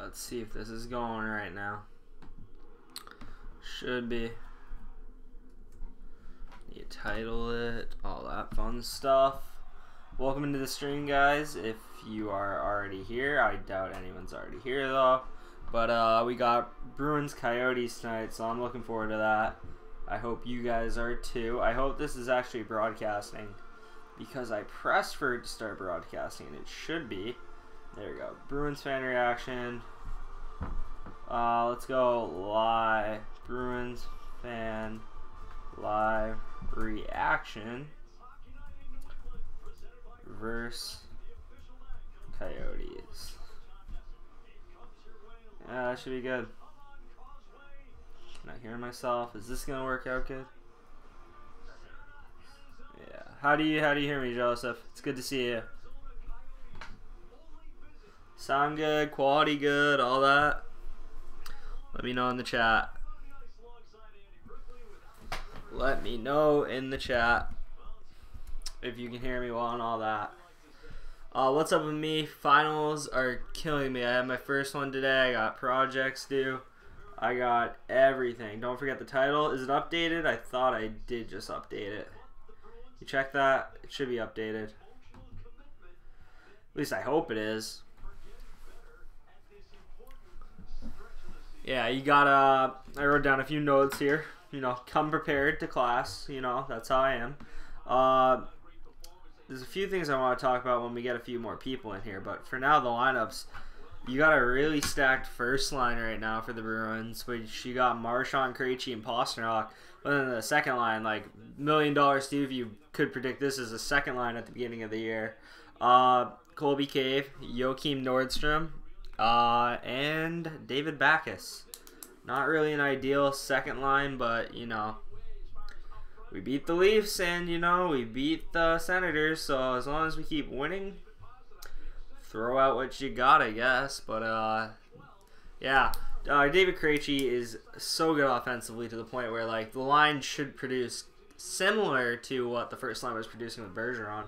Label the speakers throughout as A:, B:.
A: let's see if this is going right now. Should be. You title it, all that fun stuff. Welcome into the stream, guys. If you are already here, I doubt anyone's already here though. But we got Bruins Coyotes tonight, so I'm looking forward to that. I hope you guys are too. I hope this is actually broadcasting, because I pressed for it to start broadcasting, and it should be. There we go. Bruins fan reaction. Let's go live. Bruins fan live reaction versus Coyotes. Yeah, that should be good. Not hearing myself. Is this gonna work out good? Yeah. How do you hear me, Joseph? It's good to see you. Sound good, quality good, all that. Let me know in the chat. Let me know in the chat if you can hear me well and all that. What's up with me? Finals are killing me. I had my first one today. I got projects due. I got everything. Don't forget the title. Is it updated? I thought I did just update it. You check that? It should be updated. At least I hope it is. Yeah, you gotta, I wrote down a few notes here. You know, come prepared to class. You know, that's how I am. There's a few things I want to talk about when we get a few more people in here. But for now, the lineups, you got a really stacked first line right now for the Bruins, which you got Marchand, Krejci, and Pastrnak. But then the second line, like $1 million, too, if you could predict this as a second line at the beginning of the year. Colby Cave, Joakim Nordstrom, and David Backes. Not really an ideal second line, but, you know, we beat the Leafs and, you know, we beat the Senators. So as long as we keep winning, throw out what you got, I guess. But, yeah, David Krejci is so good offensively to the point where, like, the line should produce similar to what the first line was producing with Bergeron.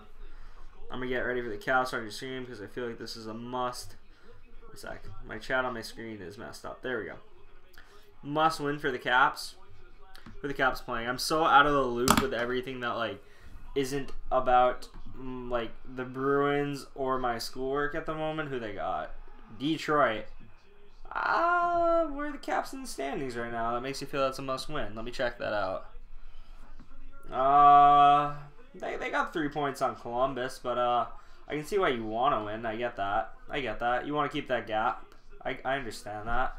A: I'm going to get ready for the Caps on your stream because I feel like this is a must. One sec. My chat on my screen is messed up. There we go. Must win for the Caps. For the Caps playing. I'm so out of the loop with everything that, like, isn't about, like, the Bruins or my schoolwork at the moment. Who they got? Detroit. We're the Caps in the standings right now. That makes you feel that's a must win. Let me check that out. They got 3 points on Columbus, but I can see why you want to win. I get that. I get that. You want to keep that gap. I understand that.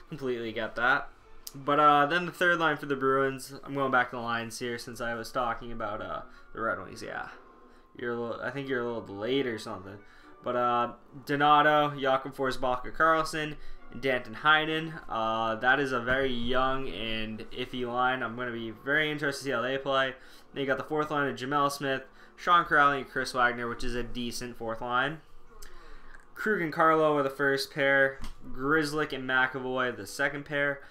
A: Completely get that. But then the third line for the Bruins. I'm going back to the lines here since I was talking about the Red Wings. Yeah, I think you're a little delayed or something. But Donato, Jakob Forsbacka Karlsson, and Danton Heinen. That is a very young and iffy line. I'm going to be very interested to see how they play. Then you got the fourth line of Jamel Smith, Sean Crowley, and Chris Wagner, which is a decent fourth line. Krug and Carlo are the first pair. Grzelcyk and McAvoy the second pair.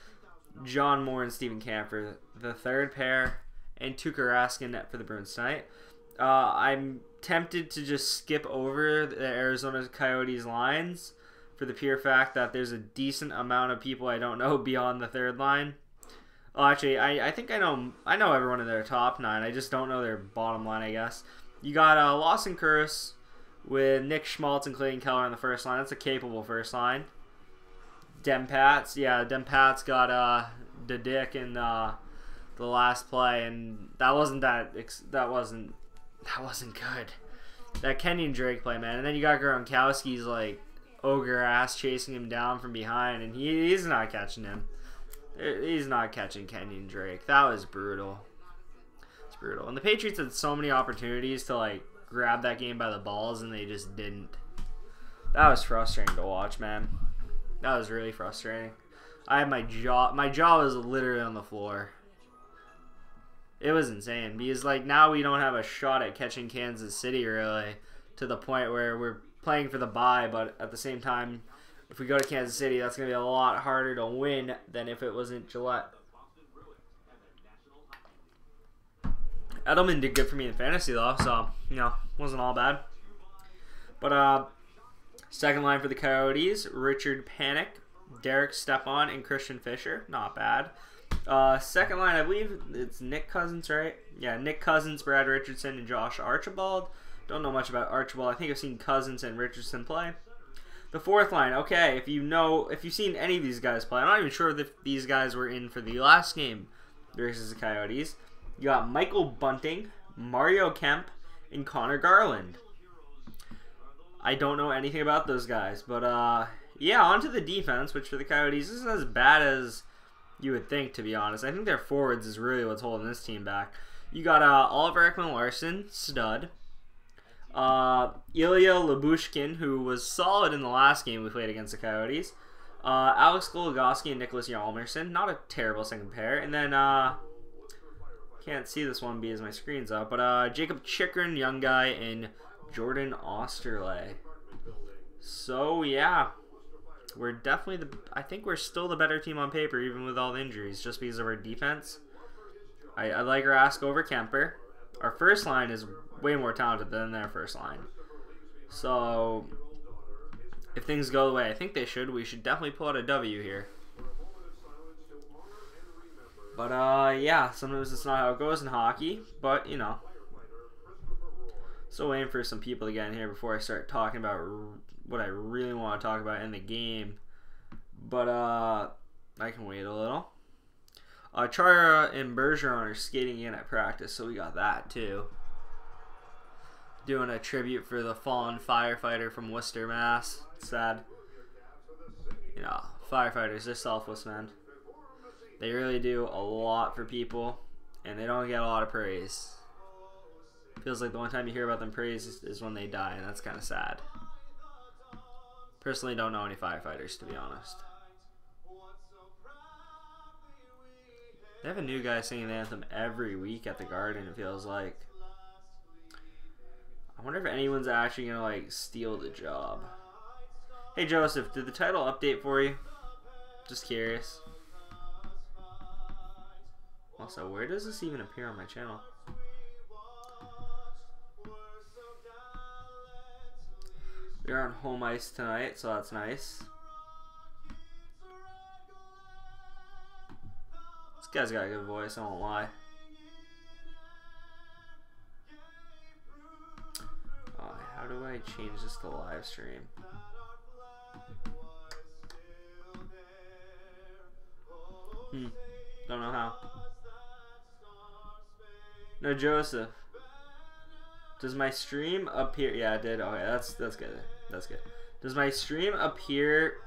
A: John Moore and Steven Kampfer the third pair. And Tuukka Rask for the Bruins tonight. I'm tempted to just skip over the Arizona Coyotes lines for the pure fact that there's a decent amount of people I don't know beyond the third line. Oh, actually, I think I know everyone in their top 9. I just don't know their bottom line, I guess. You got Lawson Kurz with Nick Schmaltz and Clayton Keller on the first line. That's a capable first line. Dempats, yeah, Dempats got the dick in the last play, and that wasn't good. That Kenyon Drake play, man. And then you got Gronkowski's like ogre ass chasing him down from behind, and he's not catching him. He's not catching Kenyon Drake. That was brutal. It's brutal. And the Patriots had so many opportunities to like grab that game by the balls, and they just didn't. That was frustrating to watch, man. That was really frustrating. I had my jaw was literally on the floor. It was insane because like now we don't have a shot at catching Kansas City really, to the point where we're playing for the bye, but at the same time, if we go to Kansas City, that's going to be a lot harder to win than if it wasn't Gillette. Edelman did good for me in fantasy though, so you know, wasn't all bad. But Second line for the Coyotes, Richard Panik, Derek Stepan, and Christian Fisher. Not bad. Second line, I believe it's Nick Cousins, right? Yeah, Nick Cousins, Brad Richardson, and Josh Archibald. Don't know much about Archibald. I think I've seen Cousins and Richardson play. The fourth line, okay, if you've seen any of these guys play, I'm not even sure if these guys were in for the last game versus the Coyotes. You got Michael Bunting, Mario Kemp, and Connor Garland. I don't know anything about those guys, but yeah, on to the defense, which for the Coyotes isn't as bad as you would think, to be honest. I think their forwards is really what's holding this team back. You got Oliver Ekman-Larsson, stud. Ilya Lyubushkin, who was solid in the last game we played against the Coyotes. Alex Goligoski and Nicholas Hjalmarsson, not a terrible second pair. And then, can't see this one because my screen's up, but Jacob Chikrin, young guy, and Jordan Osterley. So, yeah. We're definitely I think we're still the better team on paper, even with all the injuries, just because of our defense. I like Rask over Kemper. Our first line is way more talented than their first line. So, if things go the way I think they should, we should definitely pull out a W here. But, yeah, sometimes it's not how it goes in hockey, but, you know. Still waiting for some people to get in here before I start talking about what I really want to talk about in the game. But, I can wait a little. Chara and Bergeron are skating in at practice, so we got that, too. Doing a tribute for the fallen firefighter from Worcester, Mass. It's sad. You know, firefighters, they're selfless, man. They really do a lot for people, and they don't get a lot of praise. Feels like the only time you hear about them praised is when they die, and that's kind of sad. Personally, don't know any firefighters, to be honest. They have a new guy singing the anthem every week at the Garden, it feels like. I wonder if anyone's actually going to, like, steal the job. Hey, Joseph, did the title update for you? Just curious. Also, where does this even appear on my channel? We're on home ice tonight, so that's nice. This guy's got a good voice, I won't lie. How do I change this to live stream? Don't know how. No, Joseph. Does my stream appear? Yeah, it did. Okay, that's good. That's good. Does my stream appear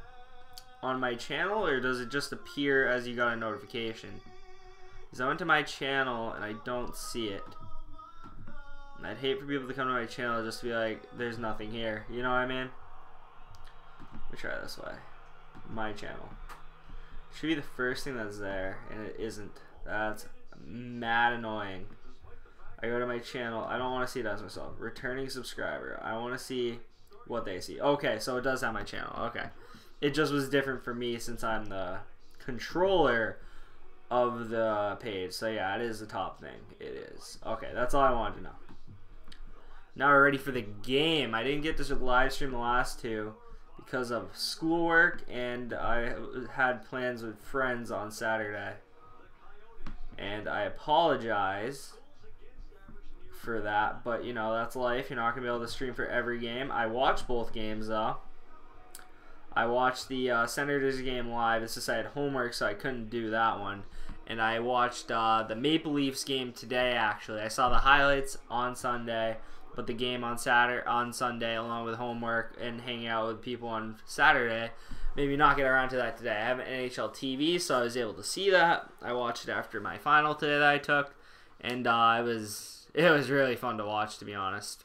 A: on my channel, or does it just appear as you got a notification? Because I went to my channel and I don't see it. And I'd hate for people to come to my channel just to be like, there's nothing here. You know what I mean? Let me try this way. My channel. Should be the first thing that's there, and it isn't. That's mad annoying. I go to my channel. I don't want to see it as myself. Returning subscriber. I want to see what they see. Okay, so it does have my channel. Okay. It just was different for me since I'm the controller of the page. So yeah, it is the top thing. It is. Okay, that's all I wanted to know. Now we're ready for the game. I didn't get to live stream the last two because of schoolwork, and I had plans with friends on Saturday. And I apologize for that, but you know, that's life. You're not gonna be able to stream for every game. I watched both games though. I watched the Senators game live. It's just I had homework, so I couldn't do that one. And I watched the Maple Leafs game today. Actually, I saw the highlights on Sunday, but the game on Sunday, along with homework and hanging out with people on Saturday, maybe not get around to that today. I have an NHL TV, so I was able to see that. I watched it after my final today that I took, and it was really fun to watch, to be honest.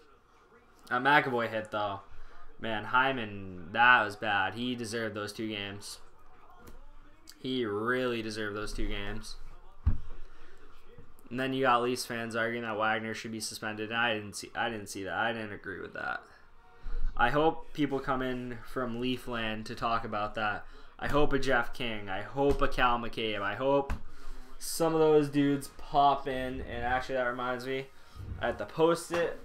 A: McAvoy hit though. Man, Hyman, that was bad. He deserved those 2 games. He really deserved those 2 games. And then you got Leafs fans arguing that Wagner should be suspended. And I didn't see that. I didn't agree with that. I hope people come in from Leafland to talk about that. I hope a Jeff King. I hope a Cal McCabe. I hope some of those dudes pop in. And actually, that reminds me, I have to post it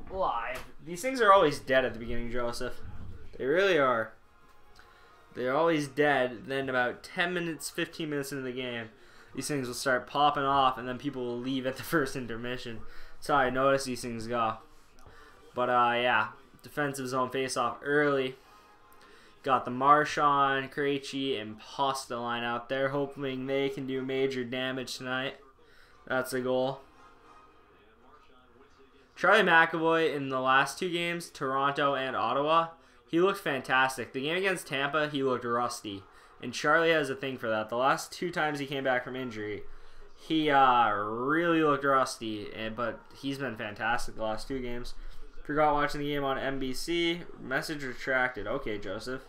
A: live. These things are always dead at the beginning, Joseph. They really are. They're always dead. Then about 10 minutes, 15 minutes into the game, these things will start popping off, and then people will leave at the first intermission. That's how I notice these things go. But, yeah. Defensive zone face-off early. Got the Marchand, Krejci, and Pasta line out there, hoping they can do major damage tonight. That's the goal. Charlie McAvoy in the last 2 games, Toronto and Ottawa, he looked fantastic. The game against Tampa, he looked rusty. And Charlie has a thing for that. The last 2 times he came back from injury, he really looked rusty. But he's been fantastic the last 2 games. Forgot watching the game on NBC. Message retracted. Okay, Joseph.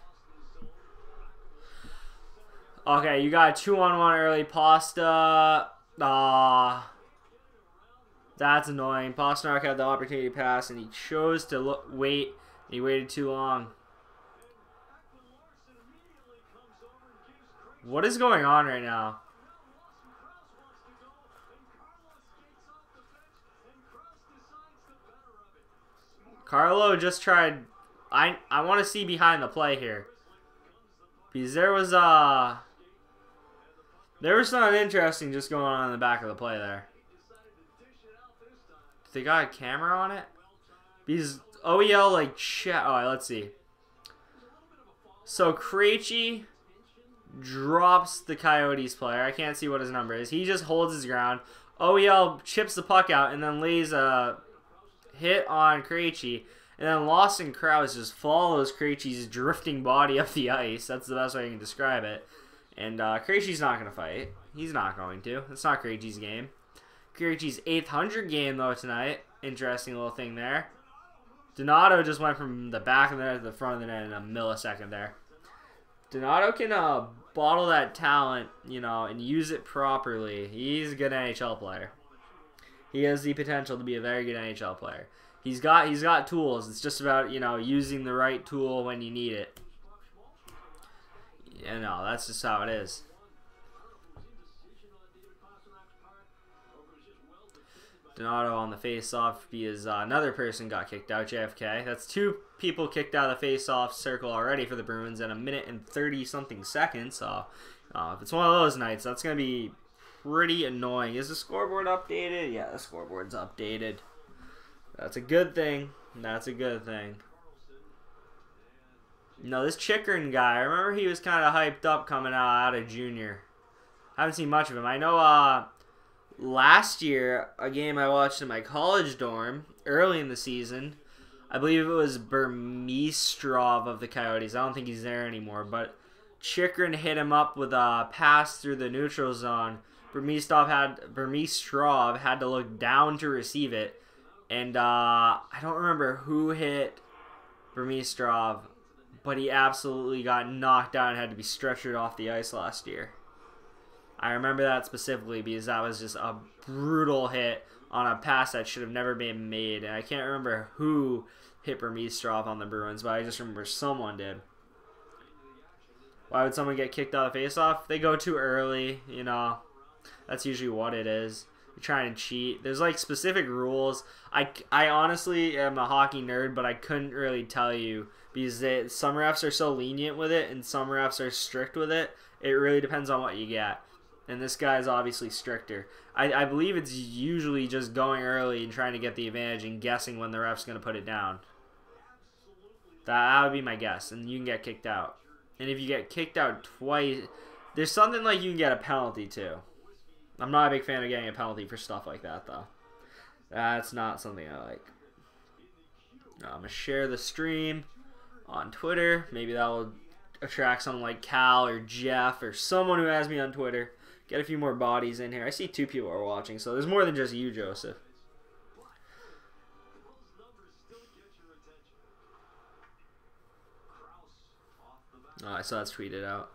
A: Okay, you got 2-on-1 early. Pasta. That's annoying. Pasternak had the opportunity to pass, and he chose to wait. He waited too long. What is going on right now? Carlo just tried. I want to see behind the play here, because there was something interesting just going on in the back of the play there. They got a camera on it? Because OEL like shit. Oh, let's see. So Krejci drops the Coyotes player. I can't see what his number is. He just holds his ground. OEL chips the puck out and then lays a hit on Krejci. And then Lawson Krause just follows Krejci's drifting body up the ice. That's the best way I can describe it. And Krejci's not going to fight. He's not going to. It's not Krejci's game. Krejci's 800 game, though, tonight. Interesting little thing there. Donato just went from the back of the net to the front of the net in a millisecond there. Donato can bottle that talent, you know, and use it properly. He's a good NHL player. He has the potential to be a very good NHL player. He's got tools. It's just about, you know, using the right tool when you need it. You know, that's just how it is. Donato on the face-off because another person got kicked out, JFK. That's 2 people kicked out of the face-off circle already for the Bruins in a minute and 30-something seconds. So if it's one of those nights, that's going to be pretty annoying. Is the scoreboard updated? Yeah, the scoreboard's updated. That's a good thing. That's a good thing. No, this Chikrin guy, I remember he was kind of hyped up coming out of junior. Haven't seen much of him. I know last year, a game I watched in my college dorm, early in the season, I believe it was Burmistrov of the Coyotes. I don't think he's there anymore, but Chikrin hit him up with a pass through the neutral zone. Burmistrov had to look down to receive it. And I don't remember who hit Burmistrov, but he absolutely got knocked out and had to be stretchered off the ice last year. I remember that specifically because that was just a brutal hit on a pass that should have never been made. And I can't remember who hit Burmistrov on the Bruins, but I just remember someone did. Why would someone get kicked out of face-off? They go too early, you know. That's usually what it is. You're trying to cheat. There's like specific rules. I honestly am a hockey nerd, but I couldn't really tell you because some refs are so lenient with it and some refs are strict with it. It really depends on what you get. And this guy's obviously stricter. I believe it's usually just going early and trying to get the advantage and guessing when the ref's going to put it down. That would be my guess. And you can get kicked out. And if you get kicked out twice, there's something like you can get a penalty too. I'm not a big fan of getting a penalty for stuff like that, though. That's not something I like. I'm going to share the stream on Twitter. Maybe that will attract someone like Cal or Jeff or someone who has me on Twitter. Get a few more bodies in here. I see 2 people are watching, so there's more than just you, Joseph. Oh, I saw that's tweeted out.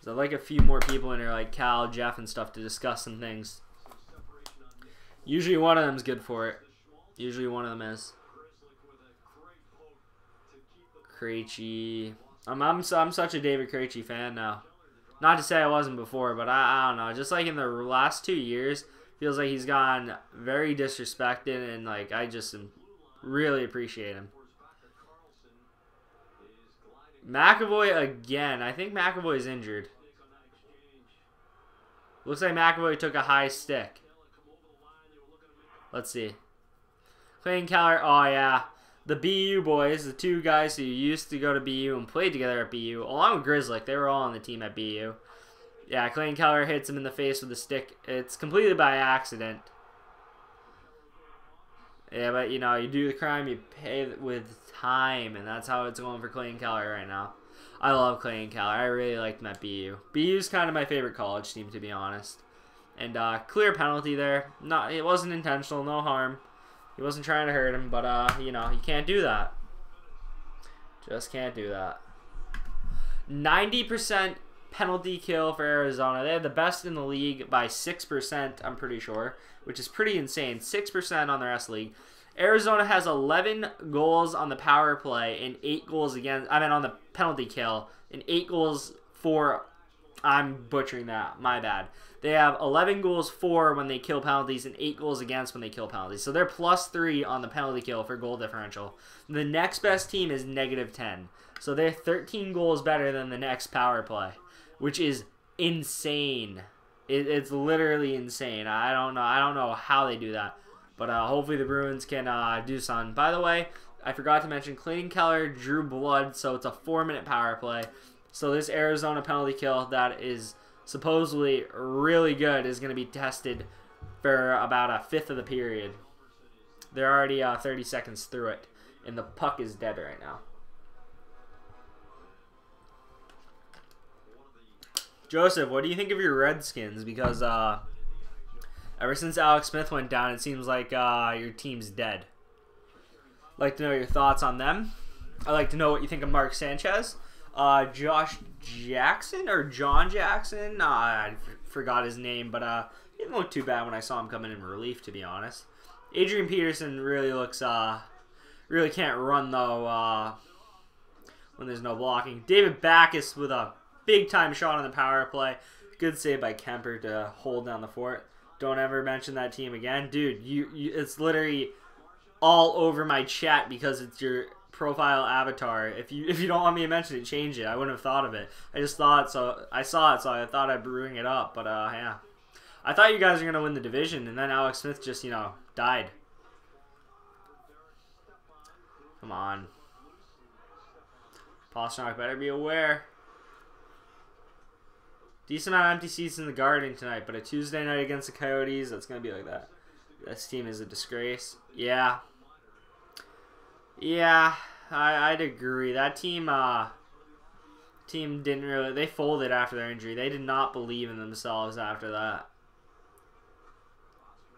A: So I'd like a few more people in here, like Cal, Jeff, and stuff, to discuss some things. Usually one of them's good for it. Usually one of them is. Krejci. I'm such a David Krejci fan now. Not to say I wasn't before, but I don't know. Just like in the last 2 years, feels like he's gotten very disrespected, and like I just really appreciate him. McAvoy again. I think McAvoy's injured. Looks like McAvoy took a high stick. Let's see. Clayton Keller. Oh, yeah. The BU boys, the two guys who used to go to BU and played together at BU, along with Grizzly. They were all on the team at BU. Yeah, Clayton Keller hits him in the face with a stick. It's completely by accident. Yeah, but, you know, you do the crime, you pay with time, and that's how it's going for Clayton Keller right now. I love Clayton Keller. I really liked him at BU. BU's kind of my favorite college team, to be honest. And clear penalty there. It wasn't intentional, no harm. He wasn't trying to hurt him, but, you know, you can't do that. Just can't do that. 90% penalty kill for Arizona. They had the best in the league by 6%, I'm pretty sure, which is pretty insane. 6% on the rest of the league. Arizona has 11 goals on the power play and 8 goals against, on the penalty kill, and 8 goals for, I'm butchering that, my bad. They have 11 goals for when they kill penalties and 8 goals against when they kill penalties. So they're +3 on the penalty kill for goal differential. The next best team is -10. So they're 13 goals better than the next power play, which is insane. It's literally insane. I don't know how they do that. But hopefully the Bruins can do something. By the way, I forgot to mention Clayton Keller drew blood, so it's a 4-minute power play. So this Arizona penalty kill that is supposedly really good is going to be tested for about a fifth of the period. They're already 30 seconds through it, and the puck is dead right now. Joseph, what do you think of your Redskins? Because ever since Alex Smith went down, it seems like your team's dead. I'd like to know your thoughts on them. I'd like to know what you think of Mark Sanchez. Josh Jackson or John Jackson. I forgot his name, but he didn't look too bad when I saw him coming in relief, to be honest. Adrian Peterson really looks really can't run though when there's no blocking. David Backes with a big time shot on the power play. Good save by Kemper to hold down the fort. Don't ever mention that team again, dude. It's literally all over my chat because it's your profile avatar. If you don't want me to mention it, change it. I wouldn't have thought of it. I just thought so. I saw it, so I thought I'd bring it up. But yeah, I thought you guys were gonna win the division, and then Alex Smith just died. Come on, Pastrnak better be aware. Decent amount of empty seats in the Garden tonight, but a Tuesday night against the Coyotes, that's gonna be like that. This team is a disgrace. Yeah. Yeah, I'd agree. That team didn't really, they folded after their injury. They did not believe in themselves after that.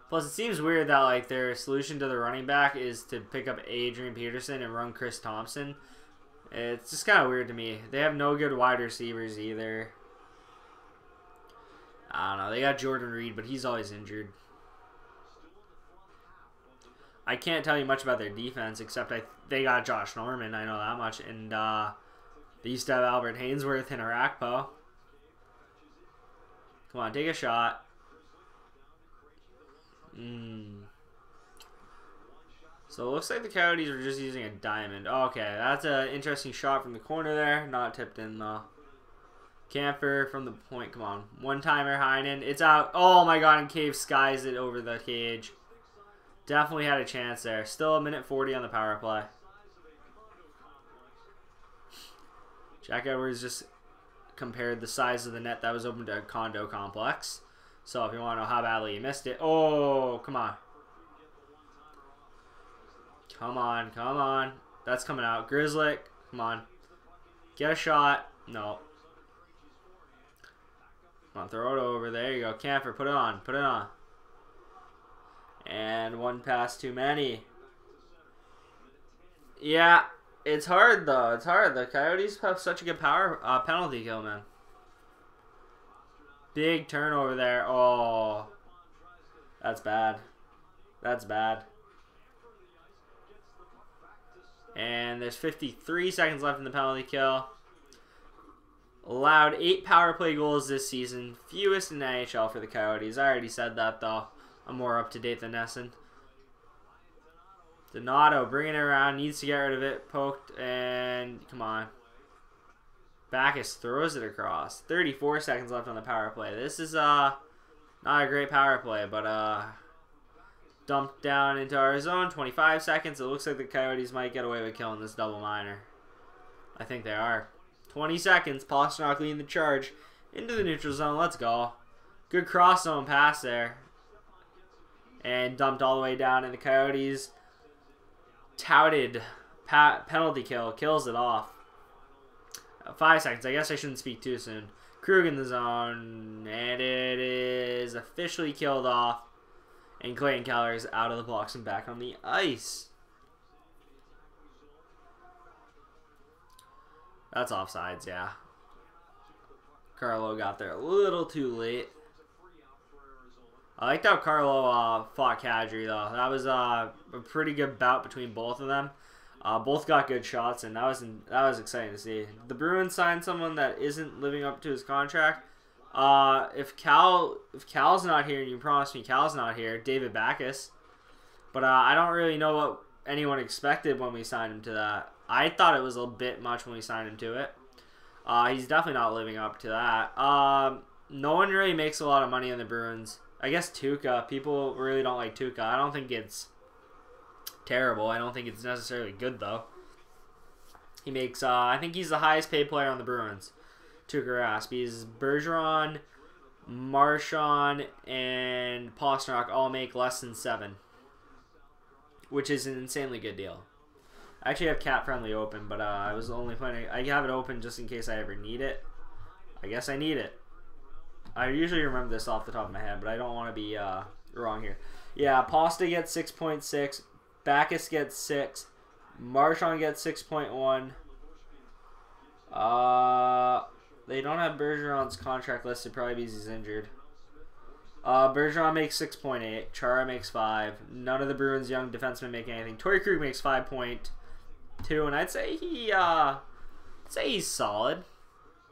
A: Plus, it seems weird that like their solution to the running back is to pick up Adrian Peterson and run Chris Thompson. It's just kind of weird to me. They have no good wide receivers either. I don't know. They got Jordan Reed, but he's always injured. I can't tell you much about their defense, except they got Josh Norman. I know that much. And they used to have Albert Hainsworth and Arakpo. Come on, take a shot. So it looks like the Coyotes are just using a diamond. Okay, that's an interesting shot from the corner there. Not tipped in, though. Camper from the point. Come on. One-timer, Heinen. It's out. Oh, my God. And Cave skies it over the cage. Definitely had a chance there. Still a minute 40 on the power play. Jack Edwards just compared the size of the net that was open to a condo complex. So if you want to know how badly you missed it. Oh, come on. Come on. Come on. That's coming out. Grizzly. Come on. Get a shot. No. Come on, throw it over. There you go. Camper, put it on. Put it on. And one pass too many. Yeah, it's hard, though. It's hard. The Coyotes have such a good penalty kill, man. Big turnover there. Oh, that's bad. That's bad. And there's 53 seconds left in the penalty kill. Allowed 8 power play goals this season. Fewest in the NHL for the Coyotes. I already said that, though. I'm more up to date than Nesson. Donato bringing it around. Needs to get rid of it. Poked. And come on. Backus throws it across. 34 seconds left on the power play. This is not a great power play, but dumped down into our zone. 25 seconds. It looks like the Coyotes might get away with killing this double minor. I think they are. 20 seconds. Pastrnak leading the charge into the neutral zone. Let's go. Good cross zone pass there. And dumped all the way down, and the Coyotes touted penalty kill. Kills it off. 5 seconds. I guess I shouldn't speak too soon. Krug in the zone, and it is officially killed off. And Clayton Keller is out of the box and back on the ice. That's offsides, yeah. Carlo got there a little too late. I liked how Carlo fought Kadri, though. That was a pretty good bout between both of them. Both got good shots, and that was exciting to see. The Bruins signed someone that isn't living up to his contract. If Cal's not here, and you promised me Cal's not here, David Backus. But I don't really know what anyone expected when we signed him to that. I thought it was a bit much when we signed him to it. He's definitely not living up to that. No one really makes a lot of money in the Bruins. I guess Tuukka. People really don't like Tuukka. I don't think it's terrible. I don't think it's necessarily good, though. He makes, I think he's the highest paid player on the Bruins. Tuukka Rask. He's Bergeron, Marchand, and Pastrnak all make less than 7. Which is an insanely good deal. I actually have Cat Friendly open, but I was only planning... I have it open just in case I ever need it. I guess I need it. I usually remember this off the top of my head, but I don't want to be wrong here. Yeah, Pasta gets 6.6. Backus gets 6. Marchand gets 6.1. They don't have Bergeron's contract listed, probably because he's injured. Bergeron makes 6.8. Chara makes 5. None of the Bruins' young defensemen make anything. Torrey Krug makes 5.2, and I'd say he's solid.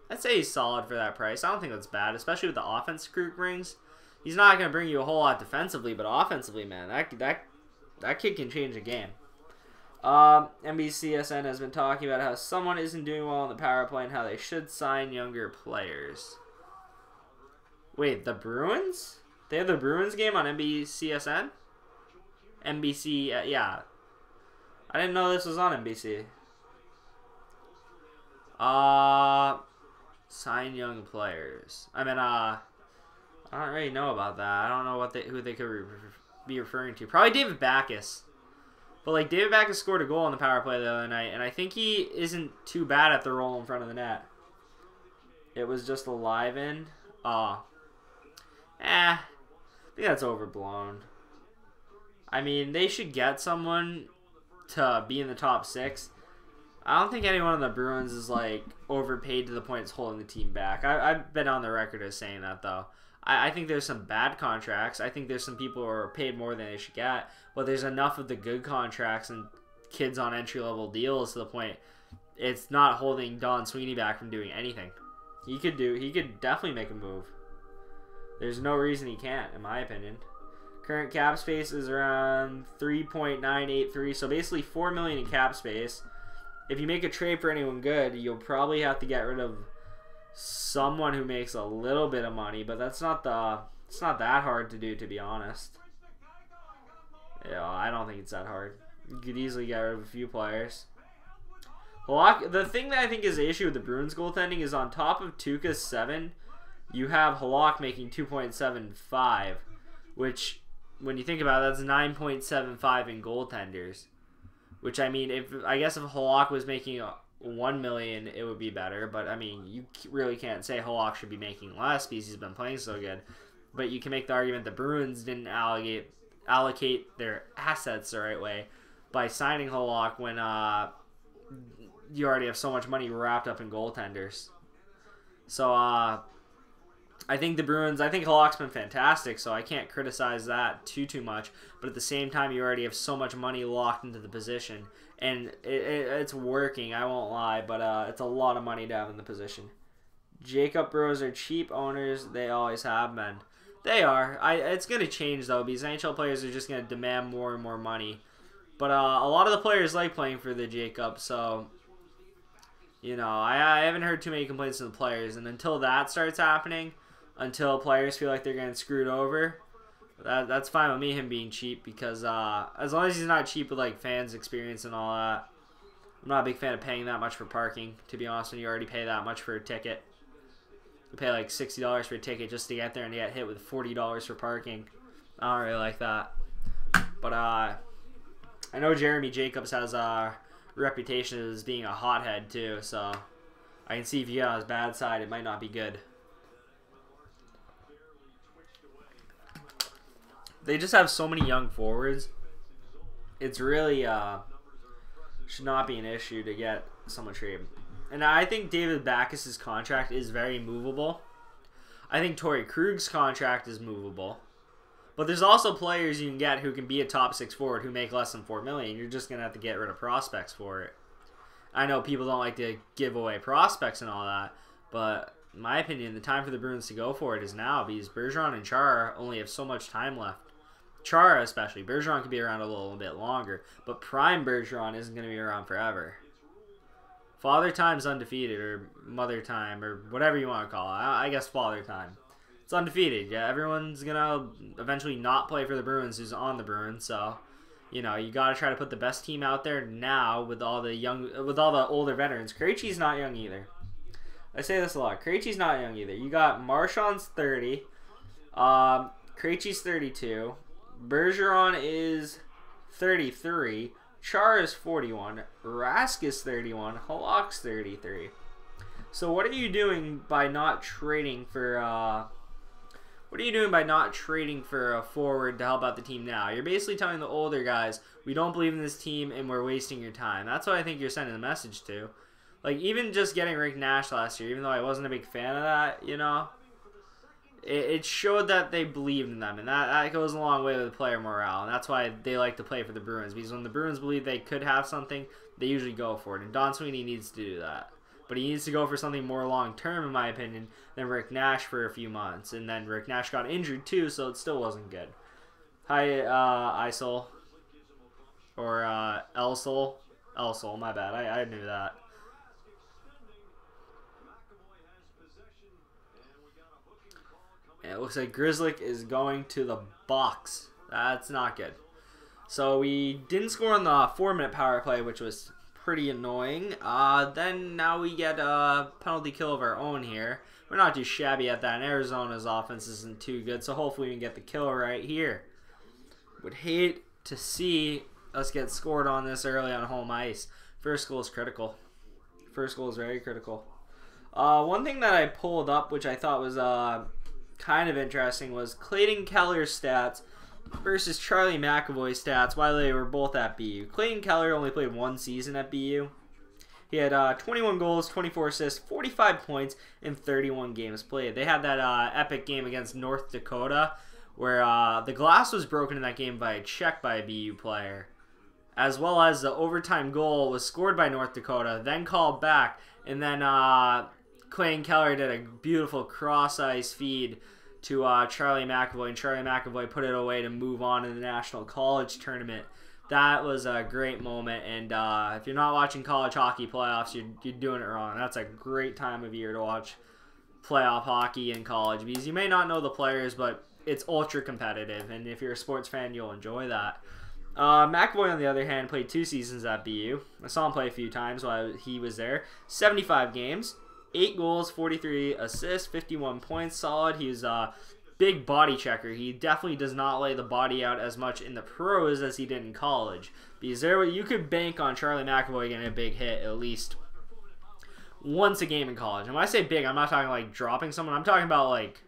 A: I'd say he's solid for that price. I don't think that's bad, especially with the offense Krug brings. He's not going to bring you a whole lot defensively, but offensively, man, that kid can change a game. NBCSN has been talking about how someone isn't doing well on the power play and how they should sign younger players. Wait, the Bruins? They have the Bruins game on NBCSN? NBC, yeah. I didn't know this was on NBC. Sign young players. I mean, I don't really know about that. I don't know who they could be referring to. Probably David Backus. But, like, David Backus scored a goal on the power play the other night, and I think he isn't too bad at the roll in front of the net. It was just a live-in. I think that's overblown. I mean, they should get someone to be in the top 6. I don't think anyone on the Bruins is, like, overpaid to the point it's holding the team back. I've been on the record as saying that, though. I think there's some bad contracts. I think there's some people who are paid more than they should get. But there's enough of the good contracts and kids on entry-level deals to the point it's not holding Don Sweeney back from doing anything. He could definitely make a move. There's no reason he can't, in my opinion. Current cap space is around 3.983, so basically $4 million in cap space. If you make a trade for anyone good, you'll probably have to get rid of someone who makes a little bit of money, but it's not that hard to do, to be honest. Yeah, I don't think it's that hard. You could easily get rid of a few players. Halak, the thing that I think is the issue with the Bruins goaltending is on top of Tuukka's 7, you have Halak making 2.75, which, when you think about it, that's 9.75 in goaltenders. Which, I mean, I guess if Halak was making $1 million, it would be better. But, I mean, you really can't say Halak should be making less because he's been playing so good. But you can make the argument the Bruins didn't allocate their assets the right way by signing Halak when you already have so much money wrapped up in goaltenders. So, I think the Bruins, I think Halak's been fantastic, so I can't criticize that too much. But at the same time, you already have so much money locked into the position. And it's working, I won't lie, but it's a lot of money to have in the position. Jacob Bros are cheap owners. They always have been. They are. It's going to change, though, because NHL players are just going to demand more and more money. But a lot of the players like playing for the Jacobs, so You know, I haven't heard too many complaints from the players, and until that starts happening, until players feel like they're getting screwed over, that's fine with me, him being cheap, because as long as he's not cheap with like fans' experience and all that. I'm not a big fan of paying that much for parking, to be honest. When you already pay that much for a ticket, you pay like $60 for a ticket just to get there and you get hit with $40 for parking. I don't really like that. But I know Jeremy Jacobs has a reputation as being a hothead too, so I can see if you get on his bad side, it might not be good. They just have so many young forwards. It's really should not be an issue to get someone traded. And I think David Backes' contract is very movable. I think Torrey Krug's contract is movable. But there's also players you can get who can be a top 6 forward who make less than $4 million. You're just going to have to get rid of prospects for it. I know people don't like to give away prospects and all that, but in my opinion, the time for the Bruins to go for it is now, because Bergeron and Chara only have so much time left. Chara especially. Bergeron could be around a little bit longer, but prime Bergeron isn't going to be around forever. Father Time's undefeated, or Mother Time, or whatever you want to call it. I guess Father Time. It's undefeated. Yeah, everyone's going to eventually not play for the Bruins who's on the Bruins, so you know, you got to try to put the best team out there now with all the older veterans. Krejci's not young either. I say this a lot. Krejci's not young either. You got Marchand's 30. Krejci's 32. Bergeron is 33. Char is 41. Rask is 31. Halak's 33. So what are you doing by not trading for a forward to help out the team now? You're basically telling the older guys, we don't believe in this team and we're wasting your time. That's what I think you're sending the message to. Like, even just getting Rick Nash last year, even though I wasn't a big fan of that, you know, it showed that they believed in them, and that goes a long way with the player morale, and that's why they like to play for the Bruins, because when the Bruins believe they could have something, they usually go for it, and Don Sweeney needs to do that. But he needs to go for something more long-term, in my opinion, than Rick Nash for a few months, and then Rick Nash got injured too, so it still wasn't good. Hi, Isol, or Elsol, my bad, I knew that. And it looks like Grzelcyk is going to the box. That's not good. So we didn't score on the 4-minute power play, which was pretty annoying. Then now we get a penalty kill of our own here. We're not too shabby at that, and Arizona's offense isn't too good, so hopefully we can get the kill right here. Would hate to see us get scored on this early on home ice. First goal is critical. First goal is very critical. One thing that I pulled up, which I thought was kind of interesting, was Clayton Keller's stats versus Charlie McAvoy's stats while they were both at BU. Clayton Keller only played 1 season at BU. He had 21 goals, 24 assists, 45 points in 31 games played. They had that epic game against North Dakota where the glass was broken in that game by a check by a BU player, as well as the overtime goal was scored by North Dakota, then called back, and then Clayton Keller did a beautiful cross-ice feed to Charlie McAvoy, and Charlie McAvoy put it away to move on in the National College Tournament. That was a great moment, and if you're not watching college hockey playoffs, you're doing it wrong. That's a great time of year to watch playoff hockey in college, because you may not know the players, but it's ultra competitive, and if you're a sports fan, you'll enjoy that. McAvoy, on the other hand, played 2 seasons at BU. I saw him play a few times while he was there. 75 games. 8 goals, 43 assists, 51 points, solid. He's a big body checker. He definitely does not lay the body out as much in the pros as he did in college. Because you could bank on Charlie McAvoy getting a big hit at least once a game in college. And when I say big, I'm not talking like dropping someone. I'm talking about like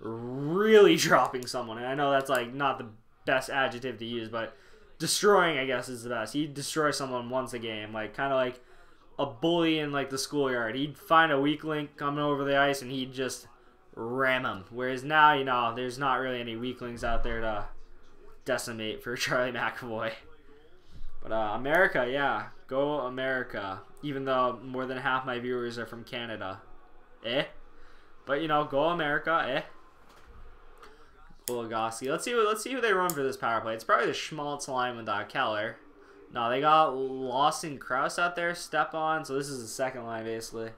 A: really dropping someone. And I know that's like not the best adjective to use, but destroying, I guess, is the best. He'd destroy someone once a game, like kind of like a bully in like the schoolyard. He'd find a weak link coming over the ice and he'd just ram him. Whereas now, you know, there's not really any weaklings out there to decimate for Charlie McAvoy. But America, yeah, go America. Even though more than half my viewers are from Canada, But you know, go America, Goligoski. Let's see who they run for this power play. It's probably the Schmaltz line with Keller. No, they got Lawson Krause out there, step on. So this is the second line, basically.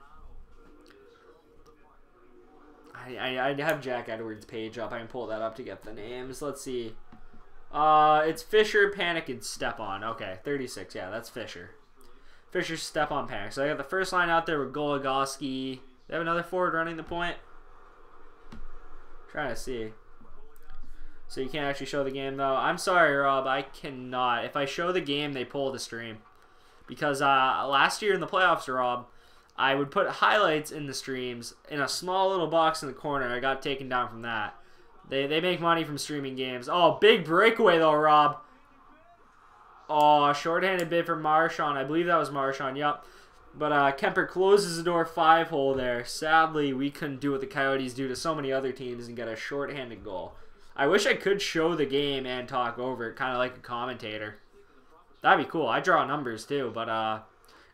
A: I have Jack Edwards' page up. I can pull that up to get the names. Let's see. It's Fisher, Panic, and Stepan. Okay, 36. Yeah, that's Fisher. Fisher, Stepan, Panic. So I got the first line out there with Goligoski. They have another forward running the point. Trying to see. So you can't actually show the game, though. I'm sorry, Rob. I cannot. If I show the game, they pull the stream. Because last year in the playoffs, Rob, I would put highlights in the streams in a small little box in the corner. I got taken down from that. They make money from streaming games. Oh, big breakaway, though, Rob. Oh, shorthanded bid for Marchand. I believe that was Marchand. Yep. But Kemper closes the door 5-hole there. Sadly, we couldn't do what the Coyotes do to so many other teams and get a shorthanded goal. I wish I could show the game and talk over it, kind of like a commentator. That'd be cool. I draw numbers too, but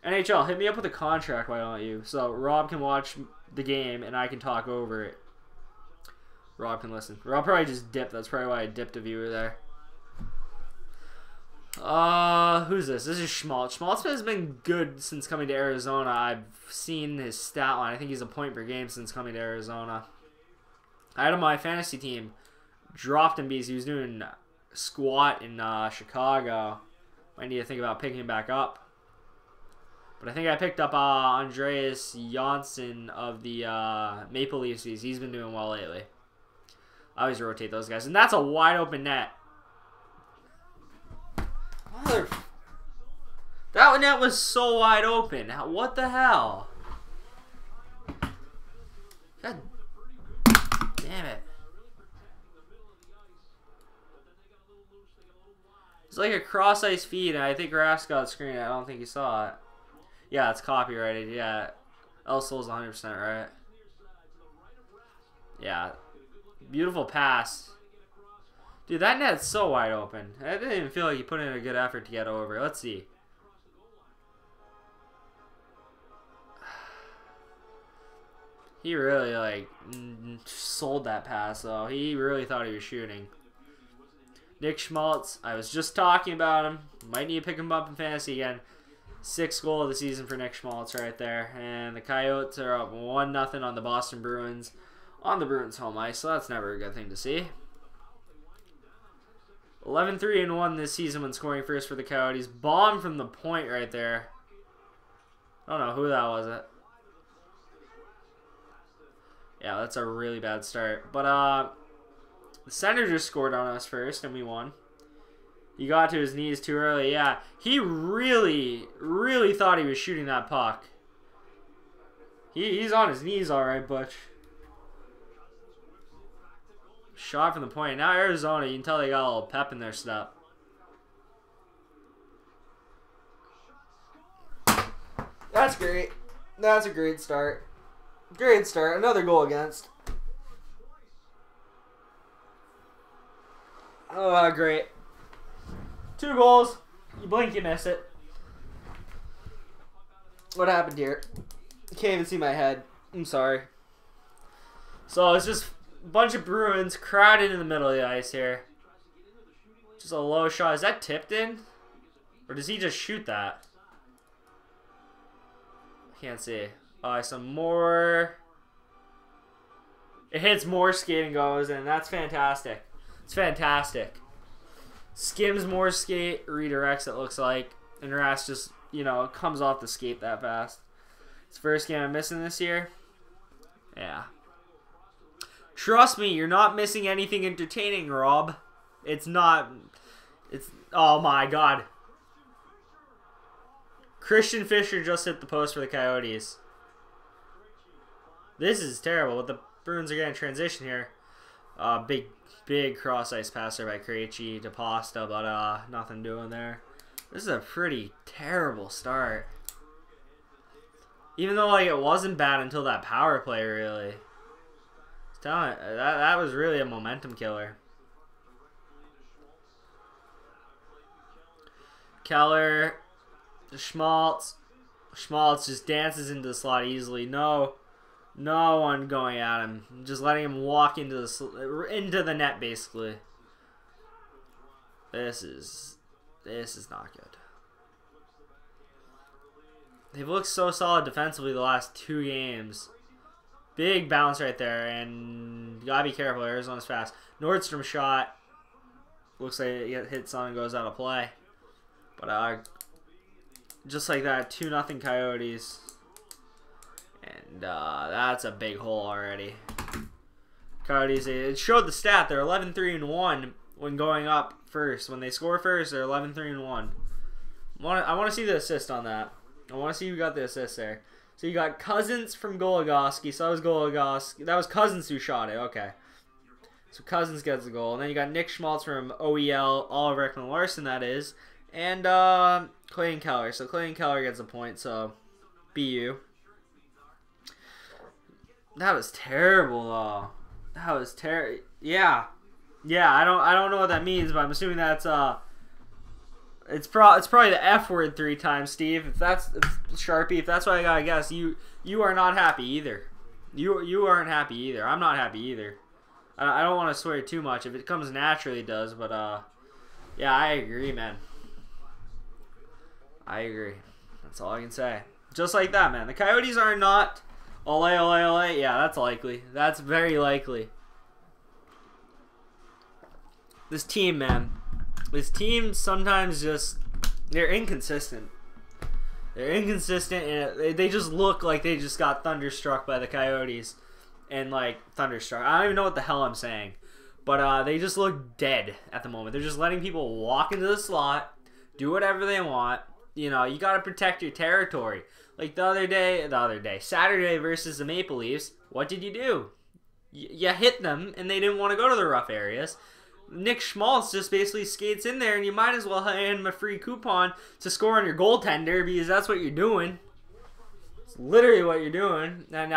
A: NHL, hit me up with a contract, why don't you? So Rob can watch the game and I can talk over it. Rob can listen. Rob probably just dipped. That's probably why I dipped a viewer there. Who's this? This is Schmaltz. Schmaltz has been good since coming to Arizona. I've seen his stat line. I think he's a point per game since coming to Arizona. I had him on my fantasy team. Dropped him because he was doing squat in Chicago. I need to think about picking him back up. But I think I picked up Andreas Janssen of the Maple Leafs. He's been doing well lately. I always rotate those guys. And that's a wide open net. That net was so wide open. What the hell? God damn it. It's like a cross-ice feed, and I think Rask got screened. I don't think he saw it. Yeah, it's copyrighted. Yeah. El Sol's 100% right. Yeah. Beautiful pass. Dude, that net's so wide open. I didn't even feel like he put in a good effort to get over. Let's see. He really, like, sold that pass, though. He really thought he was shooting. Nick Schmaltz, I was just talking about him. Might need to pick him up in fantasy again. 6th goal of the season for Nick Schmaltz right there. And the Coyotes are up 1-0 on the Boston Bruins. On the Bruins home ice, so that's never a good thing to see. 11-3-1 this season when scoring first for the Coyotes. Bomb from the point right there. I don't know who that was. Yeah, that's a really bad start. But the center just scored on us first, and we won. He got to his knees too early. Yeah, he really, really thought he was shooting that puck. He's on his knees all right, Butch. Shot from the point. Now Arizona, you can tell they got a little pep in their step. That's great. That's a great start. Great start. Another goal against. Oh, great. 2 goals. You blink, you miss it. What happened here? You can't even see my head. I'm sorry. So it's just a bunch of Bruins crowded in the middle of the ice here. Just a low shot. Is that tipped in? Or does he just shoot that? Can't see. Some more. It hits more skate and goes in. That's fantastic. It's fantastic. Skims more skate, redirects it looks like. And Rask just, you know, comes off the skate that fast. It's the first game I'm missing this year. Yeah. Trust me, you're not missing anything entertaining, Rob. It's not. It's. Oh my god. Christian Fischer just hit the post for the Coyotes. This is terrible. But the Bruins are getting transition here. Big cross-ice passer by Krejci to Pasta, but nothing doing there. This is a pretty terrible start. Even though like it wasn't bad until that power play, really. That was really a momentum killer. Keller, Schmaltz. Schmaltz just dances into the slot easily. No one going at him. Just letting him walk into the net, basically. This is not good. They've looked so solid defensively the last 2 games. Big bounce right there, and you gotta be careful. Arizona's fast. Nordstrom shot. Looks like it hits on and goes out of play. But just like that, 2-0 Coyotes. And that's a big hole already. Coyotes, it showed the stat. They're 11-3-1 when going up first. When they score first, they're 11-3-1. I want to see the assist on that. I want to see who got the assist there. So you got Cousins from Goligoski. So that was Goligoski. That was Cousins who shot it. Okay. So Cousins gets the goal. And then you got Nick Schmaltz from OEL, Oliver Ekman-Larsson, that is. And Clayton Keller. So Clayton Keller gets a point. So BU. That was terrible, though. That was terrible. Yeah. Yeah, I don't know what that means, but I'm assuming that's it's probably the F word 3 times, Steve. If that's Sharpie, if that's what I gotta guess, you are not happy either. You aren't happy either. I'm not happy either. I don't want to swear too much. If it comes naturally, it does. But yeah, I agree, man. I agree. That's all I can say. Just like that, man. The Coyotes are not ole ole ole. Yeah, that's likely. That's very likely. This team, man. This team sometimes just, they're inconsistent. They're inconsistent, and they just look like they just got thunderstruck by the Coyotes. And, like, thunderstruck. I don't even know what the hell I'm saying. But they just look dead at the moment. They're just letting people walk into the slot, do whatever they want. You know, you got to protect your territory. Like Saturday versus the Maple Leafs, what did you do? You hit them, and they didn't want to go to the rough areas. Nick Schmaltz just basically skates in there, and you might as well hand him a free coupon to score on your goaltender, because that's what you're doing. It's literally what you're doing. And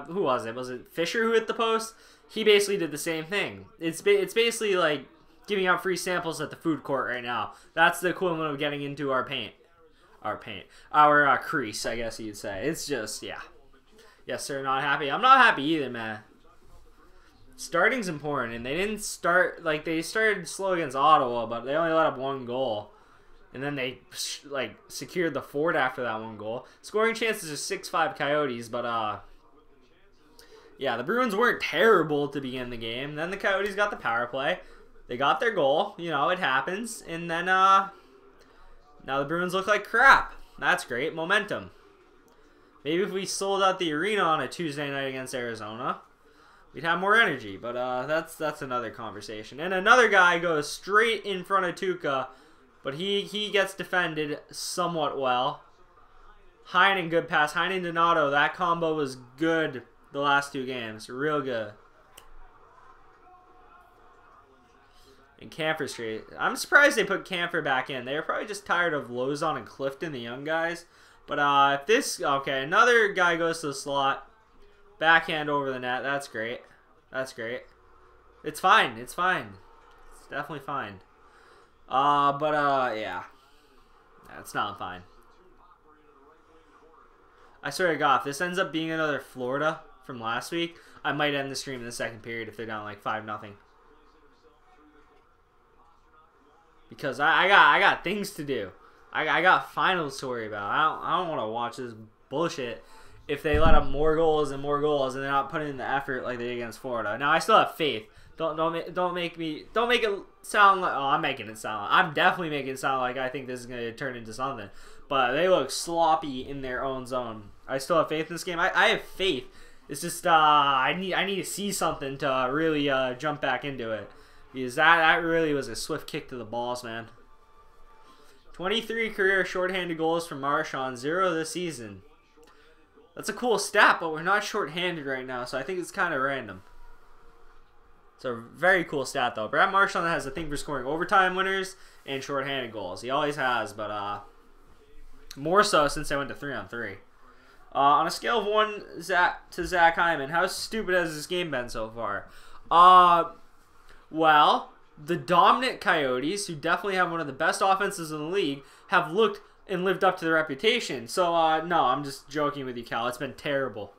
A: who was it? Was it Fisher who hit the post? He basically did the same thing. It's basically like giving out free samples at the food court right now. That's the equivalent of getting into our paint. Our crease, I guess you'd say. It's just, yeah. Yes, sir, not happy. I'm not happy either, man. Starting's important, and they didn't start, like, they started slow against Ottawa, but they only let up 1 goal. And then they, like, secured the fort after that 1 goal. Scoring chances are 6-5 Coyotes, but, yeah, the Bruins weren't terrible to begin the game. Then the Coyotes got the power play. They got their goal. You know, it happens. And then, now the Bruins look like crap. That's great. Momentum. Maybe if we sold out the arena on a Tuesday night against Arizona, we'd have more energy, but that's another conversation. And another guy goes straight in front of Tuukka, but he gets defended somewhat well. Heinen, good pass. Heinen Donato, that combo was good the last 2 games. Real good. And Kampfer straight. I'm surprised they put Kampfer back in. They were probably just tired of Lozon and Clifton, the young guys. But if this, okay, another guy goes to the slot. Backhand over the net. That's great. That's great. It's fine. It's fine. It's definitely fine. Yeah. It's not fine. I swear to God, if this ends up being another Florida from last week, I might end the stream in the second period if they're down like 5-0. Because I got things to do. I got finals to worry about. I don't want to watch this bullshit if they let up more goals and they're not putting in the effort like they did against Florida. Now I still have faith. Don't make it sound like, oh, I'm making it sound like, I'm definitely making it sound like I think this is gonna turn into something. But they look sloppy in their own zone. I still have faith in this game. I have faith. It's just I need to see something to really jump back into it. Because that really was a swift kick to the balls, man. 23 career shorthanded goals from Marchand, 0 this season. That's a cool stat, but we're not shorthanded right now, so I think it's kind of random. It's a very cool stat, though. Brad Marchand has a thing for scoring overtime winners and shorthanded goals. He always has, but more so since I went to 3-on-3. On a scale of 1 to Zach Hyman, how stupid has this game been so far? Well, the dominant Coyotes, who definitely have one of the best offenses in the league, have looked and lived up to their reputation. So, no, I'm just joking with you, Cal. It's been terrible.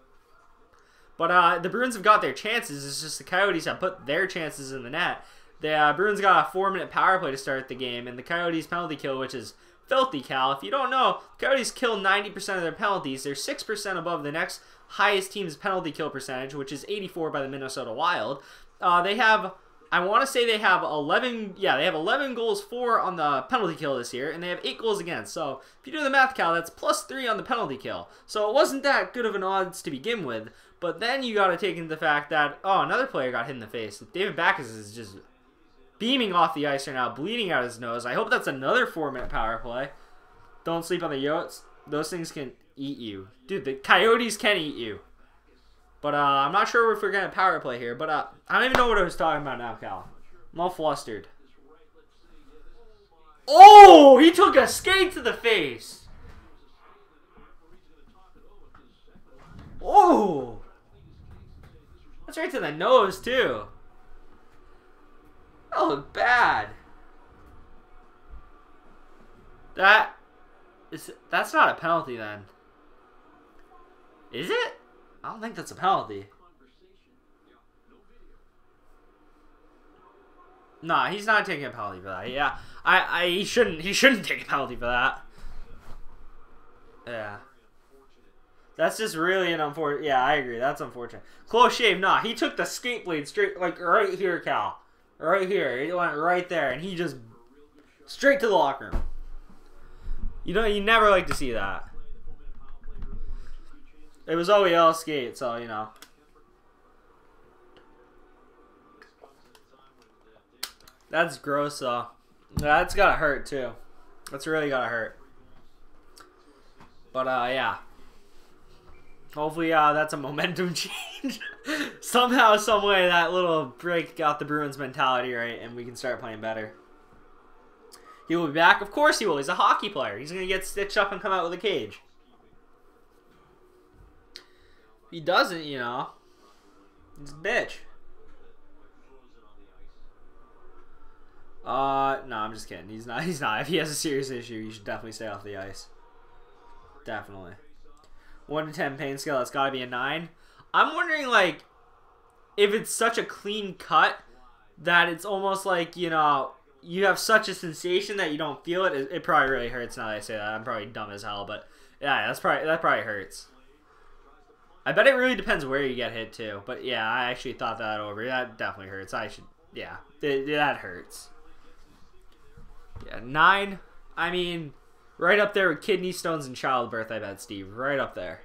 A: But the Bruins have got their chances. It's just the Coyotes have put their chances in the net. The Bruins got a 4-minute power play to start the game, and the Coyotes' penalty kill, which is filthy, Cal. If you don't know, Coyotes kill 90% of their penalties. They're 6% above the next highest team's penalty kill percentage, which is 84 by the Minnesota Wild. They have, I want to say they have 11, yeah, they have 11 goals for on the penalty kill this year, and they have 8 goals against. So if you do the math, Cal, that's +3 on the penalty kill. So it wasn't that good of an odds to begin with, but then you got to take into the fact that, oh, another player got hit in the face. David Backes is just beaming off the ice right now, bleeding out his nose. I hope that's another 4-minute power play. Don't sleep on the Yotes. Those things can eat you. Dude, the Coyotes can eat you. But I'm not sure if we're going to power play here. But I don't even know what I was talking about now, Cal. I'm all flustered. Oh! He took a skate to the face. Oh! That's right to the nose, too. That looked bad. That's not a penalty then. Is it? I don't think that's a penalty. Nah, he's not taking a penalty for that. Yeah, he shouldn't take a penalty for that. Yeah. That's just really an unfortunate. Yeah, I agree. That's unfortunate. Close shave. Nah, he took the skate blade straight, like right here, Cal. Right here. It went right there, and he just straight to the locker room. You know, you never like to see that. It was OEL skate, so, you know. That's gross, though. That's gotta hurt, too. That's really gotta hurt. But, yeah. Hopefully, that's a momentum change. Somehow, some way, that little break got the Bruins mentality right, and we can start playing better. He will be back. Of course he will. He's a hockey player. He's going to get stitched up and come out with a cage. If he doesn't, you know, he's a bitch. No, I'm just kidding. He's not. He's not. If he has a serious issue, he should definitely stay off the ice. Definitely. 1 to 10 pain scale, that's got to be a 9. I'm wondering, like, if it's such a clean cut that it's almost like, you know, you have such a sensation that you don't feel it. It probably really hurts now that I say that. I'm probably dumb as hell, but yeah, that probably hurts. I bet it really depends where you get hit too. But yeah, I actually thought that over. That definitely hurts. Yeah, that hurts. Yeah, 9. I mean, right up there with kidney stones and childbirth, I bet, Steve. Right up there.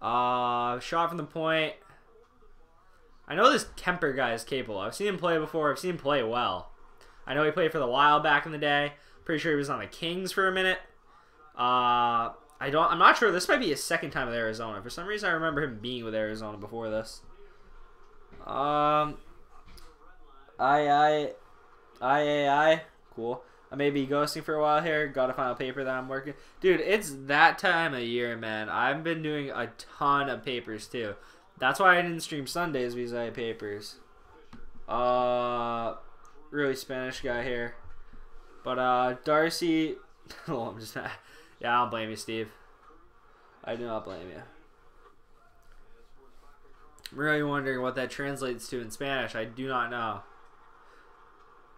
A: Shot from the point. I know this Kemper guy is capable. I've seen him play before. I've seen him play well. I know he played for the Wild back in the day. Pretty sure he was on the Kings for a minute. I'm not sure. This might be his second time with Arizona. For some reason, I remember him being with Arizona before this. I. Cool. I may be ghosting for a while here. Got a final paper that I'm working. Dude, it's that time of year, man. I've been doing a ton of papers, too. That's why I didn't stream Sundays, because I had papers. Really Spanish guy here. But, Darcy... oh, I'm just... yeah, I don't blame you, Steve. I do not blame you. I'm really wondering what that translates to in Spanish. I do not know.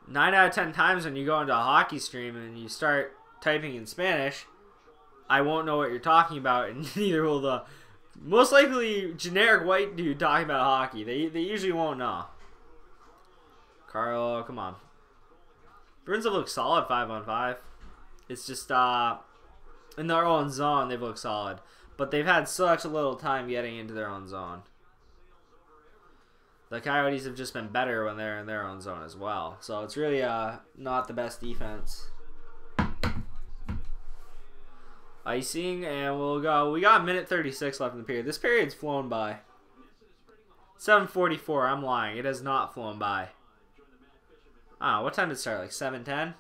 A: 9 out of 10 times when you go into a hockey stream and you start typing in Spanish, I won't know what you're talking about, and neither will the most likely generic white dude talking about hockey. They usually won't know. Carlo, come on. Bruins have looked solid 5-on-5. It's just in their own zone they've looked solid, but they've had such a little time getting into their own zone. The Coyotes have just been better when they're in their own zone as well. So it's really not the best defense. Icing, and we'll go. We got a minute 36 left in the period. This period's flown by. 7:44. I'm lying. It has not flown by. What time did it start? Like 7:10?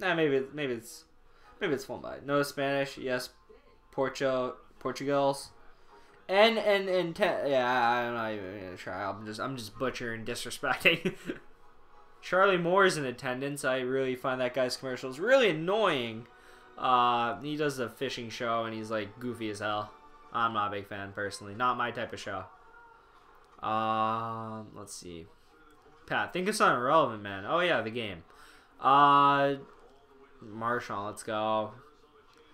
A: Maybe it's flown by. No Spanish. Yes, Portugal's. And yeah, I'm not even gonna try. I'm just butchering, disrespecting. Charlie Moore's in attendance. I really find that guy's commercials really annoying. He does the fishing show and he's like goofy as hell. I'm not a big fan personally. Not my type of show. Let's see. Pat, think of something relevant, man. Oh yeah, the game. Marchand, let's go.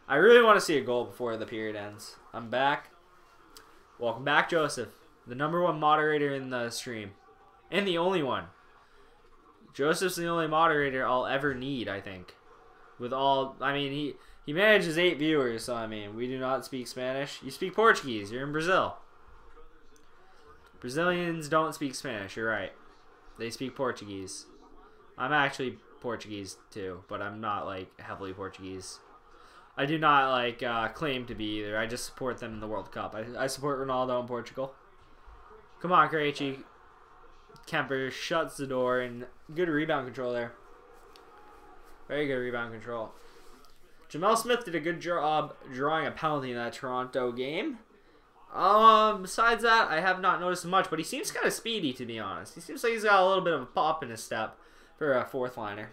A: I really want to see a goal before the period ends. I'm back. Welcome back, Joseph. The #1 moderator in the stream. And the only one. Joseph's the only moderator I'll ever need, I think. With all, I mean, he manages 8 viewers, so I mean, we do not speak Spanish. You speak Portuguese. You're in Brazil. Brazilians don't speak Spanish. You're right. They speak Portuguese. I'm actually Portuguese too, but I'm not like heavily Portuguese. I do not like claim to be either. I just support them in the World Cup. I support Ronaldo in Portugal. Come on, Krejci. Kemper shuts the door, and good rebound control there. Very good rebound control. Jamel Smith did a good job drawing a penalty in that Toronto game. Besides that, I have not noticed much, but he seems kind of speedy, to be honest. He seems like he's got a little bit of a pop in his step for a 4th liner.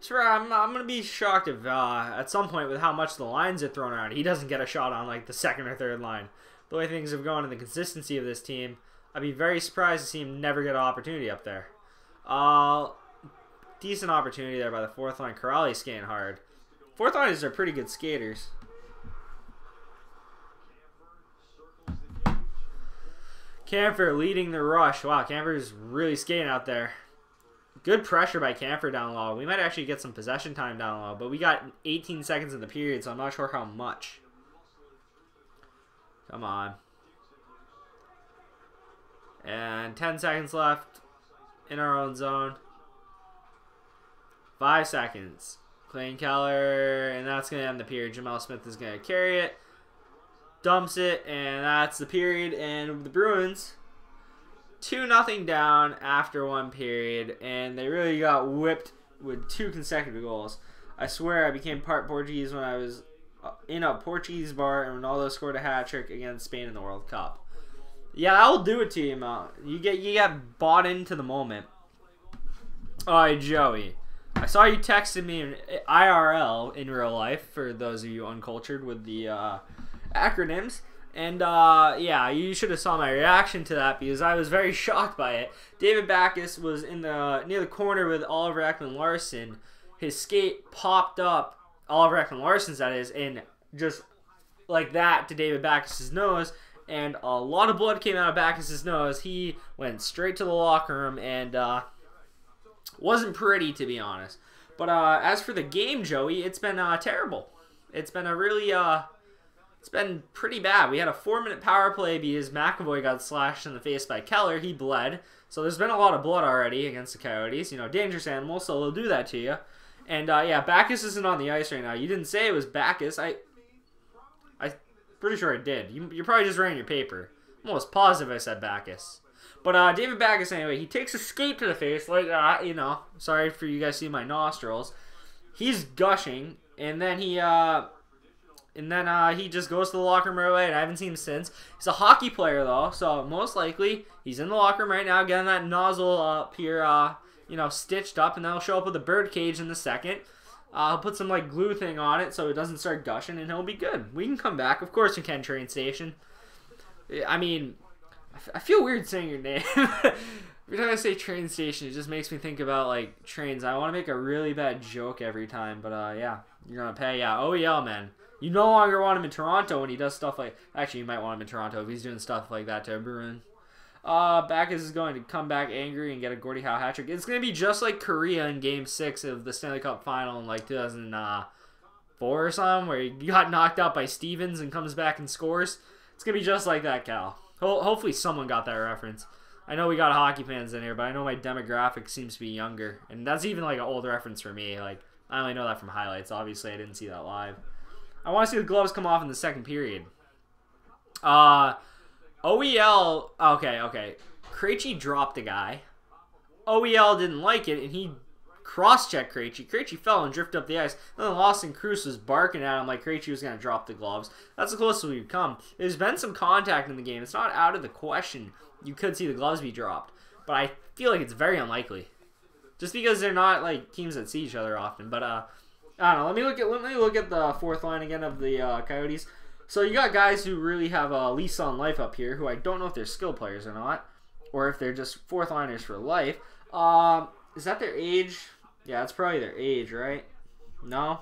A: So I'm going to be shocked if at some point with how much the lines are thrown around, he doesn't get a shot on like the 2nd or 3rd line. The way things have gone and the consistency of this team, I'd be very surprised to see him never get an opportunity up there. Decent opportunity there by the 4th line. Corrales skating hard. 4th liners are pretty good skaters. Camphor leading the rush. Wow, Camphor's really skating out there. Good pressure by Camphor down low. We might actually get some possession time down low, but we got 18 seconds in the period, so I'm not sure how much. Come on. And 10 seconds left in our own zone. 5 seconds. Clayton Keller, and that's going to end the period. Jamel Smith is going to carry it. Dumps it, and that's the period. And the Bruins, 2-0 down after 1 period, and they really got whipped with 2 consecutive goals. I swear I became part Portuguese when I was in a Portuguese bar and Ronaldo scored a hat-trick against Spain in the World Cup. Yeah, that'll do it to you, man. You get bought into the moment. Alright, Joey. I saw you texted me in IRL in real life, for those of you uncultured with the acronyms. And, yeah, you should have saw my reaction to that because I was very shocked by it. David Backes was in near the corner with Oliver Ekman-Larsson. His skate popped up, Oliver Ekman-Larsson's that is, and just like that to David Backes' nose. And a lot of blood came out of Backes' nose. He went straight to the locker room and wasn't pretty, to be honest. But as for the game, Joey, it's been terrible. It's been a really... it's been pretty bad. We had a 4-minute power play because McAvoy got slashed in the face by Keller. He bled. So there's been a lot of blood already against the Coyotes. You know, dangerous animals, so they'll do that to you. And, yeah, Backes isn't on the ice right now. You didn't say it was Backes. I'm pretty sure I did. You probably just ran your paper. I'm almost positive I said Backes. But David Backes, anyway, he takes a skate to the face. Like, you know, sorry for you guys seeing my nostrils. He's gushing. And then he just goes to the locker room right away, and I haven't seen him since. He's a hockey player, though, so most likely he's in the locker room right now getting that nozzle up here, you know, stitched up, and then he'll show up with a bird cage in the second. He'll put some, like, glue thing on it so it doesn't start gushing, and he'll be good. We can come back. Of course we can, train station. I mean, I feel weird saying your name. Every time I say train station, it just makes me think about, like, trains. I want to make a really bad joke every time, but, yeah, you're going to pay. Yeah, OEL, man. You no longer want him in Toronto when he does stuff like... Actually, you might want him in Toronto if he's doing stuff like that to a Bruin. Backes is going to come back angry and get a Gordie Howe hat trick. It's going to be just like Korea in Game 6 of the Stanley Cup Final in like 2004 or something, where he got knocked out by Stevens and comes back and scores. It's going to be just like that, Cal. Hopefully someone got that reference. I know we got hockey fans in here, but I know my demographic seems to be younger. And that's even like an old reference for me. Like, I only know that from highlights. Obviously, I didn't see that live. I want to see the gloves come off in the second period. OEL. Okay. Krejci dropped a guy. OEL didn't like it, and he cross-checked Krejci. Krejci fell and drifted up the ice. Then Lawson Cruz was barking at him like Krejci was going to drop the gloves. That's the closest we've come. There's been some contact in the game. It's not out of the question. You could see the gloves be dropped. But I feel like it's very unlikely. Just because they're not like teams that see each other often. But, I don't know. Let me look at the fourth line again of the Coyotes. So you got guys who really have a lease on life up here, who I don't know if they're skill players or not, or if they're just fourth liners for life. Is that their age? Yeah, that's probably their age, right? No.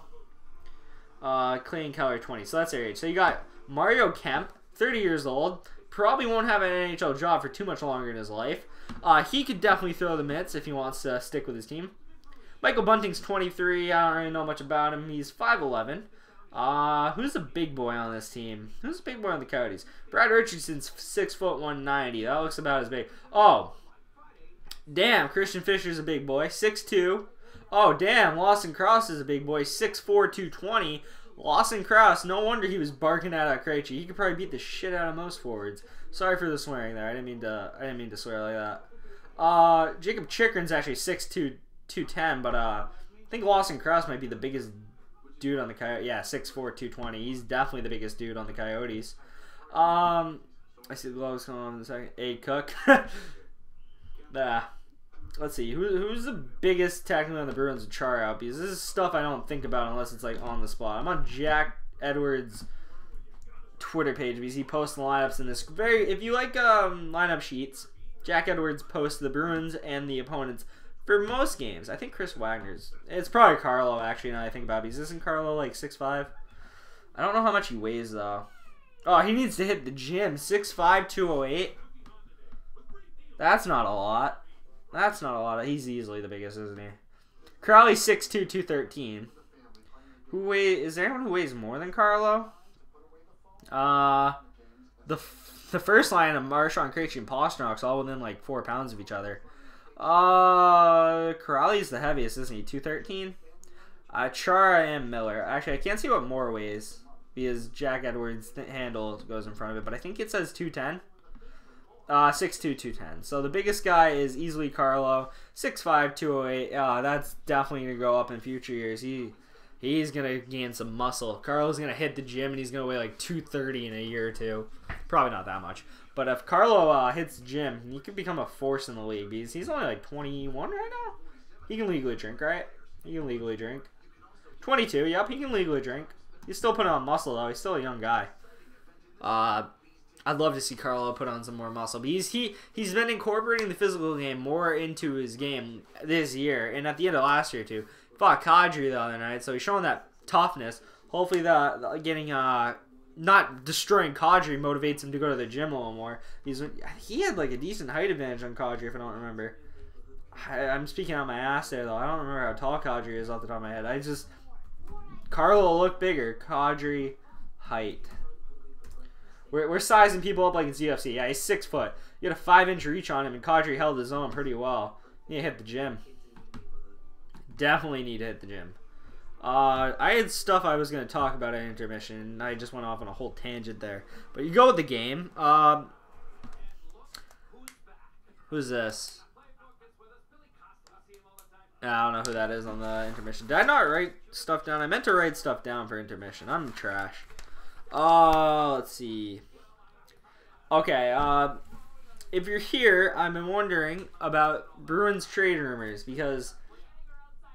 A: Clay and Keller 20. So that's their age. So you got Mario Kemp, 30 years old. Probably won't have an NHL job for too much longer in his life. He could definitely throw the mitts if he wants to stick with his team. Michael Bunting's 23. I don't really know much about him. He's 5'11". Who's the big boy on this team? Who's the big boy on the Coyotes? Brad Richardson's 6'190". That looks about as big. Oh, damn. Christian Fisher's a big boy, 6'2". Oh, damn. Lawson Cross is a big boy, 6'4", 220. Lawson Cross, no wonder he was barking at Krejci. He could probably beat the shit out of most forwards. Sorry for the swearing there. I didn't mean to swear like that. Jacob Chikrin's actually 6'2", 210, but I think Lawson Cross might be the biggest dude on the Coyotes. Yeah, 6'4", 220. He's definitely the biggest dude on the Coyotes. I see the gloves coming on in a second. A Cook. Let's see. Who's the biggest technically on the Bruins with char out? Because this is stuff I don't think about unless it's like on the spot. I'm on Jack Edwards' Twitter page because he posts the lineups in this very. If you like lineup sheets, Jack Edwards posts the Bruins and the opponents for most games. I think Chris Wagner's. It's probably Carlo actually. Now I think about it. Isn't Carlo like 6'5"? I don't know how much he weighs though. Oh, he needs to hit the gym. 6'5", 208. That's not a lot. That's not a lot. He's easily the biggest, isn't he? Crowley's 6'2", 213. Is there anyone who weighs more than Carlo? The first line of Marchand, Krejci, and Pastrnak's all within like 4 pounds of each other. Crowley's the heaviest, isn't he? 213. Chara and Miller. Actually, I can't see what Moore weighs because Jack Edwards' handle goes in front of it, but I think it says 210. 6'2", 210. So the biggest guy is easily Carlo. 6'5", 208. That's definitely going to go up in future years. He's going to gain some muscle. Carlo's going to hit the gym, and he's going to weigh like 230 in a year or two. Probably not that much. But if Carlo hits the gym, he could become a force in the league because he's only like 21 right now. He can legally drink, right? He can legally drink. 22, yep, he can legally drink. He's still putting on muscle, though. He's still a young guy. I'd love to see Carlo put on some more muscle. But he's been incorporating the physical game more into his game this year. And at the end of last year, too. Fought Kadri the other night, so he's showing that toughness. Hopefully not destroying Kadri motivates him to go to the gym a little more. He had like a decent height advantage on Kadri, if I don't remember. I'm speaking out my ass there, though. I don't remember how tall Kadri is off the top of my head. Carlo looked bigger. Kadri, height. We're sizing people up like it's UFC. Yeah, he's 6 foot. You had a 5-inch reach on him, and Kadri held his own pretty well. You need to hit the gym. Definitely need to hit the gym. I had stuff I was going to talk about at intermission, and I just went off on a whole tangent there. But you go with the game. Who's this? I don't know who that is on the intermission. Did I not write stuff down? I meant to write stuff down for intermission. I'm trash. Let's see. Okay, if you're here, I've been wondering about Bruins trade rumors because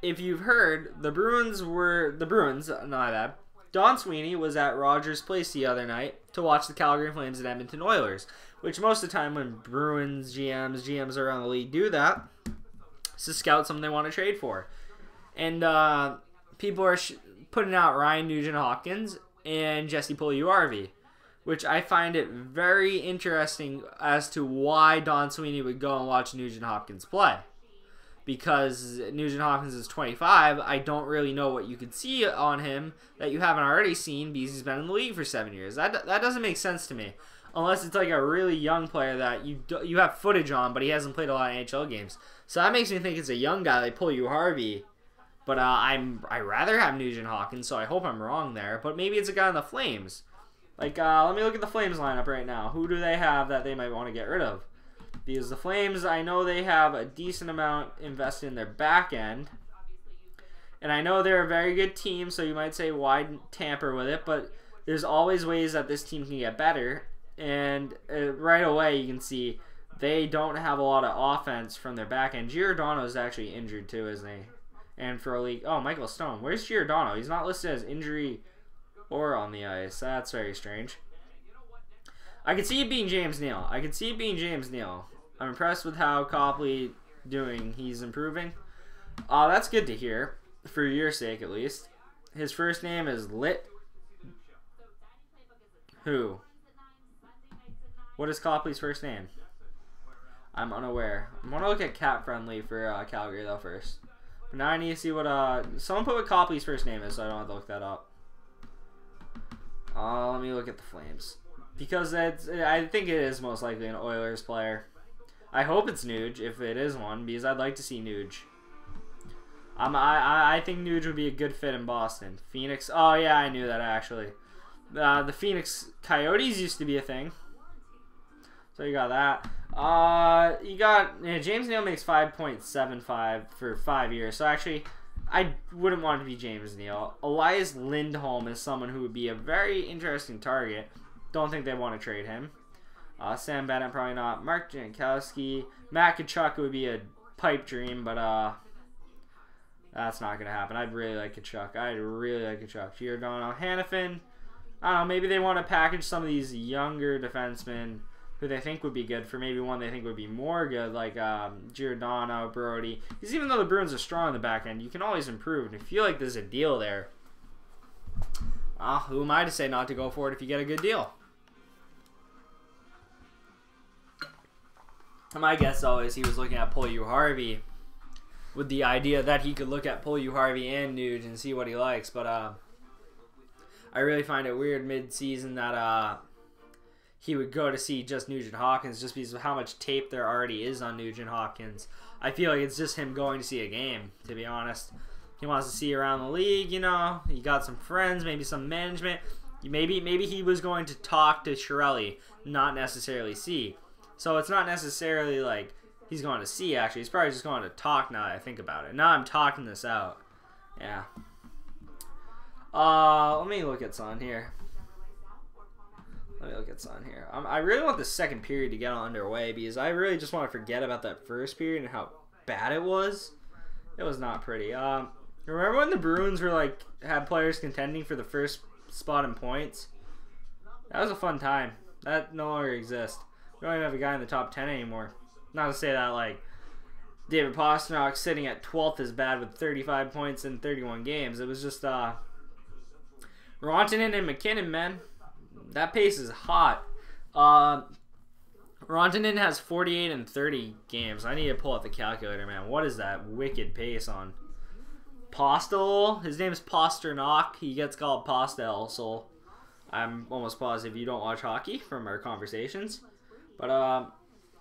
A: if you've heard, the Bruins, not that. Don Sweeney was at Rogers Place the other night to watch the Calgary Flames and Edmonton Oilers, which most of the time when Bruins GMs around the league do that, it's to scout something they want to trade for. And people are putting out Ryan Nugent-Hopkins and Jesse Puljujarvi, which I find it very interesting as to why Don Sweeney would go and watch Nugent-Hopkins play. Because Nugent-Hopkins is 25, I don't really know what you could see on him that you haven't already seen because he's been in the league for 7 years. That doesn't make sense to me. Unless it's like a really young player that you have footage on, but he hasn't played a lot of NHL games. So that makes me think it's a young guy like Puljujarvi. But I rather have Nugent-Hopkins, so I hope I'm wrong there. But maybe it's a guy on the Flames. Like, let me look at the Flames lineup right now. Who do they have that they might want to get rid of? Because the Flames, I know they have a decent amount invested in their back end. And I know they're a very good team, so you might say, why tamper with it? But there's always ways that this team can get better. And right away, you can see they don't have a lot of offense from their back end. Giordano's actually injured too, isn't he? And for a league... Oh, Michael Stone. Where's Giordano? He's not listed as injury or on the ice. That's very strange. I could see it being James Neal. I'm impressed with how Copley doing. He's improving. That's good to hear, for your sake at least. His first name is Lit. Who? What is Copley's first name? I'm unaware. I want to look at cat friendly for Calgary though first. But now I need to see what someone put what Copley's first name is, so I don't have to look that up. Let me look at the Flames, because I think it is most likely an Oilers player. I hope it's Nuge if it is one, because I'd like to see Nuge. I think Nuge would be a good fit in Boston. Phoenix. Oh yeah, I knew that actually. The Phoenix Coyotes used to be a thing. So you got that. James Neal makes 5.75 for 5 years. So actually, I wouldn't want it to be James Neal. Elias Lindholm is someone who would be a very interesting target. Don't think they want to trade him. Sam Bennett probably not. Mark Jankowski, Matt Tkachuk would be a pipe dream, but that's not gonna happen. I'd really like Tkachuk. Giordano, Hannafin. I don't know. Maybe they want to package some of these younger defensemen who they think would be good for maybe one they think would be more good, like Giordano, Brody. Because even though the Bruins are strong in the back end, you can always improve. And I feel like there's a deal there. Who am I to say not to go for it if you get a good deal? My guess, though, is he was looking at Puljujärvi with the idea that he could look at Puljujärvi and Nuge and see what he likes. But I really find it weird mid-season that he would go to see just Nugent Hopkins just because of how much tape there already is on Nugent Hopkins. I feel like it's just him going to see a game, to be honest. He wants to see around the league, you know. He got some friends, maybe some management. Maybe he was going to talk to Chiarelli, not necessarily see. So it's not necessarily like he's going to see, actually. He's probably just going to talk now that I think about it. Now I'm talking this out. Yeah. Let me look at something here. I really want the second period to get underway because I really just want to forget about that first period and how bad it was. It was not pretty. Remember when the Bruins were had players contending for the first spot in points? That was a fun time. That no longer exists. We don't even have a guy in the top 10 anymore. Not to say that David Pastrnak sitting at 12th is bad with 35 points in 31 games. It was just Rantanen and McKinnon, man. That pace is hot. Rantanen has 48 and 30 games. I need to pull out the calculator, man. What is that wicked pace on? Postel? His name is Pastrnak. He gets called Postel, so I'm almost positive you don't watch hockey from our conversations. But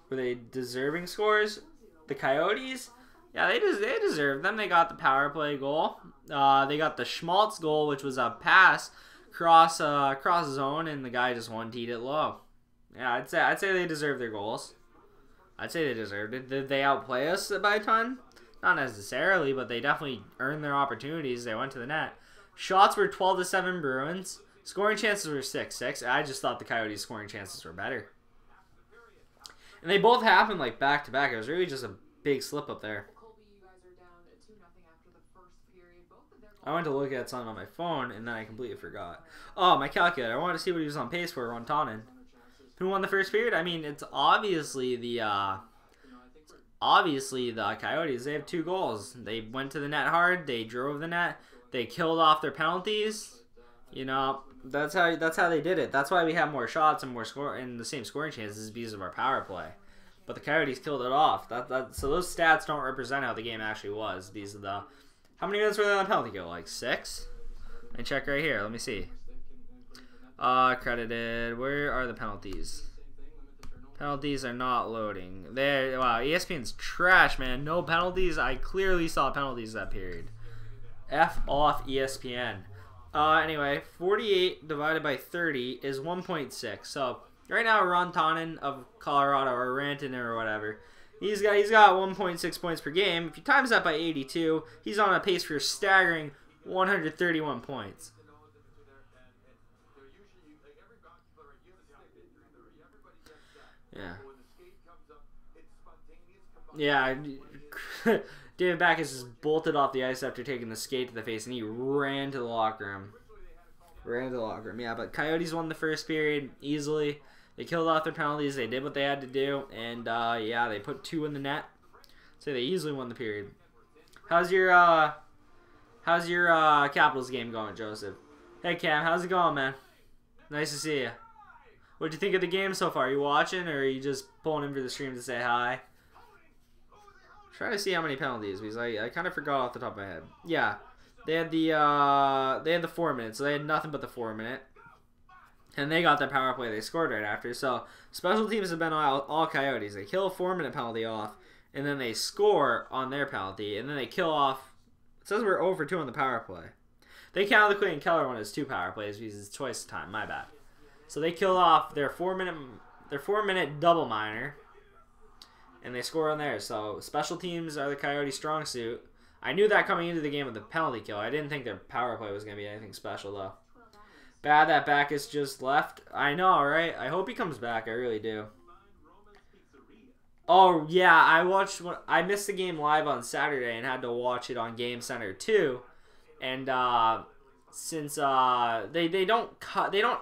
A: were they deserving scores? The Coyotes? Yeah, they deserved them. They got the power play goal. They got the Schmaltz goal, which was a pass cross zone, and the guy just one-teed it low. Yeah, I'd say they deserve their goals. I'd say they deserved it. Did they outplay us by a ton? Not necessarily, but they definitely earned their opportunities. They went to the net. Shots were 12-7 Bruins. Scoring chances were 6-6. I just thought the Coyotes' scoring chances were better. And they both happened back-to-back. It was really just a big slip up there. I went to look at something on my phone, and then I completely forgot. Oh, my calculator. I wanted to see what he was on pace for, Rantanen. Who won the first period? I mean, it's obviously the Coyotes. They have 2 goals. They went to the net hard. They drove the net. They killed off their penalties. You know, that's how they did it. That's why we have more shots and more score and the same scoring chances because of our power play. But the Coyotes killed it off. So those stats don't represent how the game actually was because of the. How many minutes were there on the penalty kill? 6? Let me check right here. Let me see. Credited. Where are the penalties? Penalties are not loading. There. Wow, ESPN's trash, man. No penalties. I clearly saw penalties that period. F off ESPN. Anyway, 48 divided by 30 is 1.6. So right now, Rantanen of Colorado or Rantanen or whatever. He's got 1.6 points per game. If you times that by 82, he's on a pace for a staggering 131 points. Yeah. Yeah. David Backes just bolted off the ice after taking the skate to the face, and he ran to the locker room. Yeah, but Coyotes won the first period easily. They killed off their penalties. They did what they had to do. And, yeah, they put 2 in the net. So they easily won the period. How's your Capitals game going, Joseph? Hey Cam, how's it going, man? Nice to see you. What'd you think of the game so far? Are you watching, or are you just pulling in for the stream to say hi? Trying to see how many penalties, because I kind of forgot off the top of my head. Yeah, they had the 4 minutes, so they had nothing but the 4 minute, and they got their power play. They scored right after. So special teams have been all Coyotes. They kill a 4 minute penalty off, and then they score on their penalty, and then they kill off. It says we're 0 for 2 on the power play. They counted the Clayton Keller one as 2 power plays because it's twice the time. My bad. So they killed off their 4 minute double minor, and they score on there. So special teams are the Coyotes' strong suit. I knew that coming into the game with the penalty kill. I didn't think their power play was going to be anything special, though. Bad that Backus just left. I know, right? I hope he comes back. I really do. Oh, yeah. I missed the game live on Saturday and had to watch it on Game Center, too. And since they don't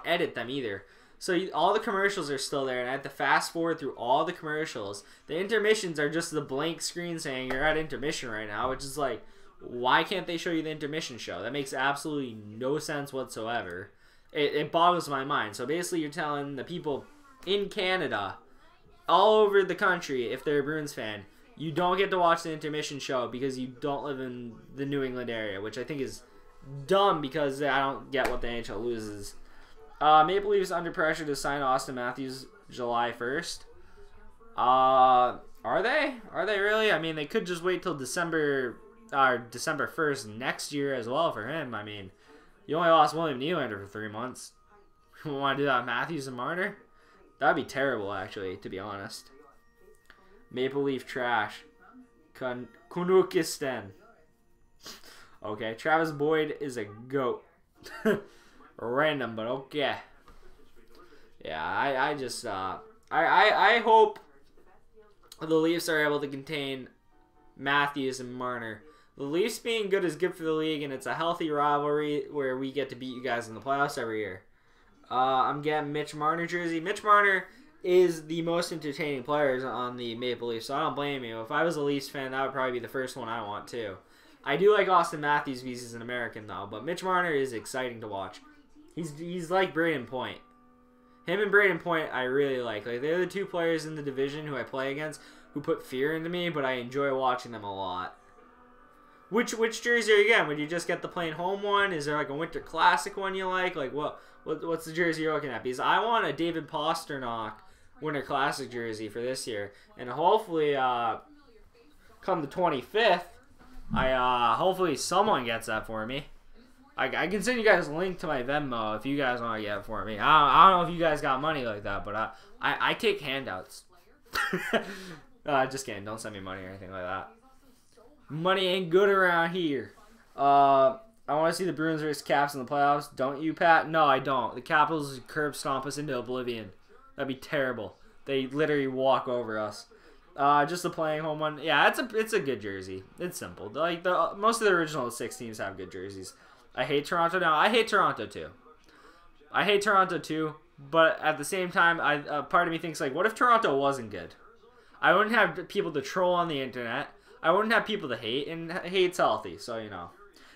A: edit them either. So all the commercials are still there, and I had to fast forward through all the commercials. The intermissions are just the blank screen saying you're at intermission right now, which is like, why can't they show you the intermission show? That makes absolutely no sense whatsoever. It boggles my mind. So basically you're telling the people in Canada, all over the country, if they're a Bruins fan, you don't get to watch the intermission show because you don't live in the New England area, which I think is dumb because I don't get what the NHL loses. Maple Leafs under pressure to sign Austin Matthews July 1st. Are they? Are they really? I mean, they could just wait till December 1st next year as well for him. I mean, you only lost William Nylander for 3 months. You want to do that with Matthews and Marner? That'd be terrible, actually, to be honest. Maple Leaf trash. Kunukistan. Okay, Travis Boyd is a goat. Random, but okay. Yeah, I just I hope the Leafs are able to contain Matthews and Marner. The Leafs being good is good for the league, and it's a healthy rivalry where we get to beat you guys in the playoffs every year. I'm getting Mitch Marner jersey. Mitch Marner is the most entertaining players on the Maple Leafs, so I don't blame you. If I was a Leafs fan, that would probably be the first one I want too. I do like Austin Matthews because he's an American though, but Mitch Marner is exciting to watch. He's like Braden Point. Him and Braden Point I really like. Like they're the 2 players in the division who I play against who put fear into me, but I enjoy watching them a lot. Which jersey are you getting? Would you just get the plain home one? Is there like a Winter Classic one you like? Like what's the jersey you're looking at? Because I want a David Pastrnak Winter Classic jersey for this year, and hopefully come the 25th, hopefully someone gets that for me. I can send you guys a link to my Venmo if you guys want to get it for me. I don't know if you guys got money like that, but I take handouts. Just kidding. Don't send me money or anything like that. Money ain't good around here. I want to see the Bruins versus Caps in the playoffs. Don't you, Pat? No, I don't. The Capitals curb stomp us into oblivion. That'd be terrible. They literally walk over us. Just the playing home one. Yeah, it's a good jersey. It's simple. Like most of the original 6 teams have good jerseys. I hate Toronto now. I hate Toronto too. But at the same time, part of me thinks like, what if Toronto wasn't good? I wouldn't have people to troll on the internet. I wouldn't have people to hate, and hate's healthy. So you know.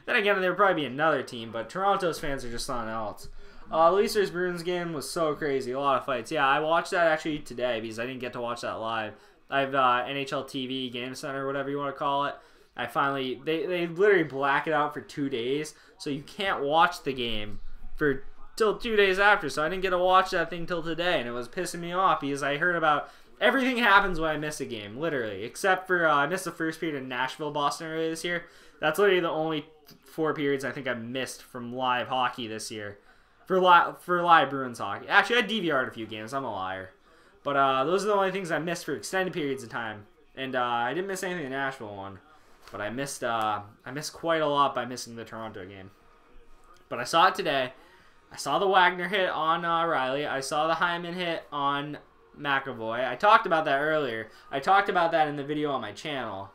A: Then again, there would probably be another team, but Toronto's fans are just something else. The Leafs vs. Bruins game was so crazy. A lot of fights. Yeah, I watched that actually today because I didn't get to watch that live. I have NHL TV, Game Center, whatever you want to call it. They literally black it out for 2 days, so you can't watch the game till 2 days after. So I didn't get to watch that thing till today, and it was pissing me off because I heard about everything happens when I miss a game, literally, except for I missed the first period in Nashville, Boston earlier this year. That's literally the only 4 periods I think I missed from live hockey this year. For live Bruins hockey. Actually, I DVR'd a few games. I'm a liar. But those are the only things I missed for extended periods of time. And I didn't miss anything in the Nashville one. But I missed quite a lot by missing the Toronto game. But I saw it today. I saw the Wagner hit on Riley. I saw the Hyman hit on McAvoy. I talked about that earlier. I talked about that in the video on my channel.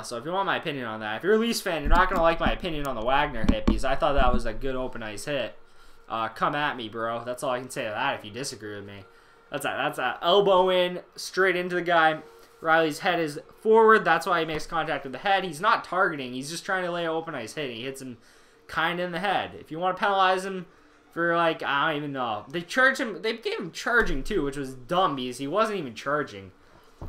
A: So if you want my opinion on that, if you're a Leafs fan, you're not going to like my opinion on the Wagner hit because I thought that was a good open ice hit. Come at me, bro. That's all I can say to that if you disagree with me. That's a elbow in, straight into the guy. Riley's head is forward. That's why he makes contact with the head. He's not targeting. He's just trying to lay an open ice hit. He hits him kind of in the head. If you want to penalize him for, like, I don't even know. They charged him. They gave him charging, too, which was dumb because he wasn't even charging.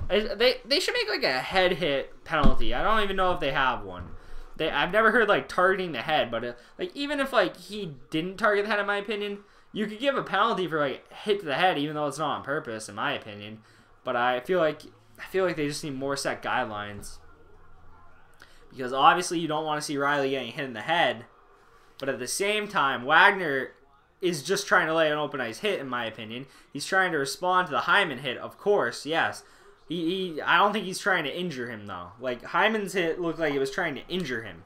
A: They should make, like, a head hit penalty. I don't even know if they have one. I've never heard, like, targeting the head. But, like, even if, like, he didn't target the head, in my opinion, you could give a penalty for, like, hit to the head, even though it's not on purpose, in my opinion. But I feel like they just need more set guidelines. Because obviously you don't want to see Riley getting hit in the head. But at the same time, Wagner is just trying to lay an open ice hit, in my opinion. He's trying to respond to the Hyman hit, of course, yes. I don't think he's trying to injure him, though. Like, Hyman's hit looked like it was trying to injure him.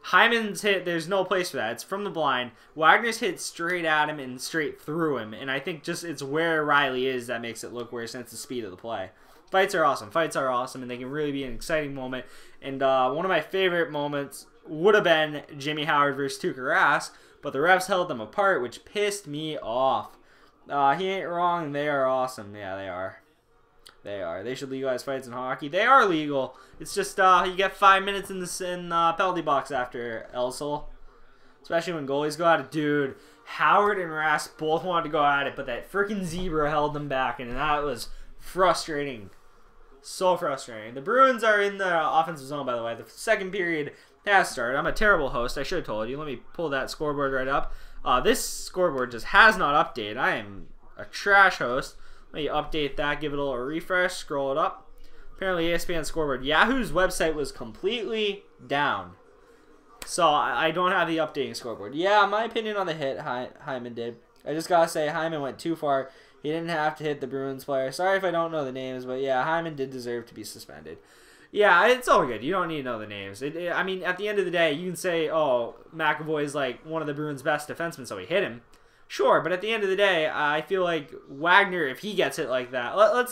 A: Hyman's hit, there's no place for that. It's from the blind. Wagner's hit straight at him and straight through him. And I think just it's where Riley is that makes it look worse, and it's the speed of the play. Fights are awesome. Fights are awesome, and they can really be an exciting moment. And one of my favorite moments would have been Jimmy Howard versus Tuukka Rask, but the refs held them apart, which pissed me off. He ain't wrong. They are awesome. Yeah, they are. They are. They should legalize fights in hockey. They are legal. It's just you get 5 minutes in the penalty box after Elsel. Especially when goalies go at it. Dude, Howard and Rask both wanted to go at it, but that freaking zebra held them back, and that was frustrating. So frustrating. The Bruins are in the offensive zone, by the way. The second period has started. I'm a terrible host. I should have told you. Let me pull that scoreboard right up. This scoreboard just has not updated. I am a trash host. Let me update that. Give it a little refresh. Scroll it up. Apparently, ESPN scoreboard. Yahoo's website was completely down. So, I don't have the updating scoreboard. Yeah, my opinion on the hit Hyman did. I just got to say, Hyman went too far. He didn't have to hit the Bruins player. Sorry if I don't know the names, but yeah, Hyman did deserve to be suspended. Yeah, it's all good. You don't need to know the names. I mean, at the end of the day, you can say, oh, McAvoy's like one of the Bruins' best defensemen, so he hit him. Sure, but at the end of the day, I feel like Wagner, if he gets it like that, let's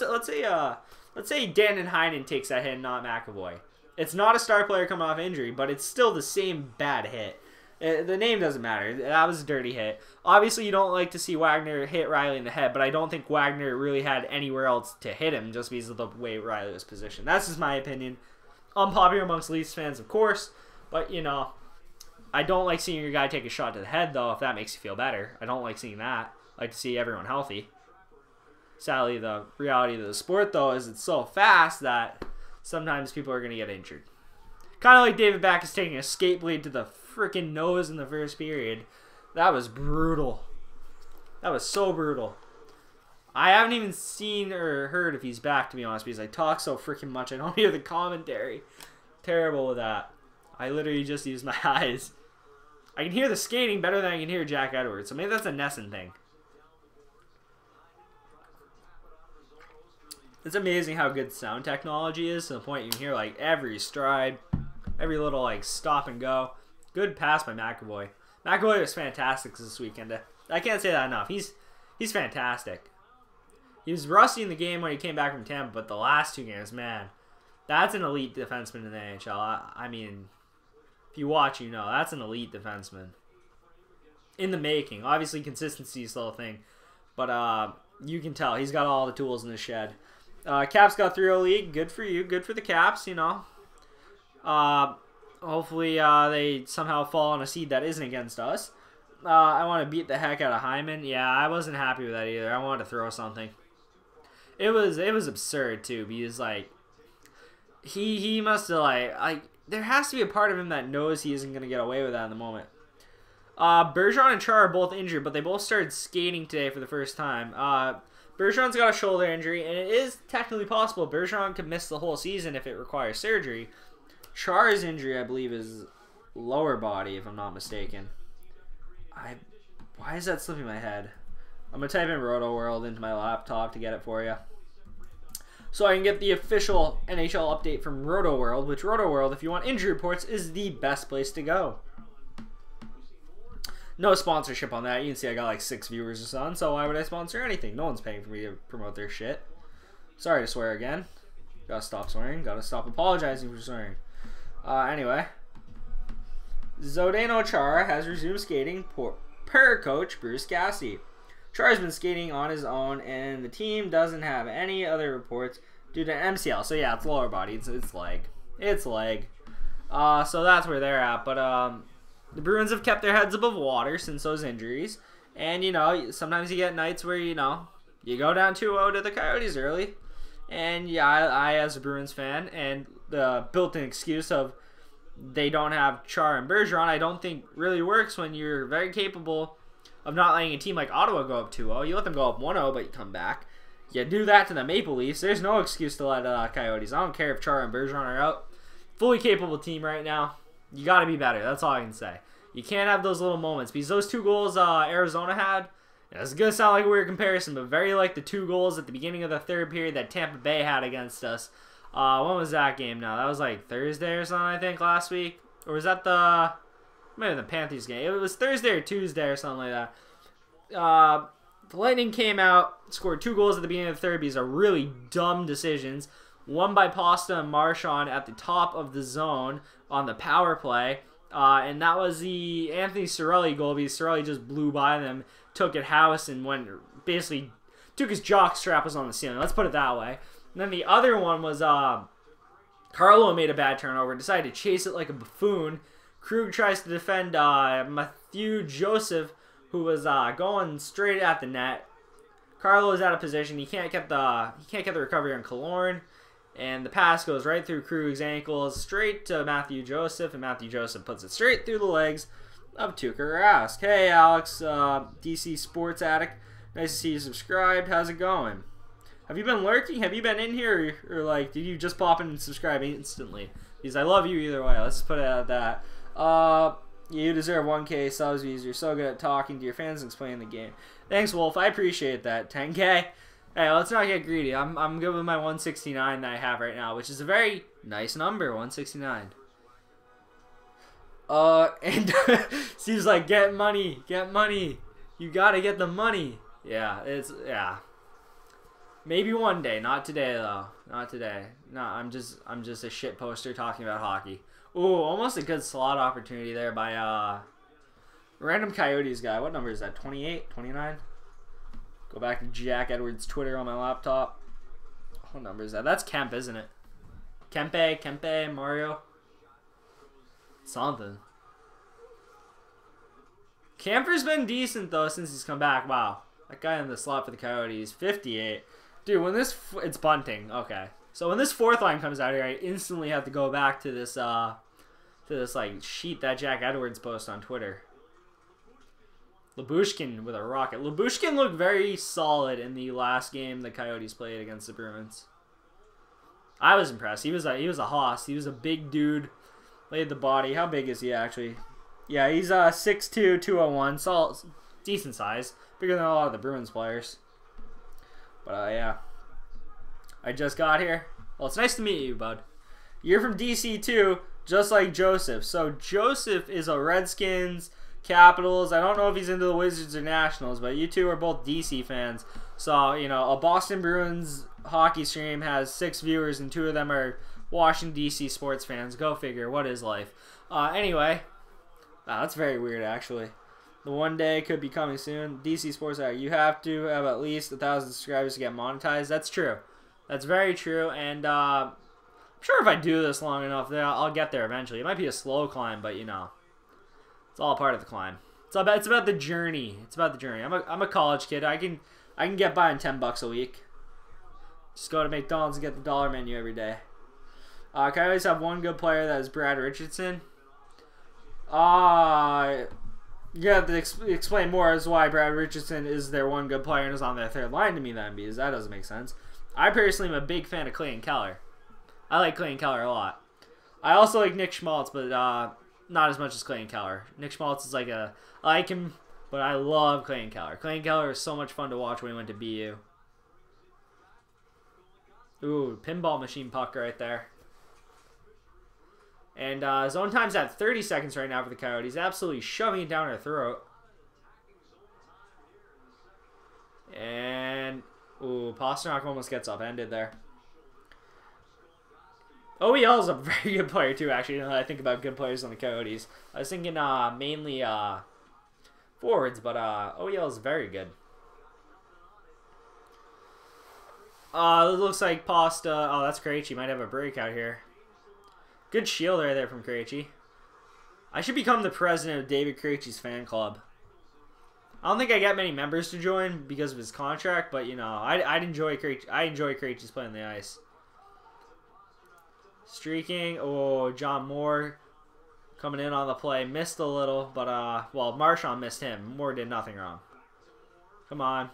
A: say Danton Heinen takes that hit and not McAvoy. It's not a star player coming off injury, but it's still the same bad hit. The name doesn't matter. That was a dirty hit. Obviously, you don't like to see Wagner hit Riley in the head, but I don't think Wagner really had anywhere else to hit him just because of the way Riley was positioned. That's just my opinion. Unpopular amongst Leafs fans, of course, but, you know, I don't like seeing your guy take a shot to the head, though, if that makes you feel better. I don't like seeing that. I like to see everyone healthy. Sadly, the reality of the sport, though, is it's so fast that sometimes people are going to get injured. Kind of like David Backes taking a skate blade to the freaking nose in the first period. That was brutal. That was so brutal. I haven't even seen or heard if he's back, to be honest, because I talk so freaking much. I don't hear the commentary. Terrible with that. I literally just use my eyes. I can hear the skating better than I can hear Jack Edwards, so maybe that's a Nesson thing. It's amazing how good sound technology is, to the point you can hear like every stride, every little like stop and go. Good pass by McAvoy. McAvoy was fantastic this weekend. I can't say that enough. He's fantastic. He was rusty in the game when he came back from Tampa, but the last 2 games, man, that's an elite defenseman in the NHL. I mean, if you watch, you know, that's an elite defenseman. In the making. Obviously, consistency is still a thing, but you can tell he's got all the tools in the shed. Caps got 3-0 league. Good for you. Good for the Caps, you know. Hopefully they somehow fall on a seed that isn't against us. I want to beat the heck out of Hyman. Yeah, I wasn't happy with that either. I wanted to throw something. It was absurd too, because like he must have like there has to be a part of him that knows he isn't gonna get away with that in the moment. Bergeron and Char are both injured, but they both started skating today for the first time. Bergeron's got a shoulder injury, and it is technically possible Bergeron could miss the whole season if it requires surgery. Char's injury, I believe, is lower body, if I'm not mistaken. Why is that slipping my head? I'm going to type in Roto World into my laptop to get it for you, so I can get the official NHL update from Roto World, which Roto World, if you want injury reports, is the best place to go. No sponsorship on that. You can see I got like 6 viewers or something, so why would I sponsor anything? No one's paying for me to promote their shit. Sorry to swear again. Gotta stop swearing. Gotta stop apologizing for swearing. Anyway. Zdeno Chara has resumed skating per coach Bruce Cassidy. Chara's been skating on his own, and the team doesn't have any other reports Due to MCL. So yeah, it's lower body. It's leg. It's leg. So that's where they're at. But the Bruins have kept their heads above water since those injuries. And, you know, sometimes you get nights where, you know, you go down 2-0 to the Coyotes early. And, yeah, I as a Bruins fan, and the built-in excuse of they don't have Char and Bergeron, I don't think really works when you're very capable of not letting a team like Ottawa go up 2-0. You let them go up 1-0, but you come back. You do that to the Maple Leafs. There's no excuse to let Coyotes. I don't care if Char and Bergeron are out. Fully capable team right now. You got to be better. That's all I can say. You can't have those little moments. Because those 2 goals Arizona had, it's going to sound like a weird comparison, but very like the 2 goals at the beginning of the third period that Tampa Bay had against us. When was that game now? That was like Thursday or something, I think, last week. Or was that maybe the Panthers game? It was Thursday or Tuesday or something like that. The Lightning came out, scored 2 goals at the beginning of the third. These are really dumb decisions. One by Pasta and Marchand at the top of the zone on the power play. And that was the Anthony Cirelli goal because Cirelli just blew by them, took it house, and basically took his jock strap was on the ceiling. Let's put it that way. And then the other one was Carlo made a bad turnover, decided to chase it like a buffoon. Krug tries to defend Matthew Joseph, who was going straight at the net. Carlo is out of position. He can't get the recovery on Killorn. And the pass goes right through Krug's ankles, straight to Matthew Joseph, and Matthew Joseph puts it straight through the legs of Tuukka Rask. Hey, Alex, DC Sports Addict. Nice to see you subscribed. How's it going? Have you been lurking? Have you been in here? Or like, did you just pop in and subscribe instantly? Because I love you either way. Let's just put it at that. You deserve 1K subs because you're so good at talking to your fans and explaining the game. Thanks, Wolf. I appreciate that. 10K. Hey, let's not get greedy. I'm good with my 169 that I have right now, which is a very nice number, 169. And seems like get money. You gotta get the money. Yeah. Maybe one day, not today though. Not today. No, I'm just a shit poster talking about hockey. Ooh, almost a good slot opportunity there by random Coyotes guy. What number is that? 28, 29? Go back to Jack Edwards' Twitter on my laptop. What number is that? That's Kemp, isn't it? Kempe, Mario. Something. Kemper's been decent, though, since he's come back. Wow. That guy in the slot for the Coyotes, 58. Dude, when this... It's bunting. Okay. So when this 4th line comes out here, I instantly have to go back to this, like, sheet that Jack Edwards posts on Twitter. Lyubushkin with a rocket. Lyubushkin looked very solid in the last game the Coyotes played against the Bruins. I was impressed. He was a hoss. He was a big dude. Laid the body. How big is he actually? Yeah, he's 6'2", 201. Solid, decent size. Bigger than a lot of the Bruins players. But yeah. I just got here. Well, it's nice to meet you, bud. You're from DC too, just like Joseph. So Joseph is a Redskins, Capitals. I don't know if he's into the Wizards or Nationals, but you two are both DC fans. So, you know, a Boston Bruins hockey stream has 6 viewers and 2 of them are Washington, DC sports fans. Go figure. What is life? Anyway, wow, that's very weird, actually. The one day could be coming soon. DC Sports, you have to have at least 1,000 subscribers to get monetized. That's true. That's very true. And I'm sure if I do this long enough, I'll get there eventually. It might be a slow climb, but you know. It's all part of the climb. It's about the journey. It's about the journey. I'm a college kid. I can get by on $10 a week. Just go to McDonald's and get the dollar menu every day. Coyotes have one good player, that is Brad Richardson. You have to explain more as why Brad Richardson is their one good player and is on their 3rd line to me then, because that doesn't make sense. I personally am a big fan of Clayton Keller. I like Clayton Keller a lot. I also like Nick Schmaltz, but not as much as Clayton Keller. Nick Schmaltz is like I like him, but I love Clayton Keller. Clayton Keller is so much fun to watch when he went to BU. Ooh, pinball machine puck right there. And zone time's at 30 seconds right now for the Coyotes. Absolutely shoving it down our throat. And, ooh, Pasternak almost gets upended there. OEL is a very good player too, actually, now that I think about good players on the Coyotes. I was thinking mainly forwards, but OEL is very good. It looks like Pasta. Oh, that's Krejci. Might have a breakout here. Good shield right there from Krejci. I should become the president of David Krejci's fan club. I don't think I get many members to join because of his contract, but you know, I'd enjoy Krejci. I enjoy Krejci's playing the ice. Streaking. Oh, John Moore coming in on the play. Missed a little, but well, Marchand missed him. Moore did nothing wrong. Come on.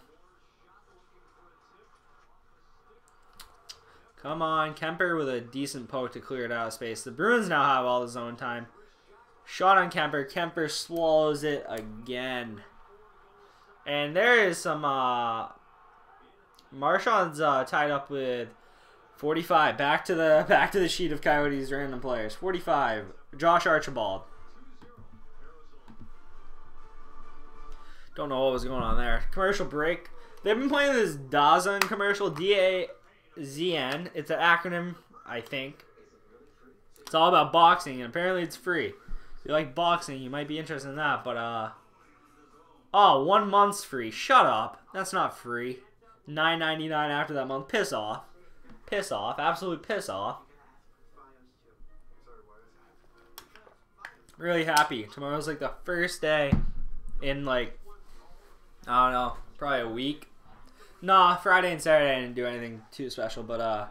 A: Come on, Kemper with a decent poke to clear it out of space. The Bruins now have all the zone time. Shot on Kemper. Kemper swallows it again. And there is some... Marchand's tied up with 45. Back to the sheet of Coyotes random players. 45. Josh Archibald. Don't know what was going on there. Commercial break. They've been playing this Dazn commercial. DAZN. It's an acronym, I think. It's all about boxing, and apparently it's free. If you like boxing, you might be interested in that, but, oh, 1 month's free. Shut up. That's not free. $9.99 after that month. Piss off. Piss off. Absolute piss off. Really happy. Tomorrow's like the first day in like, I don't know, probably a week. Nah, Friday and Saturday I didn't do anything too special, but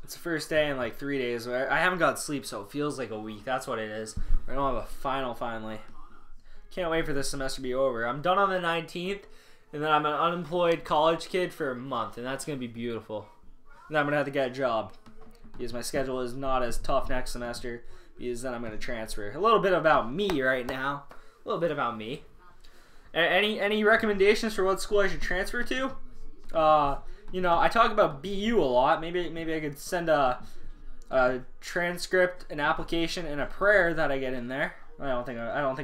A: it's the first day in like 3 days where I haven't got sleep, so it feels like a week. That's what it is. I don't have a final finally. Can't wait for this semester to be over. I'm done on the 19th, and then I'm an unemployed college kid for a month, and that's going to be beautiful. And then I'm going to have to get a job because my schedule is not as tough next semester because then I'm going to transfer. A little bit about me right now. A little bit about me. Any recommendations for what school I should transfer to? You know, I talk about BU a lot. Maybe I could send a transcript, an application, and a prayer that I get in there. I don't think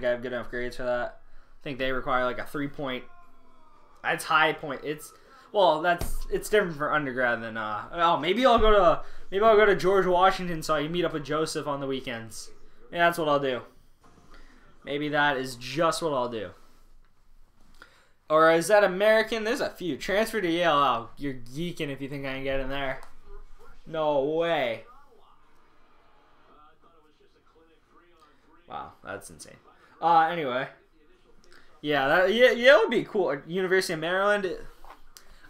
A: I have good enough grades for that. I think they require like a 3-point. That's high point. It's different for undergrad than maybe I'll go to George Washington so I can meet up with Joseph on the weekends. Yeah, that's what I'll do. Maybe that is just what I'll do. Or is that American? There's a few. Transfer to Yale. Oh, you're geeking if you think I can get in there. No way. Wow, that's insane. Anyway. Yeah, Yale would be cool. University of Maryland.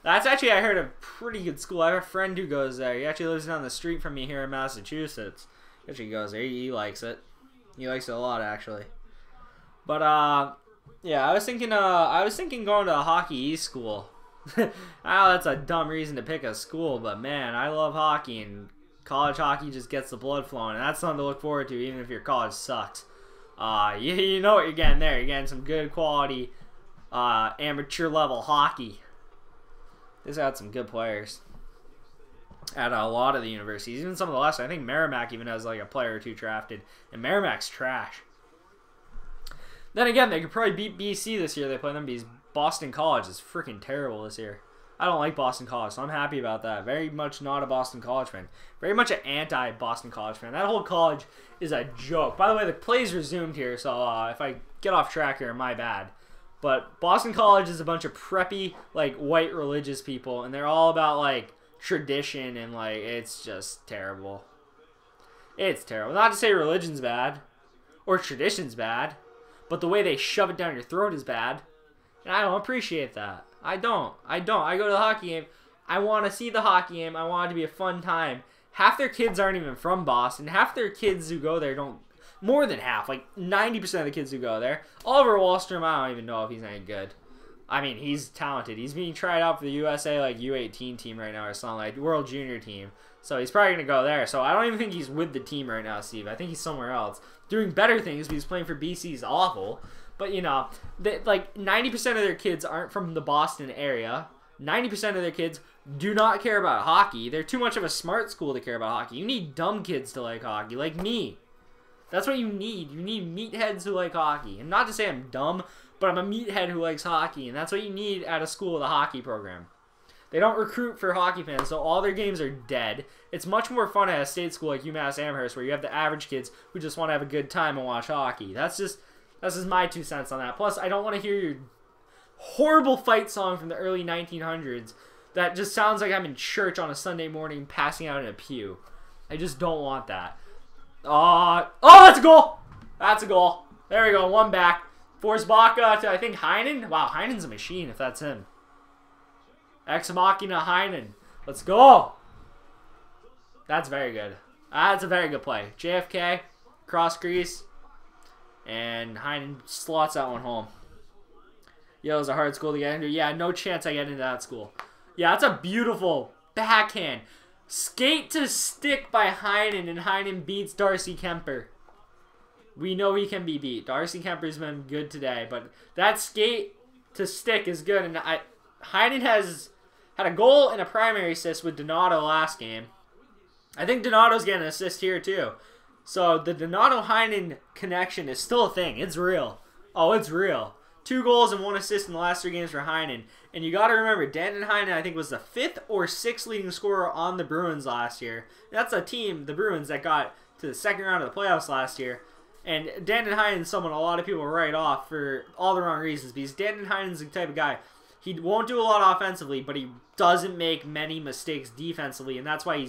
A: That's actually, I heard, a pretty good school. I have a friend who goes there. He actually lives down the street from me here in Massachusetts. He actually goes there. He likes it. He likes it a lot, actually. But, yeah, I was thinking going to a hockey East school. I know that's a dumb reason to pick a school, but man, I love hockey, and college hockey just gets the blood flowing, and that's something to look forward to, even if your college sucks. You know what you're getting there. You're getting some good quality, amateur level hockey. This got some good players at a lot of the universities, even some of the last. I think Merrimack even has like a player or two drafted, and Merrimack's trash. Then again, they could probably beat BC this year. They play them because Boston College is freaking terrible this year. I don't like Boston College, so I'm happy about that. Very much not a Boston College fan. Very much an anti-Boston College fan. That whole college is a joke. By the way, the play's resumed here, so if I get off track here, my bad. But Boston College is a bunch of preppy, like, white religious people, and they're all about, like, tradition, and, like, it's just terrible. It's terrible. Not to say religion's bad, or tradition's bad, but the way they shove it down your throat is bad, and I don't appreciate that. I don't. I go to the hockey game. I want to see the hockey game. I want it to be a fun time. Half their kids aren't even from Boston. Half their kids who go there don't... More than half. Like 90% of the kids who go there. Oliver Wahlstrom, I don't even know if he's any good. I mean, he's talented. He's being tried out for the USA like U18 team right now or something, like World Junior team. So he's probably going to go there. So I don't even think he's with the team right now, Steve. I think he's somewhere else. Doing better things, but he's playing for BC is awful. But, you know, like 90% of their kids aren't from the Boston area. 90% of their kids do not care about hockey. They're too much of a smart school to care about hockey. You need dumb kids to like hockey, like me. That's what you need. You need meatheads who like hockey. And not to say I'm dumb, but I'm a meathead who likes hockey. And that's what you need at a school with a hockey program. They don't recruit for hockey fans, so all their games are dead. It's much more fun at a state school like UMass Amherst, where you have the average kids who just want to have a good time and watch hockey. That's just my 2 cents on that. Plus, I don't want to hear your horrible fight song from the early 1900s
B: That just sounds like I'm in church on a Sunday morning passing out in a pew. I just don't want that. Oh, that's a goal! That's a goal. There we go, one back. Forsbacka to, I think, Heinen. Wow, Heinen's a machine if that's him. Ex Machina Heinen. Let's go! That's very good. That's a very good play. JFK, cross crease, and Heinen slots that one home. Yo, it was a hard school to get into. Yeah, no chance I get into that school. Yeah, that's a beautiful backhand. Skate to stick by Heinen, and Heinen beats Darcy Kemper. We know he can be beat. Darcy Kemper's been good today, but that skate to stick is good. And Heinen has had a goal and a primary assist with Donato last game. I think Donato's getting an assist here too. So the Donato-Heinen connection is still a thing. It's real. Oh, it's real. 2 goals and 1 assist in the last 3 games for Heinen. And you got to remember, Danton Heinen, I think, was the 5th or 6th leading scorer on the Bruins last year. That's a team, the Bruins, that got to the 2nd round of the playoffs last year. And Danton Heinen is someone a lot of people write off for all the wrong reasons. Because Danton Heinen's the type of guy, he won't do a lot offensively, but he doesn't make many mistakes defensively. And that's why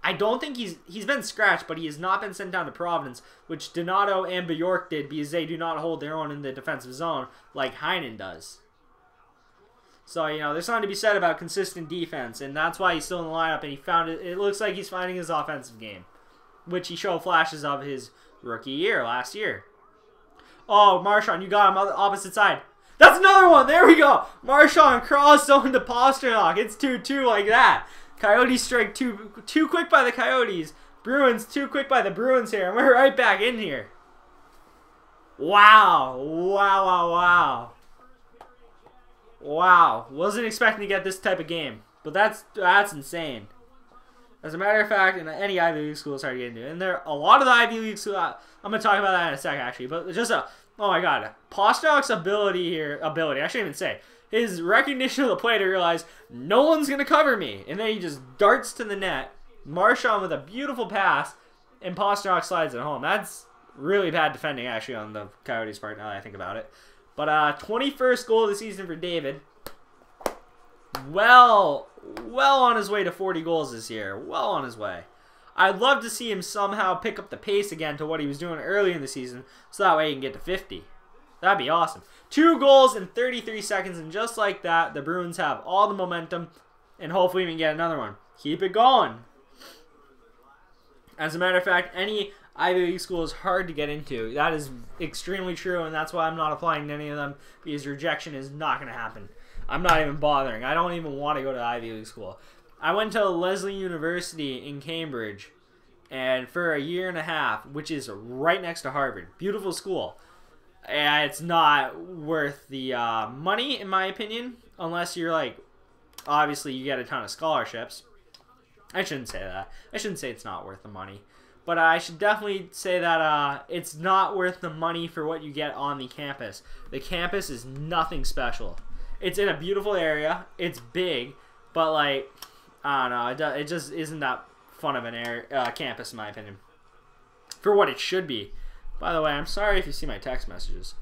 B: I don't think he's been scratched, but he has not been sent down to Providence, which Donato and Bjork did because they do not hold their own in the defensive zone like Heinen does. So, you know, there's something to be said about consistent defense, and that's why he's still in the lineup, and he found it. It looks like he's finding his offensive game, which he showed flashes of his rookie year last year. Oh, Marchand, you got him on the opposite side. That's another one. There we go. Marchand crossed on to Pasternak. It's 2-2 like that. Coyotes strike too quick by the Coyotes. Bruins too quick by the Bruins here. And we're right back in here. Wow. Wow, wow, wow. Wow. Wasn't expecting to get this type of game. But that's insane. As a matter of fact, in any Ivy League school is hard to get into. And there a lot of the Ivy League schools, I'm going to talk about that in a sec actually. But just oh my god. Pasternak's ability here, I shouldn't even say. His recognition of the play to realize no one's going to cover me. And then he just darts to the net. Marchand with a beautiful pass. And Pasternak slides it home. That's really bad defending, actually, on the Coyotes' part, now that I think about it. But 21st goal of the season for David. Well on his way to 40 goals this year. Well on his way. I'd love to see him somehow pick up the pace again to what he was doing early in the season. So that way he can get to 50. That'd be awesome. 2 goals in 33 seconds, and just like that, the Bruins have all the momentum, and hopefully we can get another one. Keep it going. As a matter of fact, any Ivy League school is hard to get into. That is extremely true, and that's why I'm not applying to any of them, because rejection is not going to happen. I'm not even bothering. I don't even want to go to Ivy League school. I went to Lesley University in Cambridge, and for a year and a half, which is right next to Harvard. Beautiful school. And it's not worth the money, in my opinion, unless you're like, obviously you get a ton of scholarships. I shouldn't say that. I shouldn't say it's not worth the money. But I should definitely say that it's not worth the money for what you get on the campus. The campus is nothing special. It's in a beautiful area. It's big. But, like, I don't know. It just isn't that fun of an campus, in my opinion. For what it should be. By the way, I'm sorry if you see my text messages.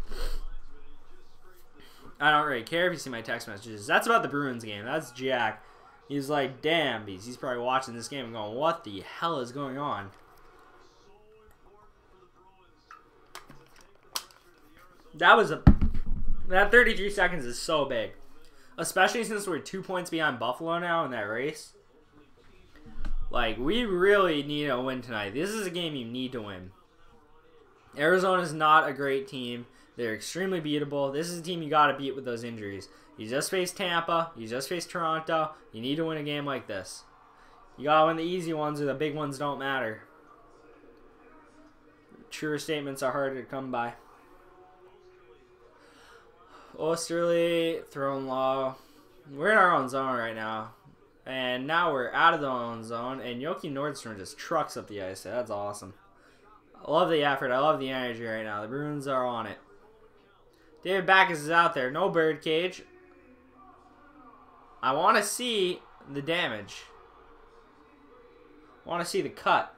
B: I don't really care if you see my text messages. That's about the Bruins game. That's Jack. He's like, damn, he's probably watching this game and going, what the hell is going on? That 33 seconds is so big. Especially since we're 2 points behind Buffalo now in that race. Like, we really need a win tonight. This is a game you need to win. Arizona's not a great team. They're extremely beatable. This is a team you got to beat with those injuries. You just faced Tampa. You just faced Toronto. You need to win a game like this. You got to win the easy ones or the big ones don't matter. Truer statements are harder to come by. Osterley, thrown low. We're in our own zone right now. And now we're out of the own zone. And Yoki Nordstrom just trucks up the ice. That's awesome. I love the effort. I love the energy right now. The Bruins are on it. David Backes is out there. No birdcage. I want to see the damage. I want to see the cut.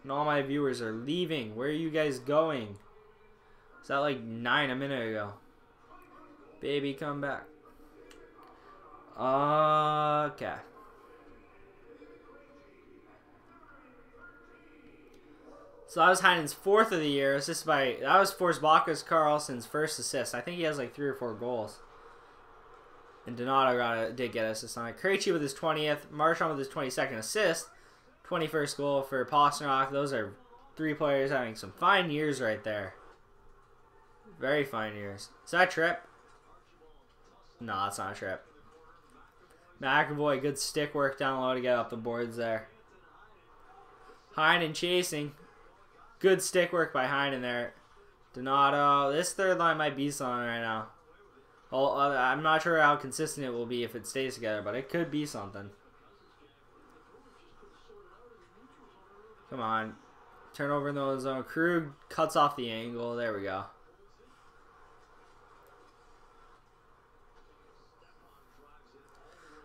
B: And all my viewers are leaving. Where are you guys going? Is that like 9 a minute ago? Baby, come back.
A: Okay.
B: So that was Heinen's 4th of the year. That was Forsbacka's Carlson's first assist. I think he has like 3 or 4 goals. And Donato did get an assist on it. Krejci with his 20th. Marchand with his 22nd assist. 21st goal for Pastrnak. Those are 3 players having some fine years right there. Very fine years. Is that a trip? No, that's not a trip. McAvoy, good stick work down low to get up the boards there. Heinen chasing. Good stick work by Heinen there. Donato. This third line might be something right now. I'm not sure how consistent it will be if it stays together, but it could be something. Come on. Turnover in the own zone. Krug cuts off the angle. There we go.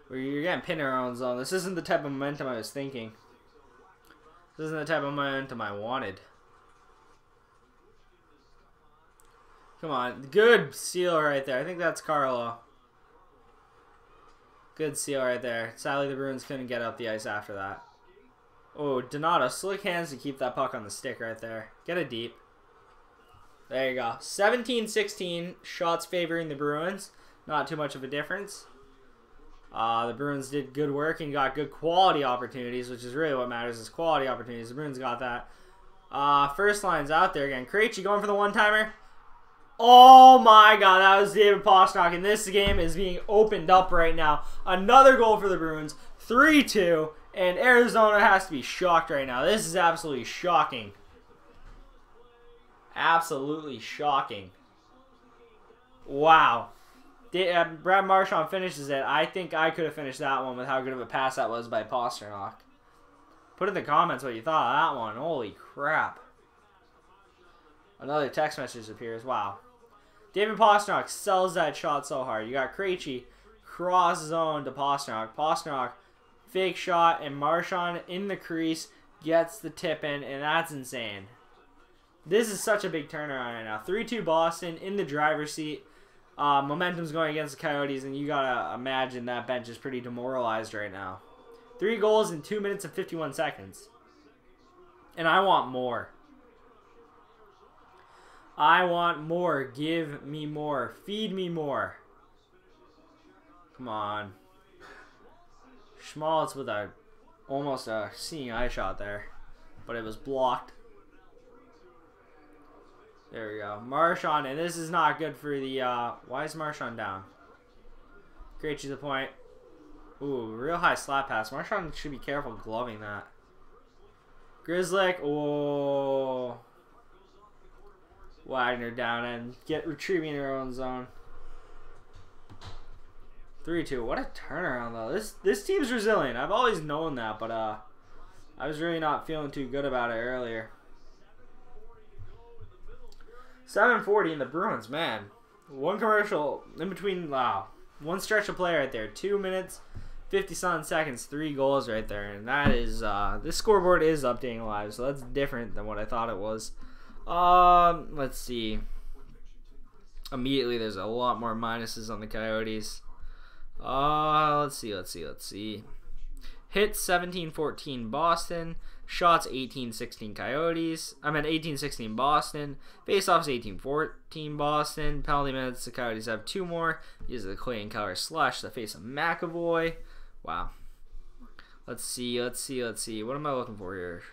B: You're getting pinned in our own zone. This isn't the type of momentum I was thinking. This isn't the type of momentum I wanted. Come on. Good seal right there. I think that's Carlo. Good seal right there. Sadly, the Bruins couldn't get up the ice after that. Oh, Donato. Slick hands to keep that puck on the stick right there. Get it deep. There you go. 17-16. Shots favoring the Bruins. Not too much of a difference. The Bruins did good work and got good quality opportunities, which is really what matters, is quality opportunities. The Bruins got that. First line's out there again. Krejci going for the one-timer. Oh my god, that was David Pastrnak, and this game is being opened up right now. Another goal for the Bruins. 3-2, and Arizona has to be shocked right now. This is absolutely shocking. Absolutely shocking. Wow. Brad Marchand finishes it. I think I could have finished that one with how good of a pass that was by Pastrnak. Put in the comments what you thought of that one. Holy crap. Another text message appears. Wow. David Pastrnak sells that shot so hard. You got Krejci cross zone to Pastrnak. Pastrnak fake shot, and Marchand in the crease gets the tip in, and that's insane. This is such a big turnaround right now. 3-2 Boston in the driver's seat. Momentum's going against the Coyotes, and you gotta imagine that bench is pretty demoralized right now. 3 goals in 2 minutes and 51 seconds. And I want more. I want more. Give me more. Feed me more. Come on. Schmaltz with almost a seeing eye shot there, but it was blocked. There we go. Marchand, and this is not good for the, why is Marchand down? Krejci's the point. Ooh, real high slap pass. Marchand should be careful gloving that. Grizzlick, oh. Wagner down and retrieving their own zone. 3-2. What a turnaround, though. This team's resilient. I've always known that, but I was really not feeling too good about it earlier. 7:40 in the Bruins, man. One commercial in between. Wow, one stretch of play right there. 2 minutes, 50-something seconds, 3 goals right there, and that is this scoreboard is updating live, so that's different than what I thought it was. Let's see. Immediately, there's a lot more minuses on the Coyotes. Let's see. Hits 17-14 Boston. Shots 18-16 Coyotes. I meant 18-16 Boston. Faceoffs 18-14 Boston. Penalty minutes, the Coyotes have 2 more. Use the Clay and Keller slash the face of McAvoy. Wow. Let's see. What am I looking for here?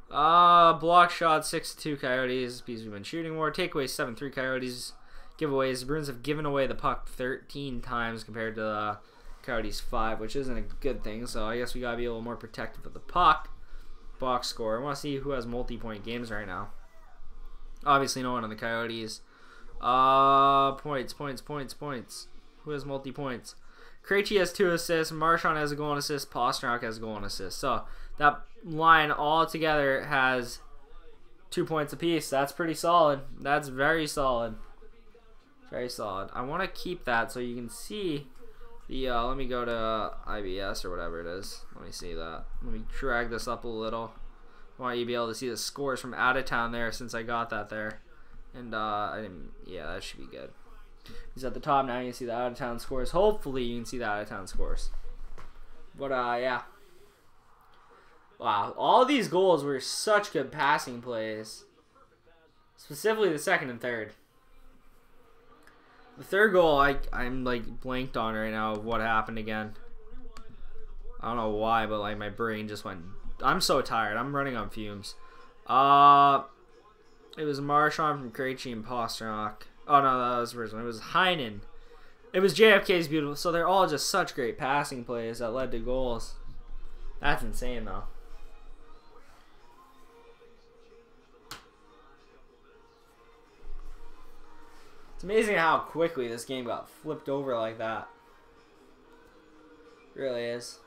B: Block shots 6-2 Coyotes because we've been shooting more. Takeaways 7-3 Coyotes. Giveaways. The Bruins have given away the puck 13 times compared to the Coyotes 5, which isn't a good thing. So I guess we gotta be a little more protective of the puck. Box score. I want to see who has multi-point games right now. Obviously, no one on the Coyotes. Points. Who has multi-points? Krejci has 2 assists. Marchand has a goal and assist. Pastrnak has a goal and assist. So that line all together has 2 points apiece. That's pretty solid. That's very solid. Very solid. I want to keep that so you can see the. Let me go to IBS or whatever it is. Let me see that. Let me drag this up a little. I want you to be able to see the scores from out of town there since I got that there. And I didn't. Yeah, that should be good. He's at the top now. You can see the out-of-town scores. Hopefully, you can see the out-of-town scores. But, yeah. Wow. All of these goals were such good passing plays. Specifically the second and third. The third goal, I'm like blanked on right now of what happened again. I don't know why, but like my brain just went. I'm so tired. I'm running on fumes. It was Marchand from Krejci and Pastrnak. Oh no, that was the original. It was Heinen. It was JFK's beautiful. So they're all just such great passing plays that led to goals. That's insane though. It's amazing how quickly this game got flipped over like that. It really is.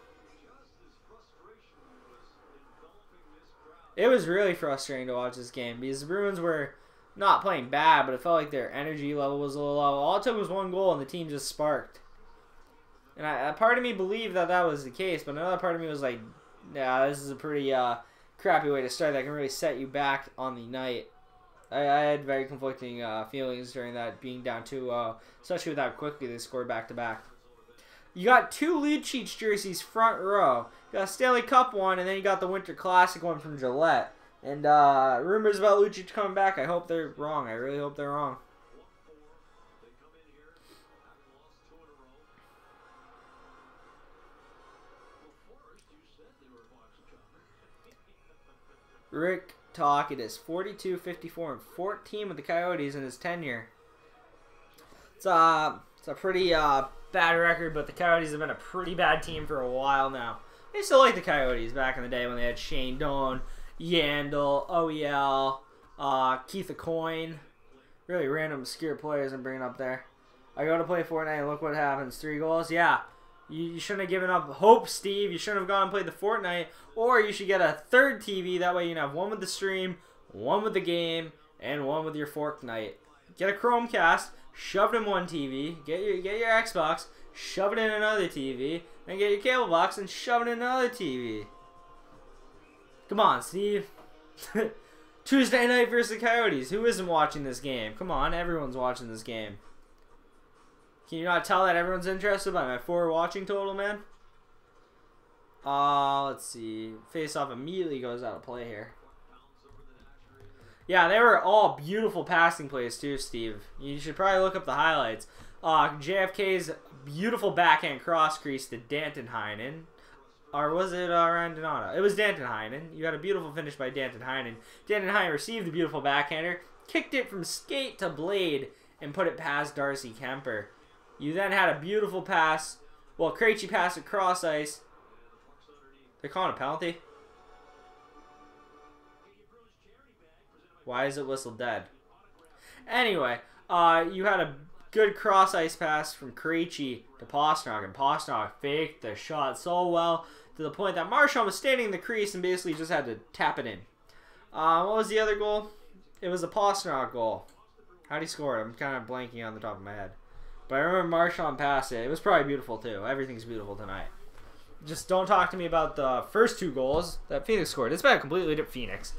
B: It was really frustrating to watch this game because the Bruins were not playing bad, but it felt like their energy level was a little low. All it took was one goal and the team just sparked. And a part of me believed that that was the case, but another part of me was like, yeah, this is a pretty crappy way to start that can really set you back on the night. I had very conflicting feelings during that, being down 2-0, especially with how quickly they scored back-to-back. You got 2 Lucic jerseys front row. You got a Stanley Cup one, and then you got the Winter Classic one from Gillette. And rumors about Lucic coming back, I hope they're wrong. I really hope they're wrong. Rick Talk, it is 42, 54, and 14 with the Coyotes in his tenure. It's a pretty bad record, but the Coyotes have been a pretty bad team for a while now. I used to like the Coyotes back in the day when they had Shane Doan, Yandel, OEL, Keith Aucoin. Really random, obscure players I'm bringing up there. I go to play Fortnite and look what happens. 3 goals? Yeah. You shouldn't have given up hope, Steve. You shouldn't have gone and played the Fortnite. Or you should get a third TV. That way you can have one with the stream, one with the game, and one with your Fortnite. Get a Chromecast, shove it in one TV. Get your Xbox, shove it in another TV. Then get your cable box and shove it in another TV. Come on, Steve. Tuesday night versus the Coyotes. Who isn't watching this game? Come on, everyone's watching this game. Can you not tell that everyone's interested by my 4 watching total, man? Let's see. Face-off immediately goes out of play here. Yeah, they were all beautiful passing plays too, Steve. You should probably look up the highlights. JFK's beautiful backhand cross crease to Danton Heinen. Or was it Ryan Donato? It was Danton Heinen. You got a beautiful finish by Danton Heinen. Danton Heinen received the beautiful backhander, kicked it from skate to blade, and put it past Darcy Kemper. You then had a beautiful pass. Well, Krejci passed across ice. They're calling a penalty? Why is it whistled dead? Anyway, you had a good cross ice pass from Krejci to Pastrnak, and Pastrnak faked the shot so well to the point that Marchand was standing in the crease and basically just had to tap it in. What was the other goal? It was a Pastrnak goal. How'd he score it? I'm kind of blanking on the top of my head. But I remember Marchand passed it. It was probably beautiful, too. Everything's beautiful tonight. Just don't talk to me about the first 2 goals that Phoenix scored. It's been a completely different Phoenix.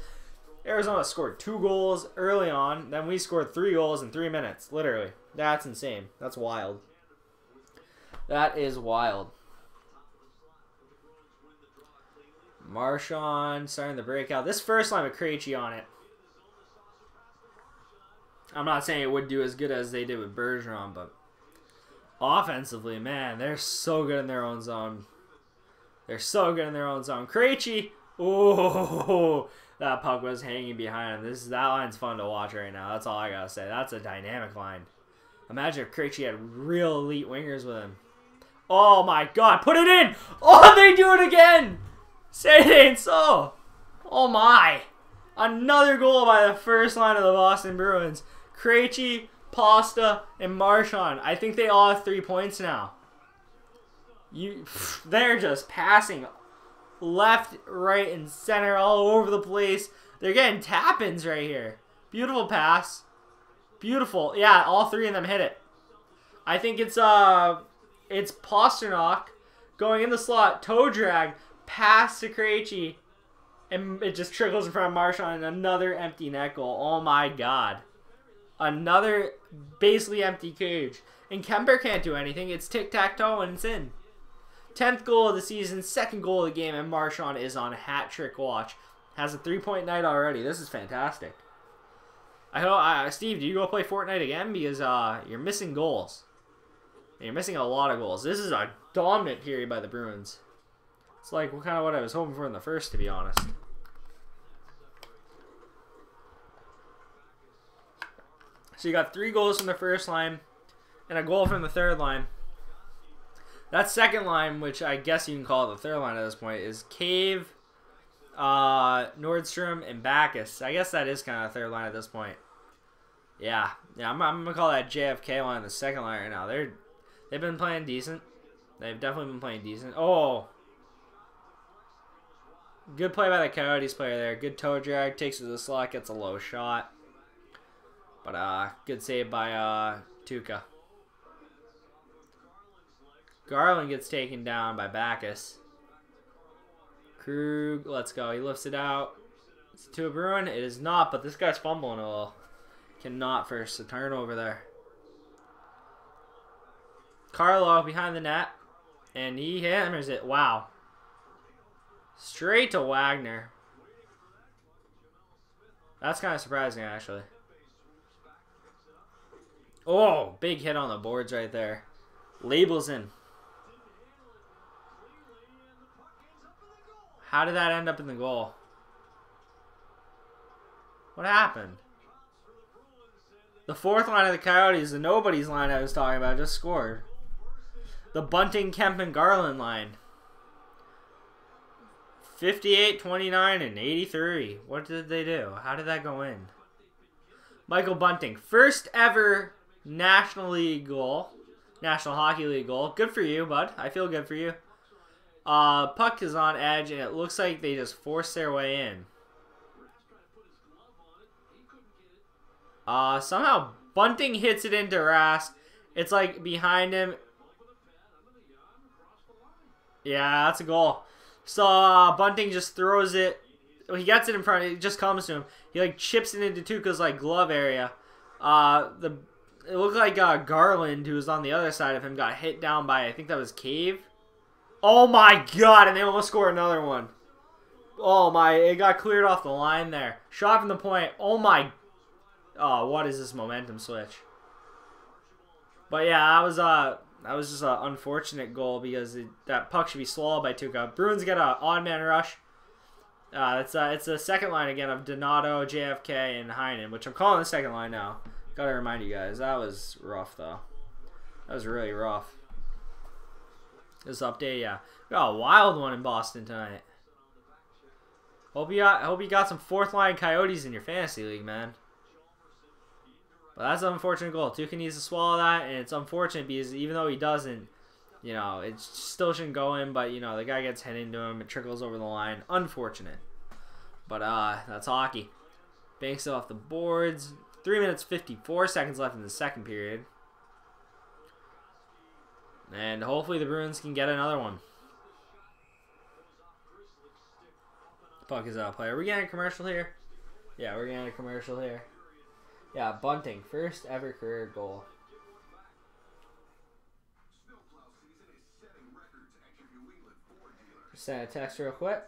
B: Arizona scored 2 goals early on. Then we scored 3 goals in 3 minutes. Literally. That's insane. That's wild. That is wild. Marchand starting the breakout. This first line with Krejci on it. I'm not saying it would do as good as they did with Bergeron, but offensively, man, they're so good in their own zone. They're so good in their own zone. Krejci, oh, that puck was hanging behind him. That line's fun to watch right now. That's all I gotta say. That's a dynamic line. Imagine if Krejci had real elite wingers with him. Oh my God, put it in! Oh, they do it again! Say it ain't so. Oh my. Another goal by the first line of the Boston Bruins. Krejci, Pasta, and Marchand. I think they all have 3 points now. They're just passing left, right, and center all over the place. They're getting tap-ins right here. Beautiful pass. Beautiful. Yeah, all 3 of them hit it. I think it's Pastrnak going in the slot, toe drag, pass to Krejci, and it just trickles in front of Marchand and another empty net goal. Oh my God. Another basically empty cage. And Kemper can't do anything. It's tic-tac-toe and it's in. 10th goal of the season, 2nd goal of the game, and Marchand is on hat trick watch. Has a 3-point night already. This is fantastic. I hope, Steve, do you go play Fortnite again? Because you're missing goals. You're missing a lot of goals. This is a dominant period by the Bruins. It's like kind of what I was hoping for in the first, to be honest. So you got 3 goals from the first line and a goal from the third line. That second line, which I guess you can call it the third line at this point, is Cave, Nordstrom, and Backus. I guess that is kind of the third line at this point. Yeah, I'm gonna call that JFK line the second line right now. They've been playing decent. They've definitely been playing decent. Oh, good play by the Coyotes player there. Good toe drag, takes it to the slot, gets a low shot. But good save by Tuukka. Garland gets taken down by Backus. Krug, let's go. He lifts it out. It's to a Bruin. It is not, but this guy's fumbling a little. Cannot force a turnover there. Carlo behind the net. And he hammers it. Wow. Straight to Wagner. That's kind of surprising, actually. Oh, big hit on the boards right there. Labels in. How did that end up in the goal? What happened? The fourth line of the Coyotes, the nobody's line I was talking about, just scored. The Bunting, Kemp, and Garland line. 58, 29, and 83. What did they do? How did that go in? Michael Bunting, first ever National League goal. National Hockey League goal. Good for you, bud. I feel good for you. Puck is on edge, and it looks like they just forced their way in. Somehow Bunting hits it into Rask. It's like behind him. Yeah, that's a goal. So Bunting just throws it. He gets it in front. It just comes to him. He like chips it into Tuukka's like glove area. It looked like Garland, who was on the other side of him, got hit down by, I think that was Cave. Oh my god, and they almost scored another one. Oh my, it got cleared off the line there. Shot from the point. Oh my. Oh, what is this momentum switch? But yeah, that was just an unfortunate goal because that puck should be swallowed by Tuukka. Bruins get an odd man rush. It's the second line again of Donato, JFK, and Heinen, which I'm calling the second line now. Gotta remind you guys, that was rough though. That was really rough. This update, yeah. We got a wild one in Boston tonight. Hope you got some fourth line Coyotes in your fantasy league, man. But that's an unfortunate goal. Tuukka needs to swallow that, and it's unfortunate because even though he doesn't, you know, it still shouldn't go in, but, you know, the guy gets hit into him. It trickles over the line. Unfortunate. But, that's hockey. Banks it off the boards. 3 minutes, 54 seconds left in the second period. And hopefully the Bruins can get another one. Puck is out of play. Are we getting a commercial here? Yeah, we're getting a commercial here. Yeah, Bunting, first ever career goal. Just send a text real quick.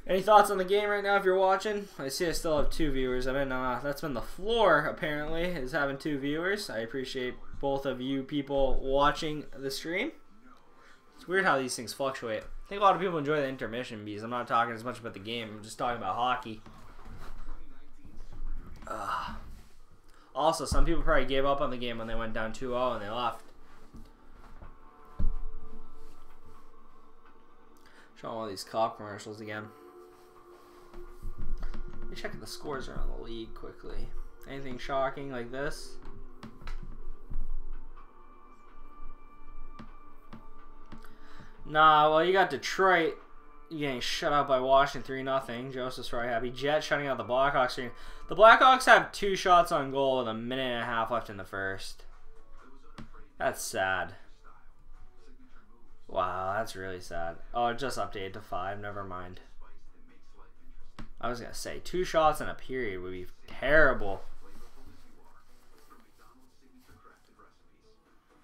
B: Any thoughts on the game right now if you're watching? I see I still have 2 viewers. That's been the floor, apparently, is having 2 viewers. I appreciate both of you people watching the stream. It's weird how these things fluctuate. I think a lot of people enjoy the intermission because I'm not talking as much about the game. I'm just talking about hockey. Also, some people probably gave up on the game when they went down 2-0 and they left. Showing all these cop commercials again. Let me check the scores around the league quickly. Anything shocking like this? Nah, well, you got Detroit getting shut out by Washington 3-0. Joseph's probably happy. Jets shutting out the Blackhawks. The Blackhawks have 2 shots on goal with a minute and a half left in the first. That's sad. Wow, that's really sad. Oh, it just updated to 5. Never mind.
A: I was going to say, 2 shots in a period would be terrible.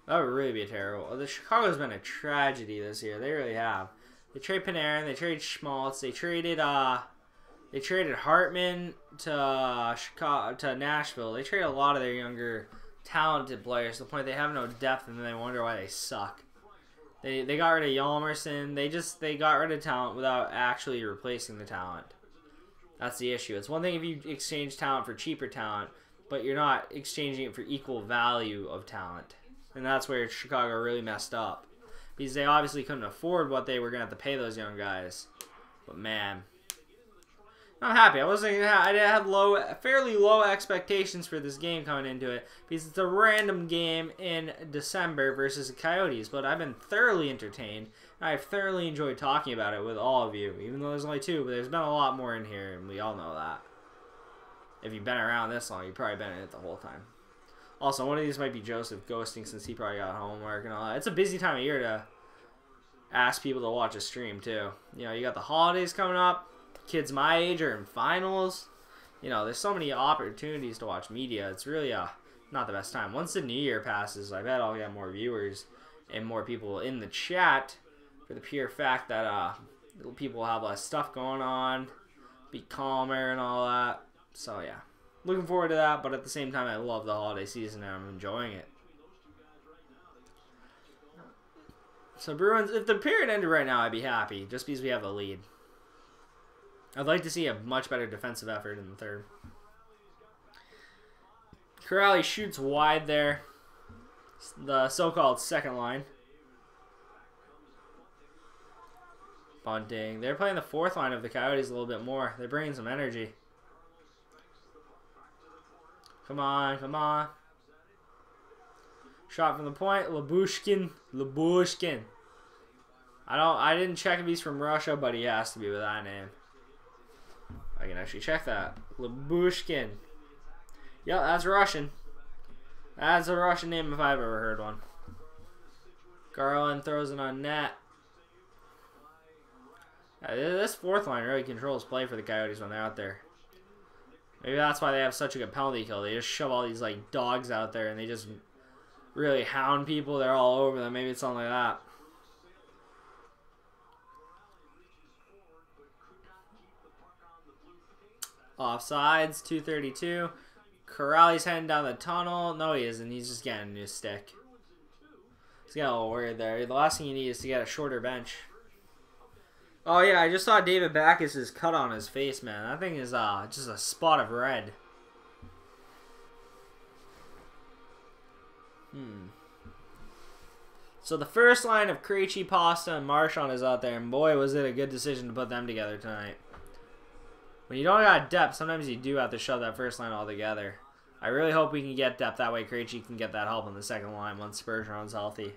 A: That would really be terrible. The Chicago's been a tragedy this year. They really have. They trade Panarin. They trade Schmaltz. They traded Hartman to Chicago, to Nashville. They traded a lot of their younger, talented players to the point they have no depth, and then they wonder why they suck. They got rid of Hjalmarsson. They got rid of talent without actually replacing the talent. That's the issue. It's one thing if you exchange talent for cheaper talent, but you're not exchanging it for equal value of talent. And that's where Chicago really messed up. Because they obviously couldn't afford what they were going to have to pay those young guys. But man, I'm happy. I had fairly low expectations for this game coming into it. Because it's a random game in December versus the Coyotes. But I've been thoroughly entertained. I've thoroughly enjoyed talking about it with all of you. Even though there's only 2, but there's been a lot more in here. And we all know that. If you've been around this long, you've probably been in it the whole time. Also, one of these might be Joseph ghosting since he probably got homework and all that. It's a busy time of year to ask people to watch a stream, too. You know, you got the holidays coming up. Kids my age are in finals. You know, there's so many opportunities to watch media. It's really not the best time. Once the new year passes, I bet I'll get more viewers and more people in the chat for the pure fact that people have less stuff going on, be calmer and all that. So, yeah. Looking forward to that, but at the same time, I love the holiday season and I'm enjoying it. So Bruins, if the period ended right now, I'd be happy, just because we have the lead. I'd like to see a much better defensive effort in the third. Corrali shoots wide there. The so-called second line. Bunting. They're playing the fourth line of the Coyotes a little bit more. They're bringing some energy. Come on, come on. Shot from the point. Labushkin. I didn't check if he's from Russia, but he has to be with that name. I can actually check that. Labushkin. Yeah, that's Russian. That's a Russian name if I've ever heard one. Garland throws it on net. This fourth line really controls play for the Coyotes when they're out there. Maybe that's why they have such a good penalty kill. They just shove all these like dogs out there and they just really hound people. They're all over them. Maybe it's something like that. Offsides, 2:32. Corrali's heading down the tunnel. No, he isn't. He's just getting a new stick. He's got a little weird there. The last thing you need is to get a shorter bench. Oh, yeah, I just saw David Backes' cut on his face, man. That thing is just a spot of red. So the first line of Krejci, Pasta, and Marchand is out there, and boy, was it a good decision to put them together tonight. When you don't got depth, sometimes you do have to shove that first line all together. I really hope we can get depth. That way Krejci can get that help on the second line once Bergeron's healthy.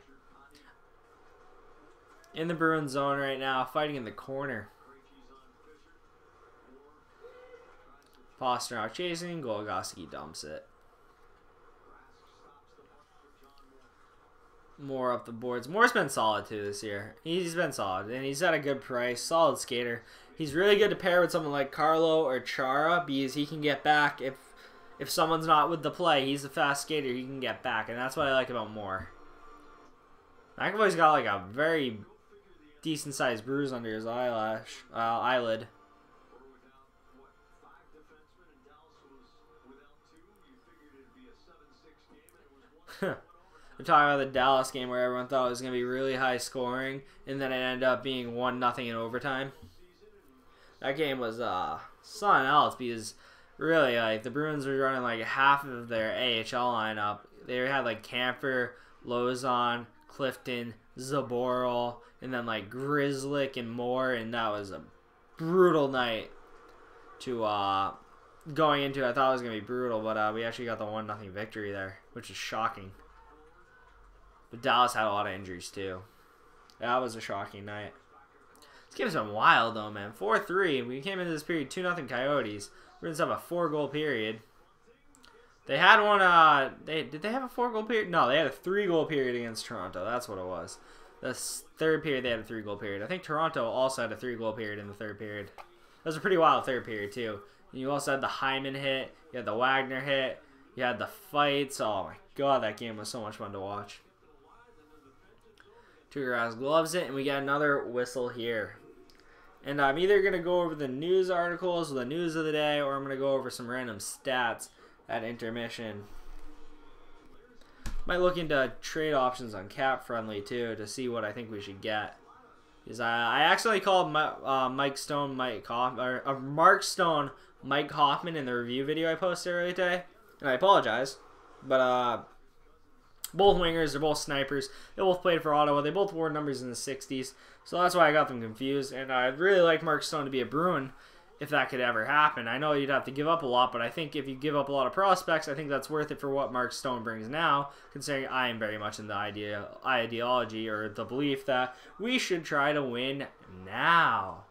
A: In the Bruins zone right now, fighting in the corner. Pastrnak chasing, Goligoski dumps it. More up the boards. Moore's been solid too this year. He's been solid, and he's at a good price. Solid skater. He's really good to pair with someone like Carlo or Chara because he can get back if someone's not with the play. He's a fast skater. He can get back, and that's what I like about Moore. McAvoy's got like a very decent-sized bruise under his eyelid. We're talking about the Dallas game where everyone thought it was going to be really high scoring, and then it ended up being 1-0 in overtime. That game was something else because really, like, the Bruins were running like half of their AHL lineup. They had like Camper, Lozon, Clifton, Zaboral, and then like Grzelcyk and Moore, and that was a brutal night to going into. I thought it was gonna be brutal, but we actually got the 1-0 victory there, which is shocking. But Dallas had a lot of injuries too. That was a shocking night. This game's been wild though, man. 4-3. We came into this period 2-0 Coyotes. Bruins have a 4-goal period. They had one. Did they have a 4-goal period? No, they had a 3-goal period against Toronto. That's what it was. The third period, they had a 3-goal period. I think Toronto also had a 3-goal period in the third period.
B: was a pretty wild third period too. And you also had the Hyman hit, you had the Wagner hit, you had the fights. Oh my god, that game was so much fun to watch. Tuukka gloves it, and we got another whistle here. And I'm either going to go over the news articles, the news of the day, or I'm going to go over some random stats at intermission. Might look into trade options on Cap Friendly too to see what I think we should get. Because I accidentally called Mark Stone Mike Hoffman in the review video I posted earlier today, and I apologize. But both wingers, they're both snipers. They both played for Ottawa. They both wore numbers in the 60s, so that's why I got them confused. And I'd really like Mark Stone to be a Bruin if that could ever happen. I know you'd have to give up a lot, but I think if you give up a lot of prospects, I think that's worth it for what Mark Stone brings now, considering I am very much in the ideology or the belief that we should try to win now.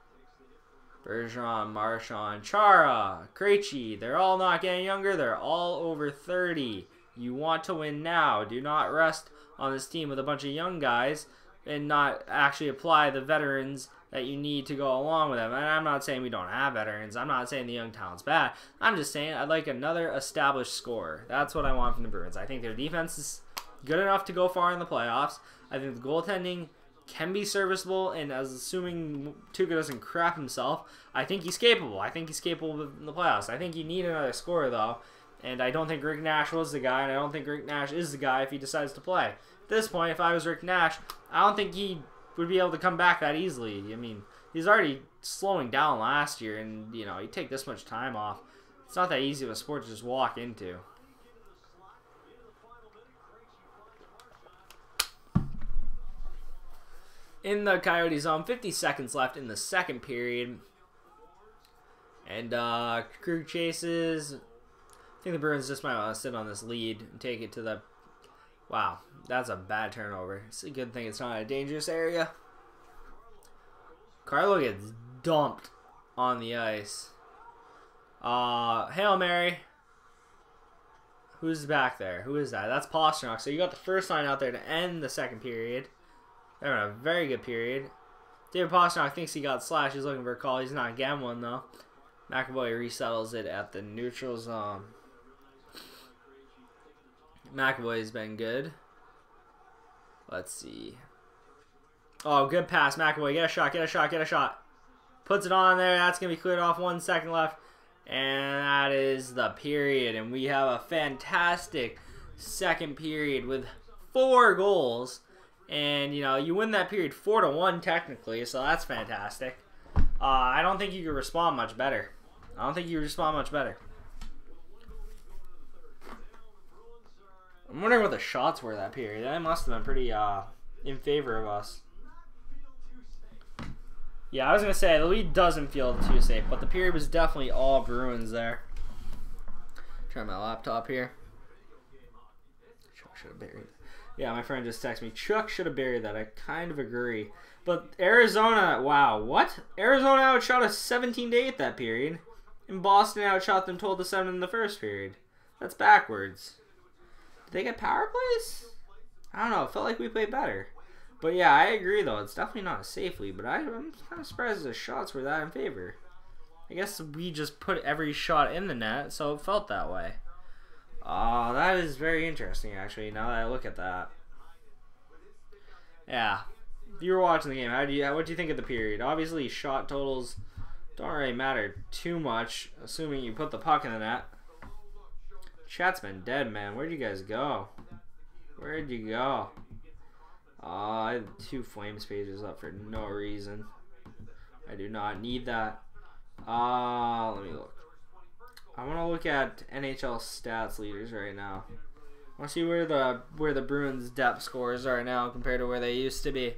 B: Bergeron, Marchand, Chara, Krejci, they're all not getting younger. They're all over 30. You want to win now. Do not rest on this team with a bunch of young guys and not actually apply the veterans that you need to go along with them. And I'm not saying we don't have veterans. I'm not saying the young talent's bad. I'm just saying I'd like another established scorer. That's what I want from the Bruins. I think their defense is good enough to go far in the playoffs. I think the goaltending can be serviceable, and as assuming Tuukka doesn't crap himself, I think he's capable. I think he's capable in the playoffs. I think you need another scorer, though. And I don't think Rick Nash was the guy, and I don't think Rick Nash is the guy if he decides to play. At this point, if I was Rick Nash, I don't think he would be able to come back that easily. I mean, he's already slowing down last year, and, you know, you take this much time off. It's not that easy of a sport to just walk into. In the Coyote zone, 50 seconds left in the second period. And Krug chases. I think the Bruins just might want to sit on this lead and take it to the... Wow, that's a bad turnover. It's a good thing it's not a dangerous area. Carlo gets dumped on the ice. Hail Mary. Who's back there? Who is that? That's Pastrnak. So you got the first line out there to end the second period. They're in a very good period. David Pastrnak thinks he got slashed. He's looking for a call. He's not getting one, though. McAvoy resettles it at the neutral zone. McAvoy's been good. Let's see. Oh, good pass. McAvoy, get a shot, get a shot, get a shot. Puts it on there. That's going to be cleared off. 1 second left. And that is the period. And we have a fantastic second period with 4 goals. And, you know, you win that period 4-1 technically, so that's fantastic. I don't think you could respond much better. I don't think you respond much better. I'm wondering what the shots were that period. That must have been pretty in favor of us. Yeah, I was going to say, the lead doesn't feel too safe, but the period was definitely all Bruins there. Try my laptop here. Should have buried it. Yeah, my friend just texted me, Chuck should have buried that. I kind of agree. But Arizona, wow, what? Arizona outshot us 17-8 that period. And Boston outshot them 12-7 in the first period. That's backwards. Did they get power plays? I don't know. It felt like we played better. But yeah, I agree, though. It's definitely not safely. But I'm kind of surprised the shots were that in favor. I guess we just put every shot in the net, so it felt that way. That is very interesting, actually, now that I look at that. Yeah. If you were watching the game, what do you think of the period? Obviously, shot totals don't really matter too much, assuming you put the puck in the net. Chat's been dead, man. Where'd you guys go? Where'd you go? I have 2 Flames pages up for no reason. I do not need that. Let me look. I want to look at NHL stats leaders right now. I want to see where the Bruins depth scores are now compared to where they used to be.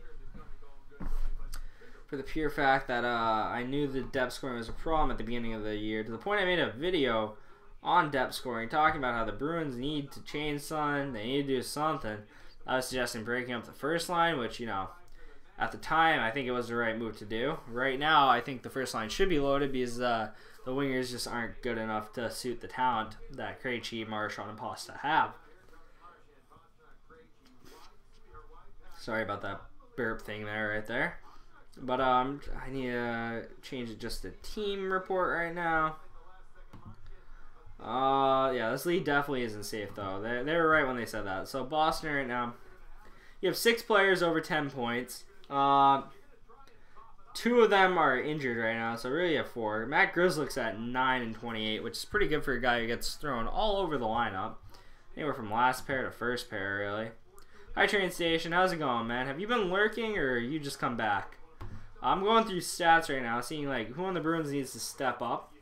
B: For the pure fact that I knew the depth scoring was a problem at the beginning of the year, to the point I made a video on depth scoring talking about how the Bruins need to change something, they need to do something. I was suggesting breaking up the first line, which, you know, at the time I think it was the right move to do. Right now I think the first line should be loaded because the wingers just aren't good enough to suit the talent that Krejci, Marchand, and Pasta have. Sorry about that burp thing there, right there.
A: But I need to change it just to team report right now. Yeah, this league definitely isn't safe though. They were right when they said that. So Boston right now, you have 6 players over 10 points. 2 of them are injured right now, so really you have 4. Matt Grzelcyk's at 9 and 28, which is pretty good for a guy who gets thrown all over the lineup. Anywhere from last pair to first pair, really. Hi, Train Station. How's it going, man? Have you been lurking, or you just come back? I'm going through stats right now, seeing like who on the Bruins needs to step up,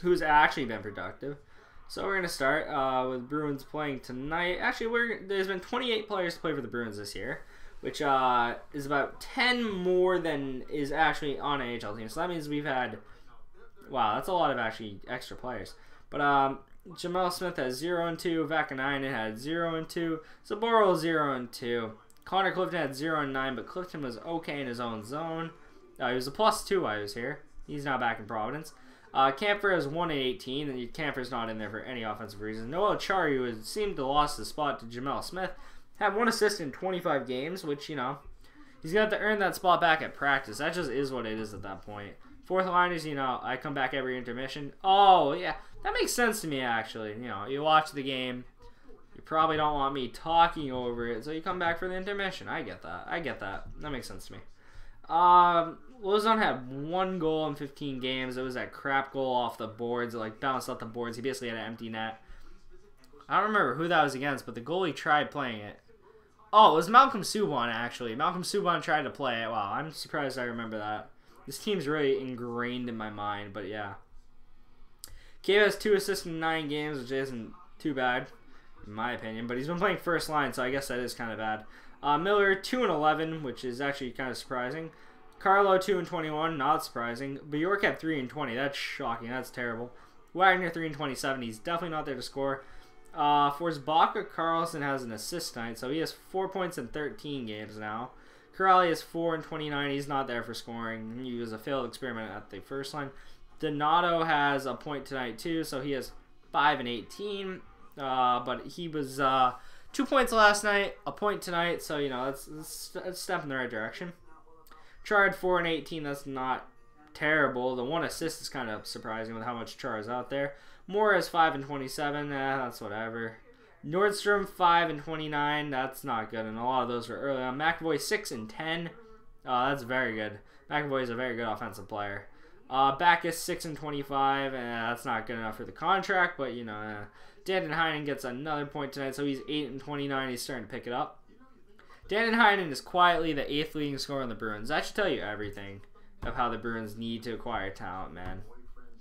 A: who's actually been productive. So we're gonna start with Bruins playing tonight. Actually, there's been 28 players to play for the Bruins this year, which is about 10 more than is actually on an AHL team. So that means we've had, wow, that's a lot of actually extra players. But Jamel Smith has 0 and 2. Vakanainen had 0 and 2. Zaboral 0 and 2. Connor Clifton had 0 and 9, but Clifton was okay in his own zone. He was a +2 while he was here. He's now back in Providence. Kampfer has 1 and 18, and Kampfer's not in there for any offensive reason. Noel Acciari, who seemed to lost his spot to Jamel Smith, had 1 assist in 25 games, which, you know, he's going to have to earn that spot back at practice. That just is what it is at that point. Fourth liners, you know, I come back every intermission. Oh, yeah, that makes sense to me, actually. You know, you watch the game. You probably don't want me talking over it, so you come back for the intermission. I get that. I get that. That makes sense to me. Lozon had 1 goal in 15 games. It was that crap goal off the boards. It, like, bounced off the boards. He basically had an empty net. I don't remember who that was against, but the goalie tried playing it. Oh, it was Malcolm Subban, actually. Malcolm Subban tried to play it. Wow, I'm surprised I remember that. This team's really ingrained in my mind, but yeah. Cave has 2 assists in 9 games, which isn't too bad, in my opinion. But he's been playing first line, so I guess that is kind of bad. Miller, 2 and 11, which is actually kind of surprising. Carlo, 2 and 21, not surprising. Bjork had 3 and 20. That's shocking. That's terrible. Wagner, 3 and 27. He's definitely not there to score. Forsbacka Carlson has an assist tonight, so he has 4 points in 13 games now. Corrali is 4 and 29. He's not there for scoring. He was a failed experiment at the first line. Donato has a point tonight too, so he has 5 and 18. But he was 2 points last night, a point tonight, so you know that's a step in the right direction. Char had 4 and 18. That's not terrible. The 1 assist is kind of surprising with how much Char is out there. Moore has 5 and 27. That's whatever. Nordstrom 5 and 29. That's not good, and a lot of those were early on. McAvoy 6 and 10. That's very good. McAvoy is a very good offensive player. Backus 6 and 25. That's not good enough for the contract, but you know, Danton Heinen gets another point tonight, so he's 8 and 29. He's starting to pick it up. Danton Heinen is quietly the 8th leading scorer on the Bruins. That should tell you everything of how the Bruins need to acquire talent, man.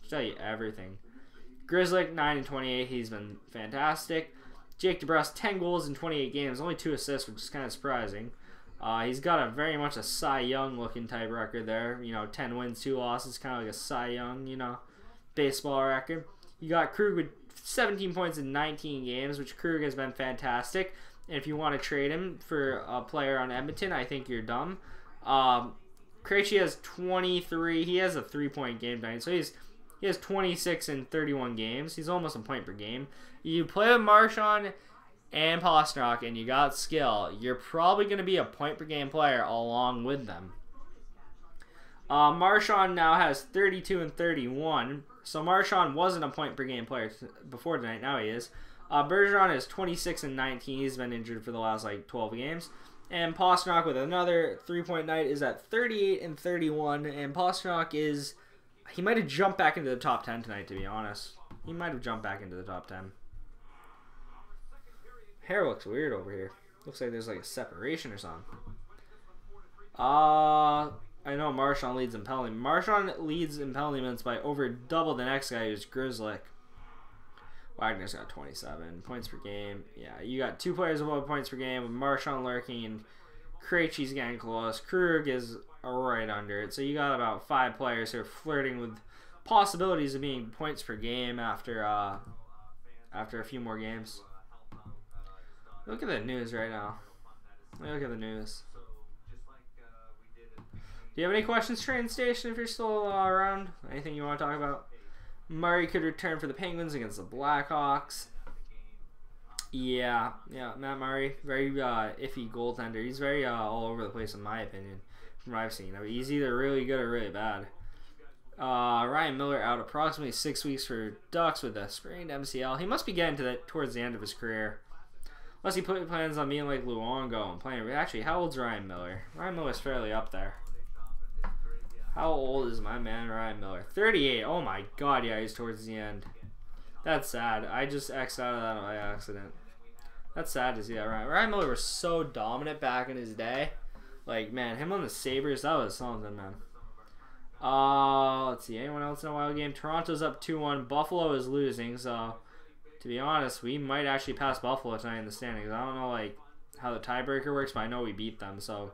A: Should tell you everything. Grzelcyk 9 and 28. He's been fantastic. Jake DeBrusk 10 goals in 28 games, only 2 assists, which is kind of surprising. He's got a very much a Cy Young looking type record there. You know, 10 wins, 2 losses, kind of like a Cy Young, you know, baseball record. You got Krug with 17 points in 19 games, which Krug has been fantastic. And if you want to trade him for a player on Edmonton, I think you're dumb. Krejci has 23. He has a 3-point game tonight, so he has 26 in 31 games. He's almost a point per game. You play with Marchand and Pastrnak, and you got skill. You're probably going to be a point per game player along with them. Marchand now has 32 and 31. So Marchand wasn't a point per game player before tonight. Now he is. Bergeron is 26 and 19. He's been injured for the last like 12 games. And Pastrnak with another 3-point night is at 38 and 31. And Pastrnak is... he might have jumped back into the top 10 tonight, to be honest. He might have jumped back into the top 10. Hair looks weird over here. Looks like there's like a separation or something. I know Marchand leads in penalty. Marchand leads in penalty minutes by over double the next guy, who's Grzelcyk. Wagner's got 27 points per game. Yeah, you got 2 players above points per game with Marchand lurking, and Krejci's getting close. Krug is right under it. So you got about 5 players who are flirting with possibilities of being points per game after a few more games. Look at the news right now. Look at the news. Do you have any questions, Train Station, if you're still around? Anything you want to talk about? Murray could return for the Penguins against the Blackhawks. Yeah, Matt Murray, very iffy goaltender. He's very all over the place in my opinion.
B: from what I've seen. I mean, he's either really good or really bad. Ryan Miller out approximately 6 weeks for Ducks with a sprained MCL. He must be getting to that towards the end of his career. Unless he plans on being like Luongo and playing. Actually, how old's Ryan Miller? Ryan Miller's fairly up there. How old is my man Ryan Miller? 38. Oh my god, yeah, he's towards the end. That's sad. I just X'd out of that by accident. That's sad to see that. Ryan Miller was so dominant back in his day. Like, man, him on the Sabres, that was something, man. Let's see. Anyone else in a wild game? Toronto's up 2-1. Buffalo is losing, so to be honest, we might actually pass Buffalo tonight in the standings. I don't know like how the tiebreaker works, but I know we beat them. So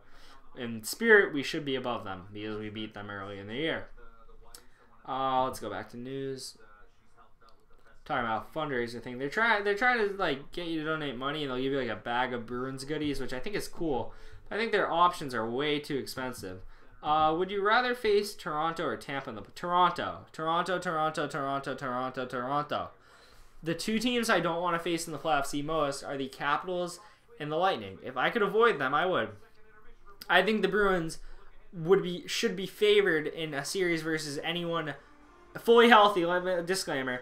B: in spirit, we should be above them because we beat them early in the year. Let's go back to news. Talking about fundraiser thing. They're trying to like get you to donate money, and they'll give you like a bag of Bruins goodies, which I think is cool. I think their options are way too expensive. Would you rather face Toronto or Tampa in the Toronto? The two teams I don't want to face in the playoffs the most are the Capitals and the Lightning. If I could avoid them, I would. I think the Bruins should be favored in a series versus anyone fully healthy. Disclaimer: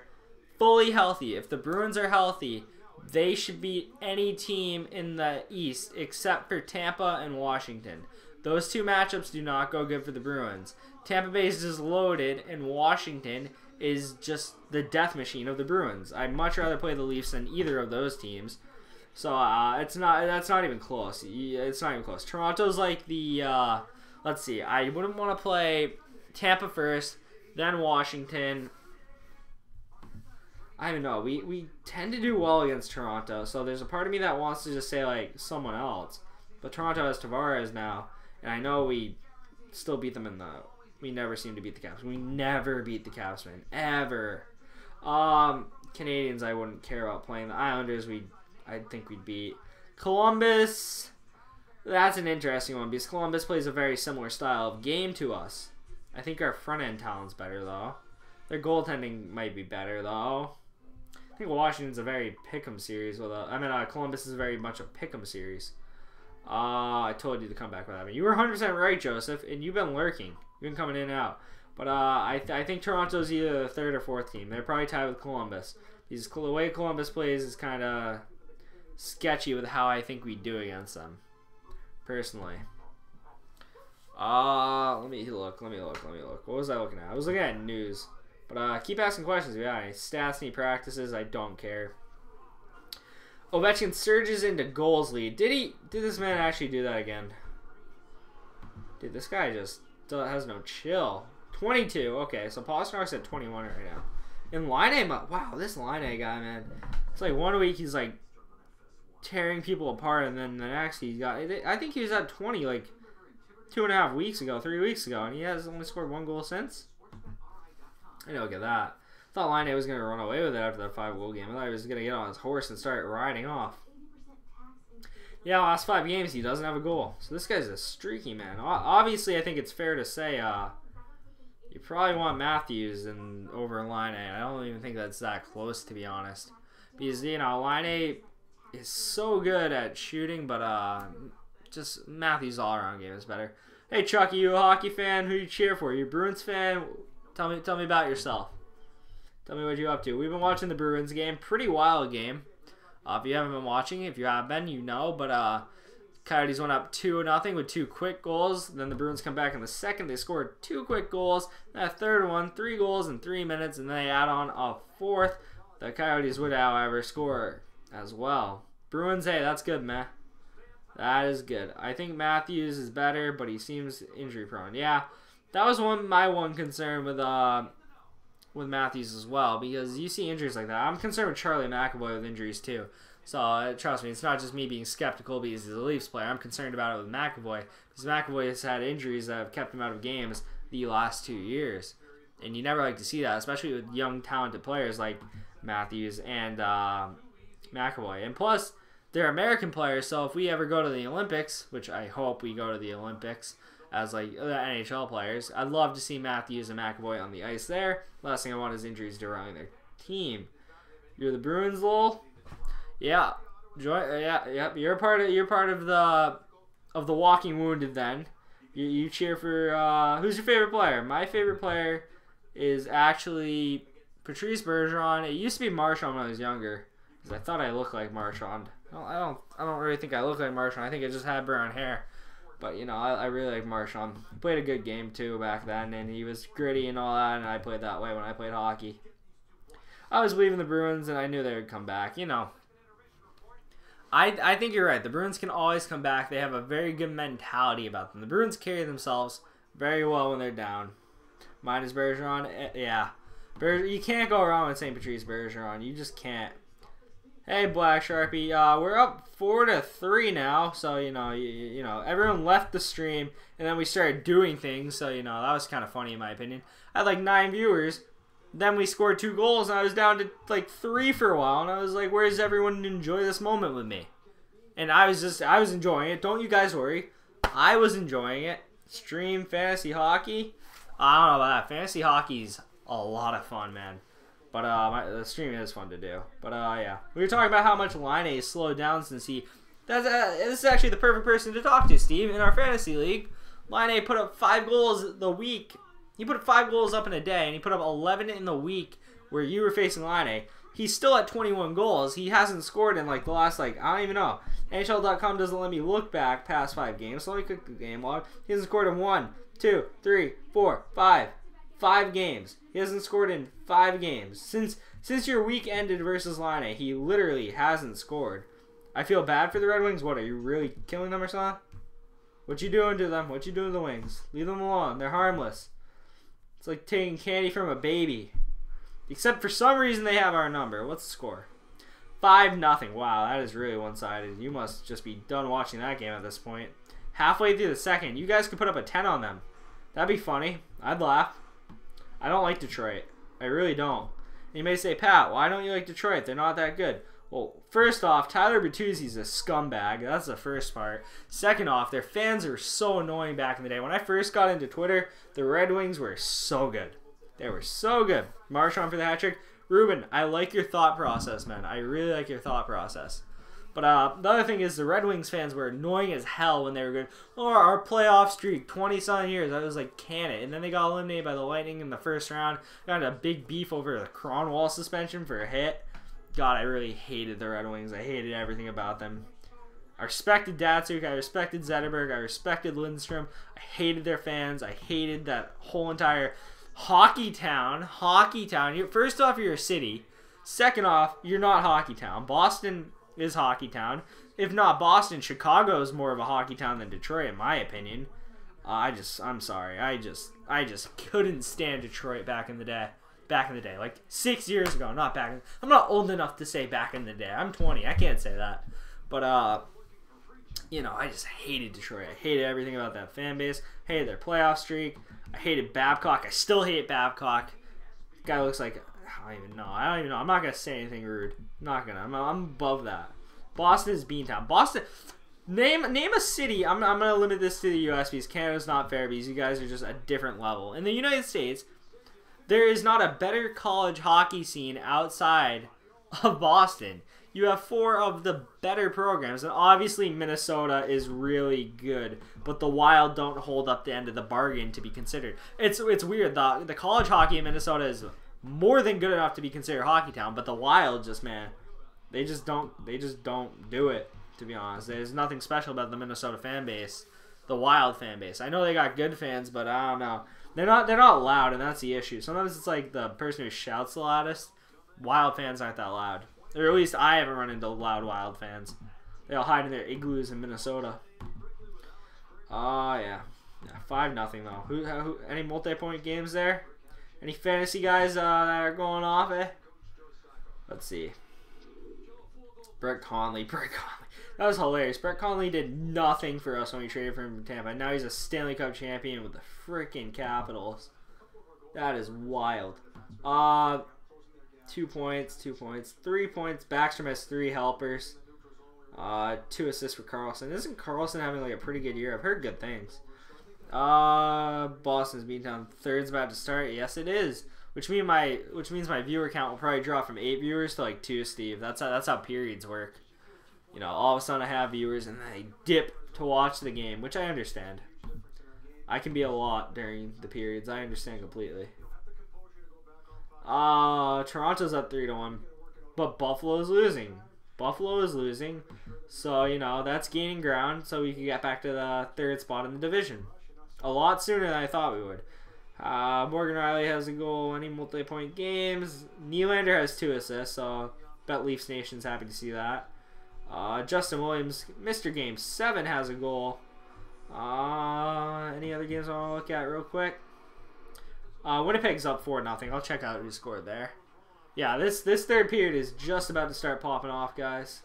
B: fully healthy. If the Bruins are healthy, they should beat any team in the East except for Tampa and Washington. Those two matchups do not go good for the Bruins. Tampa Bay is just loaded, and Washington is just the death machine of the Bruins. I'd much rather play the Leafs than either of those teams. So that's not even close. It's not even close. Toronto's like the let's see. I wouldn't want to play Tampa first, then Washington. I don't know. We tend to do well against Toronto, so there's a part of me that wants to just say like someone else. But Toronto has Tavares now. And I know we still beat them in the... We never seem to beat the Caps. We never beat the Caps, man. Ever. Canadians, I wouldn't care about playing. The Islanders, I think we'd beat. Columbus, that's an interesting one because Columbus plays a very similar style of game to us. I think our front-end talent's better, though. Their goaltending might be better, though. I think Washington's a very pick-em series. Columbus is very much a pick-em series. I told you to come back with that. You were 100% right, Joseph, and you've been lurking. You've been coming in and out. But I think Toronto's either the third or fourth team. They're probably tied with Columbus. Because the way Columbus plays is kind of sketchy with how I think we do against them, personally. Let me look. What was I looking at? I was looking at news. But keep asking questions if you have any stats, any practices. I don't care. Ovechkin surges into goals lead. Did this man actually do that again? Dude, this guy just has no chill. 22. Okay, so Pasternak's at 21 right now. And Line, wow, this Line guy, man. It's like 1 week he's like tearing people apart, and then the next he's got. I think he was at 20 like 2.5 weeks ago, 3 weeks ago, and he has only scored 1 goal since. I don't get that. I thought Line was going to run away with it after that 5-goal game. I thought he was going to get on his horse and start riding off. Yeah, last 5 games he doesn't have a goal. So this guy's a streaky man. Obviously, I think it's fair to say you probably want Matthews over Line. I don't even think that's that close, to be honest. Because, Line is so good at shooting, but just Matthews' all-around game is better. Hey, Chucky, you a hockey fan? Who do you cheer for? You a Bruins fan? Tell me about yourself. Tell me what you're up to. We've been watching the Bruins game. Pretty wild game. If you haven't been watching, if you have been, you know. But Coyotes went up 2-0 with 2 quick goals. Then the Bruins come back in the second. They scored 2 quick goals. That third one, 3 goals in 3 minutes. And then they add on a 4th. The Coyotes would, however, score as well. Bruins, hey, that's good, man. That is good. I think Matthews is better, but he seems injury prone. Yeah, that was my one concern with Matthews as well, because you see injuries like that. I'm concerned with Charlie McAvoy with injuries too. So trust me, it's not just me being skeptical because he's a Leafs player. I'm concerned about it with McAvoy because McAvoy has had injuries that have kept him out of games the last 2 years, and you never like to see that, especially with young, talented players like Matthews and McAvoy. And plus, they're American players, so if we ever go to the Olympics, which I hope we go to the Olympics as like the NHL players, I'd love to see Matthews and McAvoy on the ice there. Last thing I want is injuries derailing their team. You're the Bruins, lol. Yeah, You're part of the walking wounded then. You cheer for who's your favorite player? My favorite player is actually Patrice Bergeron. It used to be Marchand when I was younger, because I thought I looked like Marchand. I don't really think I look like Marchand. I think I just had brown hair. But, you know, I really like Marchand. He played a good game, too, back then, and he was gritty and all that, and I played that way when I played hockey. I was believing the Bruins, and I knew they would come back. You know, I think you're right. The Bruins can always come back. They have a very good mentality about them. The Bruins carry themselves very well when they're down. Minus Bergeron, yeah. You can't go wrong with St. Patrice Bergeron. You just can't. Hey, Black Sharpie, we're up 4-3 now, so, you know, everyone left the stream, and then we started doing things, so, you know, that was kind of funny in my opinion. I had, like, 9 viewers, then we scored 2 goals, and I was down to, like, 3 for a while, and I was like, where's everyone to enjoy this moment with me? And I was enjoying it. Don't you guys worry. I was enjoying it. Stream fantasy hockey. I don't know about that. Fantasy hockey's a lot of fun, man. But the stream is fun to do. But yeah, we were talking about how much Line has slowed down since he. This is actually the perfect person to talk to, Steve. In our fantasy league, Line put up 5 goals the week. He put 5 goals up in a day, and he put up 11 in the week where you were facing Line. He's still at 21 goals. He hasn't scored in like the last I don't even know. NHL.com doesn't let me look back past 5 games. So let me click the game log. He hasn't scored in 1, 2, 3, 4, 5. 5 games. He hasn't scored in 5 games. Since your week ended versus Line, he literally hasn't scored. I feel bad for the Red Wings. What, are you really killing them or something? What you doing to them? What you doing to the Wings? Leave them alone. They're harmless. It's like taking candy from a baby. Except for some reason they have our number. What's the score? 5-0. Wow, that is really one-sided. You must just be done watching that game at this point. Halfway through the second, you guys could put up a 10 on them. That'd be funny. I'd laugh. I don't like Detroit. I really don't. And you may say, Pat, why don't you like Detroit? They're not that good. Well, first off, Tyler Bertuzzi's a scumbag. That's the first part. Second off, their fans are so annoying back in the day. When I first got into Twitter, the Red Wings were so good. They were so good. Marchand for the hat trick. Ruben, I like your thought process, man. I really like your thought process. But the other thing is the Red Wings fans were annoying as hell when they were going, oh, our playoff streak, 20-something years. I was like, can it? And then they got eliminated by the Lightning in the first round. Got a big beef over the Cronwall suspension for a hit. God, I really hated the Red Wings. I hated everything about them. I respected Datsuk. I respected Zetterberg. I respected Lindstrom. I hated their fans. I hated that whole entire Hockey Town. First off, you're a city. Second off, you're not Hockey Town. Boston is Hockey Town. If not Boston, Chicago is more of a hockey town than Detroit, in my opinion. I'm sorry. I just couldn't stand Detroit back in the day. Like 6 years ago, not back in, I'm not old enough to say back in the day. I'm 20. I can't say that. But you know, I just hated Detroit. I hated everything about that fan base. Hated their playoff streak. I hated Babcock. I still hate Babcock. Guy looks like I don't even know. I'm not gonna say anything rude. Not gonna. I'm above that. Boston is Beantown. Boston. Name a city. I'm gonna limit this to the U.S. because Canada's not fair because you guys are just a different level. In the United States, there is not a better college hockey scene outside of Boston. You have 4 of the better programs, and obviously Minnesota is really good, but the Wild don't hold up the end of the bargain to be considered. It's weird. The college hockey in Minnesota is more than good enough to be considered hockey town, but the Wild just, man, they just don't do it, to be honest. There's nothing special about the Minnesota fan base, the Wild fan base. I know they got good fans, but I don't know. They're not loud, and that's the issue. Sometimes it's like the person who shouts the loudest. Wild fans aren't that loud. Or at least I haven't run into loud Wild fans. They all hide in their igloos in Minnesota. Yeah. 5-0 though. Who any multi-point games there? Any fantasy guys that are going off, eh? Let's see. Brett Conley. That was hilarious. Brett Conley did nothing for us when we traded for him from Tampa. Now he's a Stanley Cup champion with the freaking Capitals. That is wild. 2 points, 2 points, 3 points. Backstrom has 3 helpers. 2 assists for Carlson. Isn't Carlson having like a pretty good year? I've heard good things. Boston's being down. Third's about to start. Yes, it is. Which means my viewer count will probably drop from 8 viewers to like 2, Steve. That's how periods work. You know, all of a sudden I have viewers and then they dip to watch the game, which I understand. I can be a lot during the periods. I understand completely. Toronto's up 3-1, but Buffalo's losing. Buffalo is losing, so you know that's gaining ground. So we can get back to the 3rd spot in the division a lot sooner than I thought we would. Morgan Riley has a goal. Any multi-point games. Nylander has 2 assists, so bet Leafs Nation's happy to see that. Justin Williams, Mr. Game 7, has a goal. Any other games I want to look at real quick? Winnipeg's up 4-0. I'll check out who scored there. Yeah, this 3rd period is just about to start popping off, guys.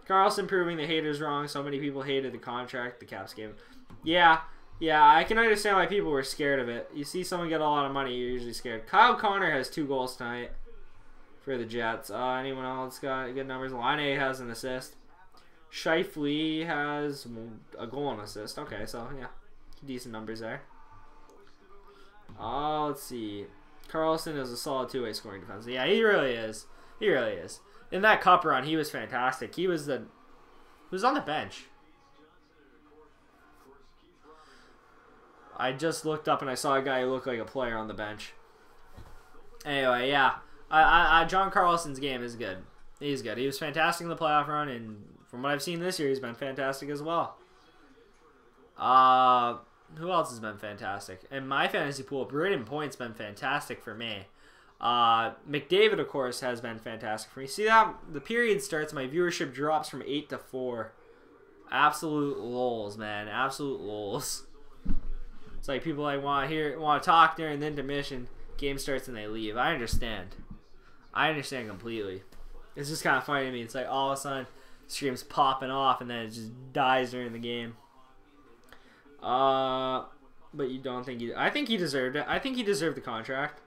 B: Carlson proving the haters wrong. So many people hated the contract the Caps gave him. Yeah, I can understand why people were scared of it. You see someone get a lot of money, you're usually scared. Kyle Connor has 2 goals tonight for the Jets. Anyone else got good numbers? Laine has an assist. Scheifele has a goal and assist. Okay, so yeah, decent numbers there. Let's see. Carlson is a solid 2-way scoring defense. Yeah, he really is. He really is. In that cup run, he was fantastic. He was on the bench. I just looked up and I saw a guy who looked like a player on the bench. Anyway, yeah. John Carlson's game is good. He's good. He was fantastic in the playoff run, and from what I've seen this year, he's been fantastic as well. Who else has been fantastic? In my fantasy pool, Braden Point's been fantastic for me. McDavid, of course, has been fantastic for me. See that? The period starts, my viewership drops from 8 to 4. Absolute lulls, man. Absolute lulls. It's like people want to talk during the intermission. Game starts and they leave. I understand. I understand completely. It's just kind of funny to me. It's like all of a sudden, stream's popping off and then it just dies during the game. But you don't think I think he deserved it. I think he deserved the contract.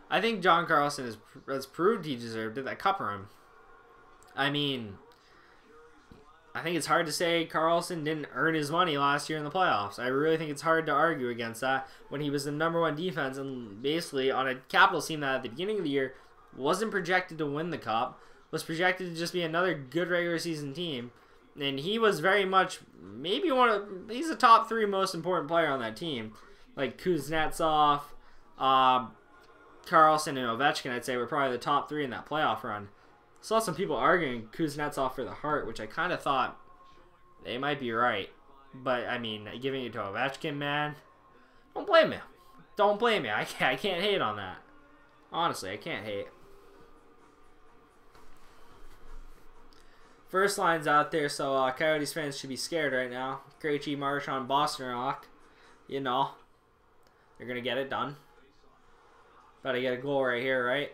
B: I think John Carlson has proved he deserved it. That cup run. I mean, I think it's hard to say Carlson didn't earn his money last year in the playoffs. I really think it's hard to argue against that when he was the #1 defense and basically on a Capitals team that at the beginning of the year wasn't projected to win the cup, was projected to just be another good regular season team. And he was very much maybe he's a top 3 most important player on that team. Like Kuznetsov, Carlson, and Ovechkin, I'd say were probably the top 3 in that playoff run. Saw some people arguing Kuznetsov for the Hart, which I kind of thought they might be right. But, I mean, giving it to Ovechkin, man, don't blame me. Don't blame me. I can't hate on that. Honestly, I can't hate. First line's out there, so Coyotes fans should be scared right now. Krejci, Marchand, Boston Rock. You know, they're going to get it done. About to get a goal right here, right?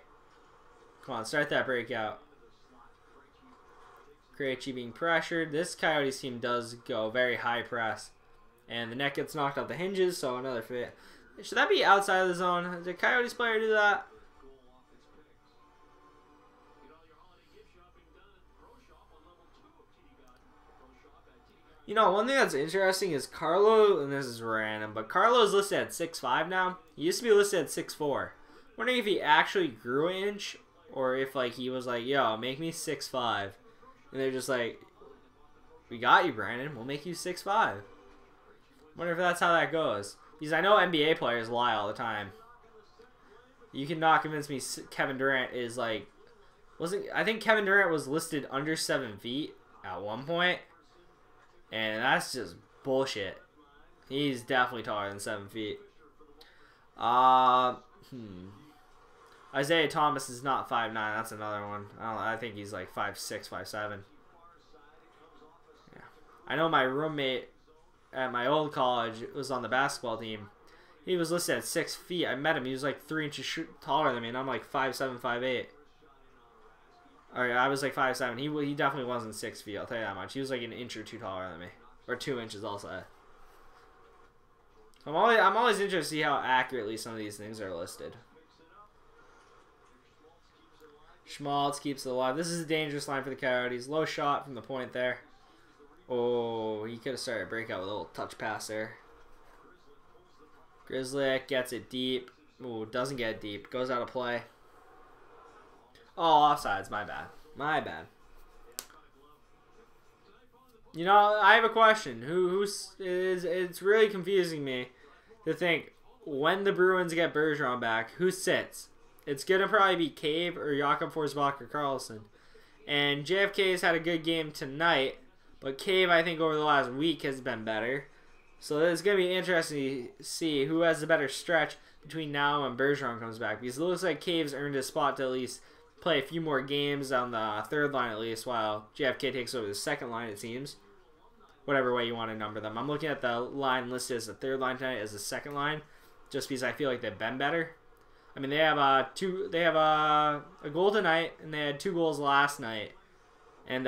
B: Come on, start that breakout. Krejci being pressured. This Coyotes team does go very high press. And the net gets knocked off the hinges, so another fit. Should that be outside of the zone? Did the Coyotes player do that? You know, one thing that's interesting is Carlo, and this is random, but Carlo's listed at 6'5" now. He used to be listed at 6'4". Wondering if he actually grew an inch, or if like he was like, yo, make me 6'5". And they're just like, we got you, Brandon. We'll make you 6'5". Wonder if that's how that goes. Because I know NBA players lie all the time. You cannot convince me Kevin Durant is like, I think Kevin Durant was listed under 7 feet at one point. And that's just bullshit. He's definitely taller than 7 feet. Isaiah Thomas is not 5'9". That's another one. I think he's like 5'6", 5'7". Yeah. I know my roommate at my old college was on the basketball team. He was listed at 6 feet. I met him. He was like 3 inches taller than me, and I'm like 5'7", 5'8". Or I was like 5'7". He definitely wasn't 6 feet. I'll tell you that much. He was like an inch or 2 taller than me, or 2 inches also. I'm always interested to see how accurately some of these things are listed. Schmaltz keeps it alive. This is a dangerous line for the Coyotes. Low shot from the point there. Oh, he could have started a breakout with a little touch pass there. Grizzlick gets it deep. Ooh, doesn't get it deep. Goes out of play. Oh, offsides. My bad. My bad. You know, I have a question. It's really confusing me to think when the Bruins get Bergeron back, who sits? It's gonna probably be Cave or Jakob Forsbach or Carlson. And JFK's had a good game tonight, but Cave, I think, over the last week has been better. So it's going to be interesting to see who has the better stretch between now and Bergeron comes back. Because it looks like Cave's earned his spot to at least play a few more games on the third line at least, while JFK takes over the second line, it seems. Whatever way you want to number them. I'm looking at the line listed as the third line tonight as the second line, just because I feel like they've been better. I mean, they have a goal tonight, and they had 2 goals last night. And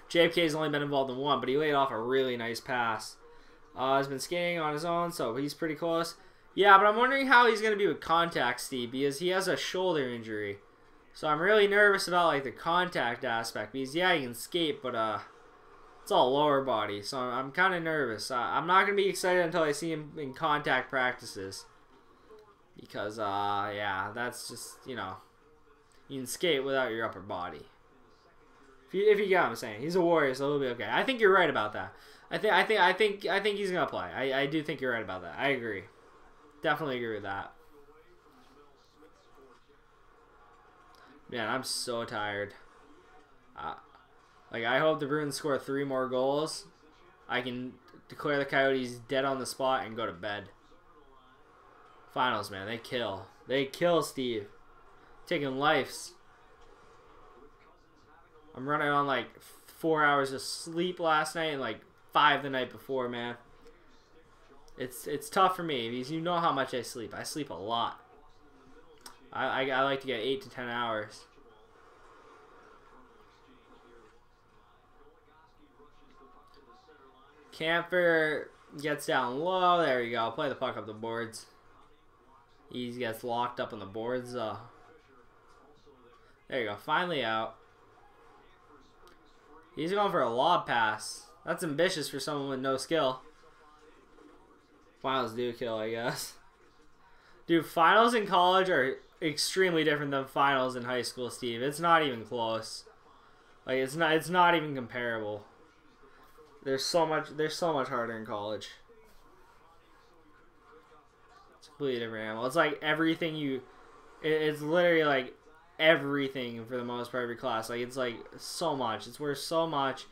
B: JFK's only been involved in 1, but he laid off a really nice pass. He's been skating on his own, so he's pretty close. Yeah, but I'm wondering how he's going to be with contact, Steve, because he has a shoulder injury. So I'm really nervous about like the contact aspect, because yeah, he can skate, but it's all lower body, so I'm kind of nervous. I'm not going to be excited until I see him in contact practices. Because, yeah, that's just, you know, you can skate without your upper body. If you get what I'm saying. He's a warrior, so he'll be okay. I think you're right about that. I think he's gonna play. I do think you're right about that. I agree. Definitely agree with that. Man, I'm so tired. Like, I hope the Bruins score 3 more goals. I can declare the Coyotes dead on the spot and go to bed. Finals, man. They kill. They kill, Steve. Taking lives. I'm running on like 4 hours of sleep last night and like 5 the night before, man. It's tough for me because you know how much I sleep. I sleep a lot. I like to get 8 to 10 hours. Camper gets down low. There you go. Play the puck up the boards. He gets locked up on the boards. There you go. Finally out. He's going for a lob pass. That's ambitious for someone with no skill. Finals do kill, I guess. Dude, finals in college are extremely different than finals in high school, Steve. It's not even close. Like it's not even comparable. There's so much harder in college. Completely different animal. It's like everything it's literally like everything for the most part of your class. Like it's like so much. It's worth so much.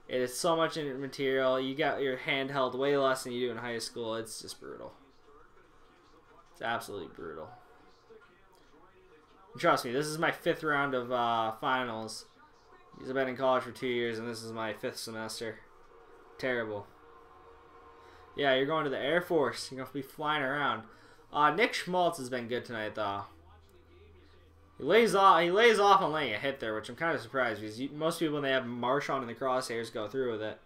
B: It is so much in material. You got your hand held way less than you do in high school. It's just brutal. It's absolutely brutal. And trust me, this is my 5th round of finals. Because I've been in college for 2 years and this is my 5th semester. Terrible. Yeah, you're going to the Air Force. You're going to be flying around. Nick Schmaltz has been good tonight, though. He lays off on laying a hit there, which I'm kind of surprised because most people, when they have Marchand in the crosshairs, go through with it.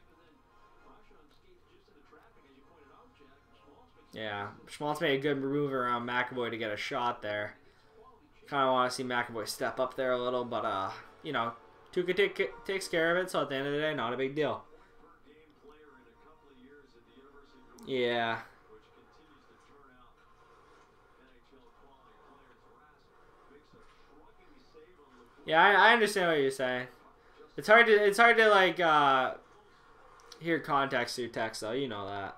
B: Yeah, Schmaltz made a good move around McAvoy to get a shot there. Kind of want to see McAvoy step up there a little, but, you know, Tuukka takes care of it, so at the end of the day, not a big deal. Yeah. Yeah, I understand what you're saying. It's hard to like hear context through text though. You know that.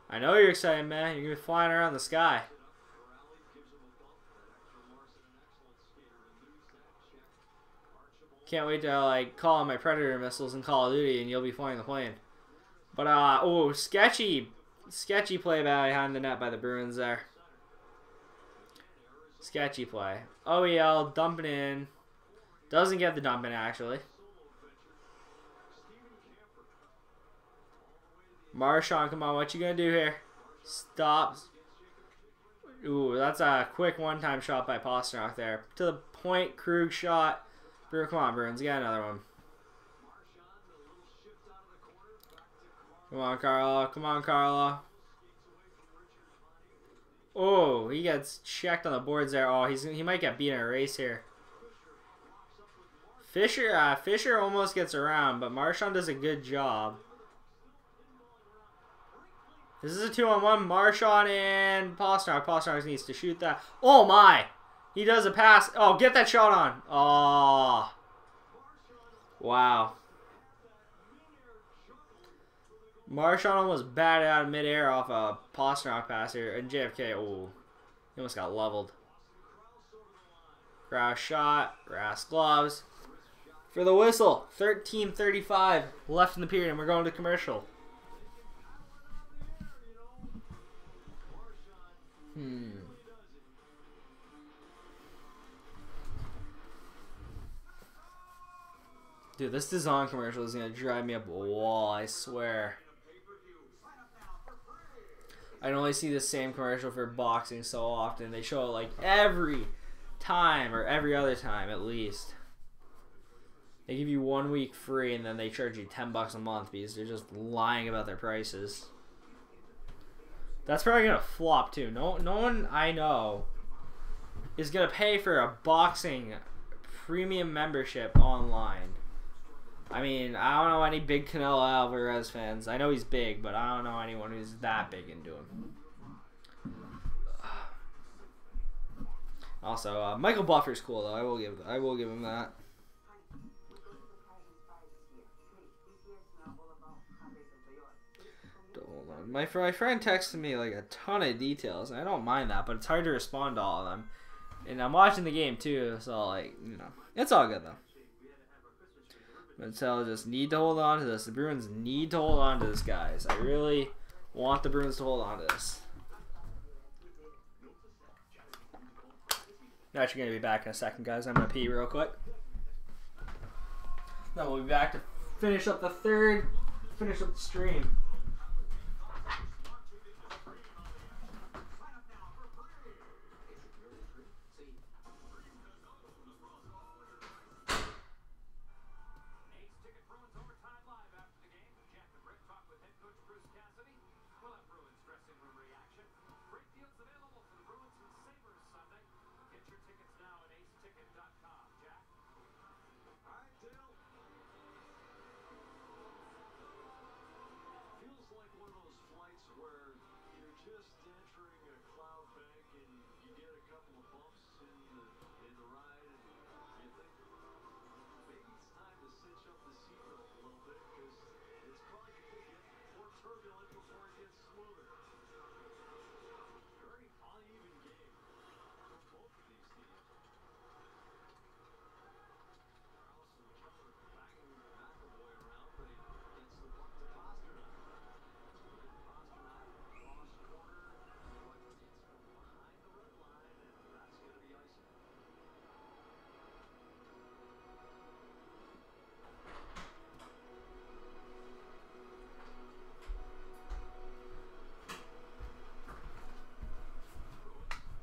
B: I know you're excited, man. You're gonna be flying around the sky. Can't wait to like call on my Predator missiles in Call of Duty, and you'll be flying the plane. But oh, sketchy play behind the net by the Bruins there. Sketchy play. OEL dumping in. Doesn't get the dump in, actually. Marchand, come on, what you gonna do here? Stops. Ooh, that's a quick one-time shot by Pasternak there. To the point, Krug shot. Come on, Bruins, get another one. Come on, Carlo. Come on, Carlo. Oh, he gets checked on the boards there. Oh, he might get beat in a race here. Fisher almost gets around, but Marchand does a good job. This is a 2-on-1. Marchand and Pasternak. Pasternak needs to shoot that. Oh my! He does a pass. Oh, get that shot on. Oh. Wow. Marchand almost batted out of midair off a Pasternak pass here. And JFK, oh, he almost got leveled. Grass shot. Grass gloves. For the whistle. 13:35 left in the period, and we're going to commercial. Dude, this design commercial is going to drive me up a wall, I swear. I only see the same commercial for boxing so often. They show it like every time or every other time at least. They give you 1 week free and then they charge you $10 a month because they're just lying about their prices. That's probably going to flop too. No one I know is going to pay for a boxing premium membership online. I mean, I don't know any big Canelo Alvarez fans. I know he's big, but I don't know anyone who's that big into him. Also, Michael Buffer's cool though. I will give him that. Hold on. My friend texted me like a ton of details. And I don't mind that, but it's hard to respond to all of them. And I'm watching the game too, so like, you know, it's all good though. But just need to hold on to this. The Bruins need to hold on to this, guys. I really want the Bruins to hold on to this. I'm actually going to be back in a second, guys. I'm going to pee real quick. Then we'll be back to finish up the stream.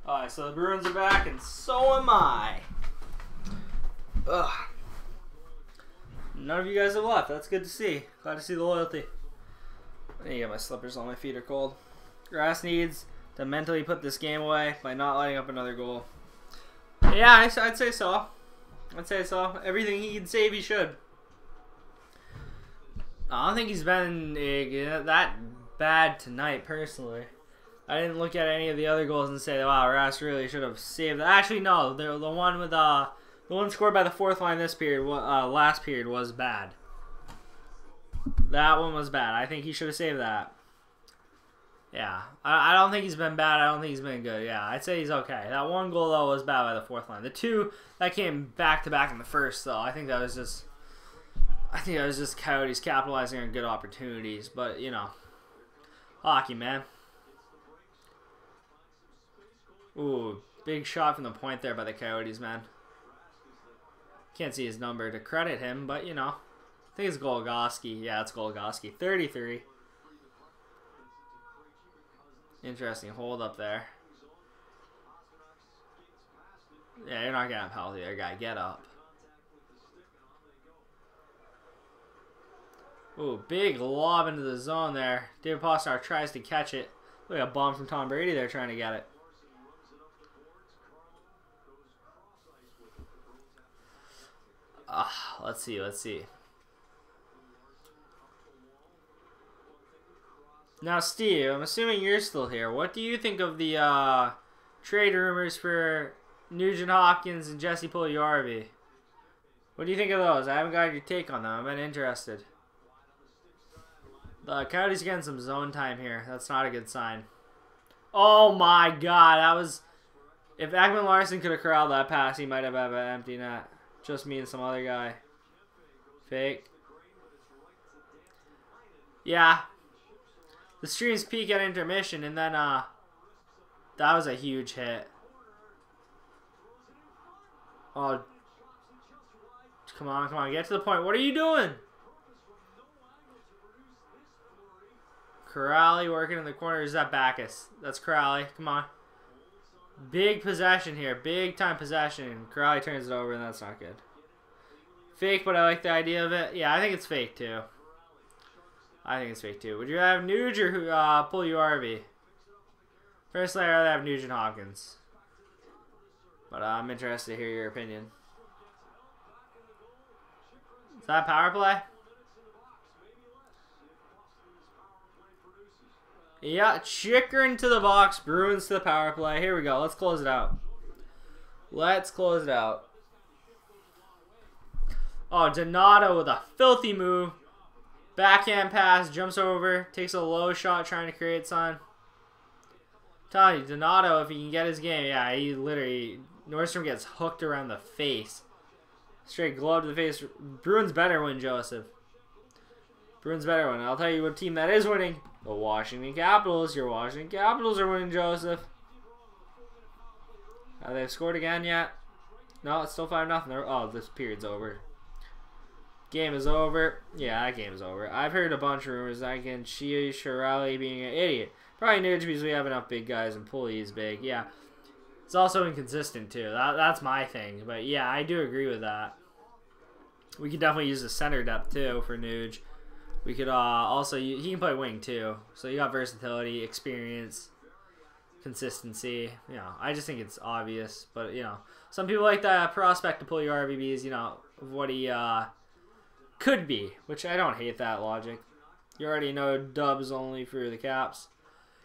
B: Alright, so the Bruins are back, and so am I. Ugh. None of you guys have left. That's good to see. Glad to see the loyalty. I need to get my slippers on. My feet are cold. Grass needs to mentally put this game away by not letting up another goal. Yeah, I'd say so. I'd say so. Everything he can save, he should. I don't think he's been that bad tonight, personally. I didn't look at any of the other goals and say, "Wow, Rass really should have saved that." Actually, no. The one with the one scored by the fourth line this period, last period, was bad. That one was bad. I think he should have saved that. Yeah, I don't think he's been bad. I don't think he's been good. Yeah, I'd say he's okay. That one goal though was bad by the fourth line. The two that came back to back in the first, though, I think that was just Coyotes capitalizing on good opportunities. But you know, hockey, man. Ooh, big shot from the point there by the Coyotes, man. Can't see his number to credit him, but you know, I think it's Goligoski. Yeah, it's Goligoski. 33. Interesting hold up there. Yeah, you're not getting a penalty there, guy. Get up. Ooh, big lob into the zone there. David Pasternak tries to catch it. Look at a bomb from Tom Brady there trying to get it. Let's see. Now, Steve, I'm assuming you're still here. What do you think of the trade rumors for Nugent Hopkins and Jesse Puljujarvi? What do you think of those? I haven't got your take on them. I've been interested. The Coyotes getting some zone time here. That's not a good sign. Oh my god, that was... If Ekman Larson could have corralled that pass, he might have had an empty net. Just me and some other guy. Fake. Yeah. The streams peak at intermission, and then, that was a huge hit. Oh. Come on, come on, get to the point. What are you doing? Corrali working in the corner. Is that Backus? That's Corrali. Come on. Big possession here. Big time possession. Corrali turns it over, and that's not good. Fake, but I like the idea of it. Yeah, I think it's fake, too. I think it's fake, too. Would you have Nuge or pull URV? Personally, I'd rather have Nuge and Hopkins. But I'm interested to hear your opinion. Is that a power play? Yeah, Chickering to the box. Bruins to the power play. Here we go. Let's close it out. Let's close it out. Oh, Donato with a filthy move. Backhand pass. Jumps over. Takes a low shot trying to create something. Telling you, Donato, if he can get his game, yeah, he literally... Nordstrom gets hooked around the face. Straight glove to the face. Bruins better win, Joseph. Bruins better win. I'll tell you what team that is winning. The Washington Capitals. Your Washington Capitals are winning, Joseph. Have they scored again yet? No, it's still 5-0. Oh, this period's over. Game is over. Yeah, that game is over. I've heard a bunch of rumors that again, Shirali being an idiot. Probably Nuge because we have enough big guys and Pulley is big. Yeah. It's also inconsistent too. That's my thing. But yeah, I do agree with that. We could definitely use the center depth too for Nuge. We could also, he can play wing too. So you got versatility, experience, consistency. You know, I just think it's obvious. But, you know, some people like that prospect to pull your RBBs, you know, of what he could be. Which I don't hate that logic. You already know dubs only for the Caps.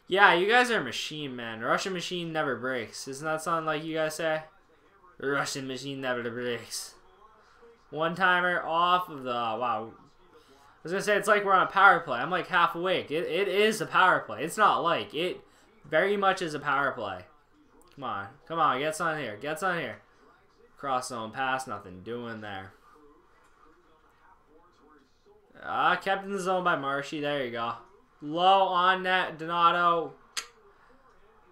B: Yeah, you guys are a machine, man. Russian machine never breaks. Isn't that something like you guys say? Russian machine never breaks. One-timer off of the... Wow. I was going to say, it's like we're on a power play. I'm like half awake. It is a power play. It's not like. It very much is a power play. Come on. Come on. Get on here. Get on here. Cross zone pass. Nothing doing there. Kept in the zone by Marshy. There you go. Low on net. Donato.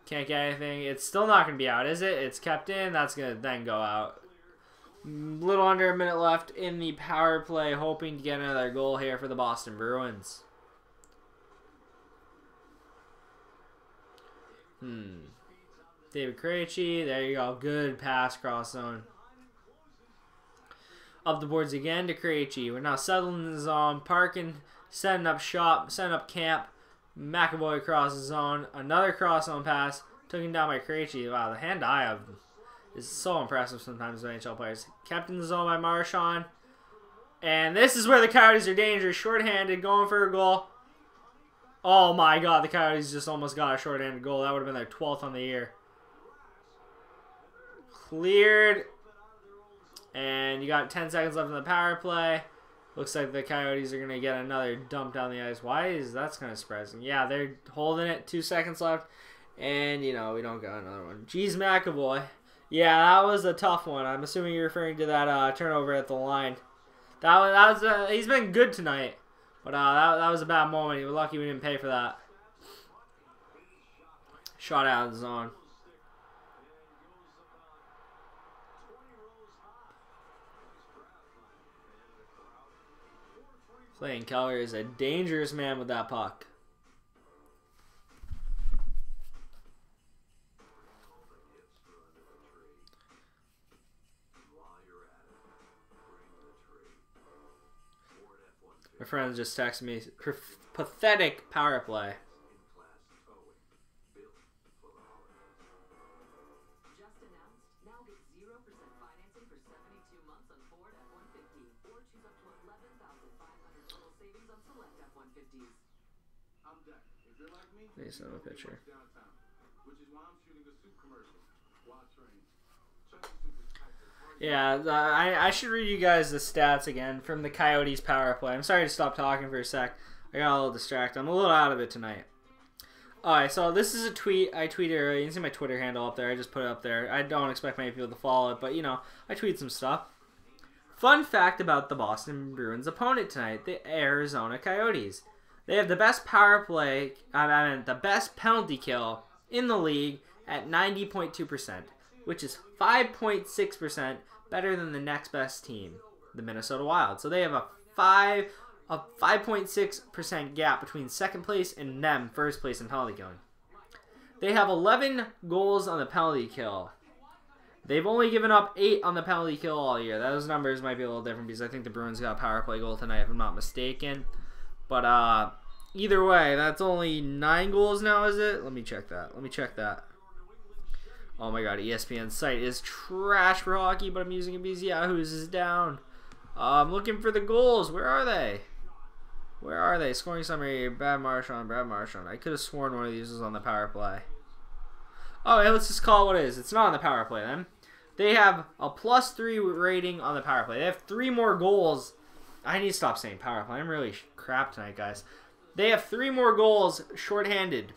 B: Can't get anything. It's still not going to be out, is it? It's kept in. That's going to then go out. Little under a minute left in the power play, hoping to get another goal here for the Boston Bruins. David Krejci, there you go. Good pass cross zone. Up the boards again to Krejci. We're now settling in the zone, parking, setting up shop, setting up camp. McAvoy across the zone. Another cross zone pass. Took him down by Krejci. Wow, the hand-eye of is so impressive sometimes with NHL players. Kept in the zone by Marchand. And this is where the Coyotes are dangerous. Short-handed, going for a goal. Oh my god, the Coyotes just almost got a short-handed goal. That would have been their 12th on the year. Cleared. And you got 10 seconds left in the power play. Looks like the Coyotes are going to get another dump down the ice. Why is that's kind of surprising? Yeah, they're holding it. 2 seconds left. And, you know, we don't got another one. Jeez, McAvoy. Yeah, that was a tough one. I'm assuming you're referring to that turnover at the line. That was he's been good tonight, but that was a bad moment. We're lucky we didn't pay for that. Shot out of the zone. Clayton Keller is a dangerous man with that puck. My friend just texted me, pathetic power play. Nice of a picture. Yeah, I should read you guys the stats again from the Coyotes power play. I'm sorry to stop talking for a sec. I got a little distracted. I'm a little out of it tonight. Alright, so this is a tweet I tweeted earlier. You can see my Twitter handle up there. I just put it up there. I don't expect many people to follow it, but, you know, I tweet some stuff. Fun fact about the Boston Bruins opponent tonight, the Arizona Coyotes. They have the best power play, the best penalty kill in the league at 90.2%, which is 5.6% better than the next best team, the Minnesota Wild. So they have a 5.6% gap between second place and them, first place in penalty killing. They have 11 goals on the penalty kill. They've only given up 8 on the penalty kill all year. Those numbers might be a little different because I think the Bruins got a power play goal tonight, if I'm not mistaken. But either way, that's only 9 goals now, is it? Let me check that. Oh my god, ESPN's site is trash for hockey, but I'm using it because Yahoo's is down. I'm looking for the goals. Where are they? Scoring summary, Brad Marchand. I could have sworn one of these was on the power play. Oh, yeah, let's just call it what it is. It's not on the power play then. They have a +3 rating on the power play. They have 3 more goals. I need to stop saying power play. I'm really crap tonight, guys. They have 3 more goals shorthanded.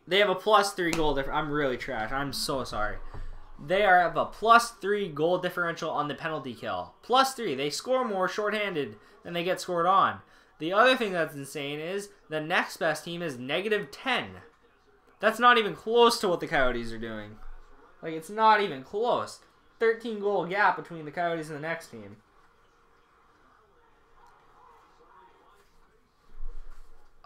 B: They have a +3 goal differential. I'm really trash. I'm so sorry. They have a +3 goal differential on the penalty kill. +3. They score more shorthanded than they get scored on. The other thing that's insane is the next best team is -10. That's not even close to what the Coyotes are doing. Like, it's not even close. 13 goal gap between the Coyotes and the next team.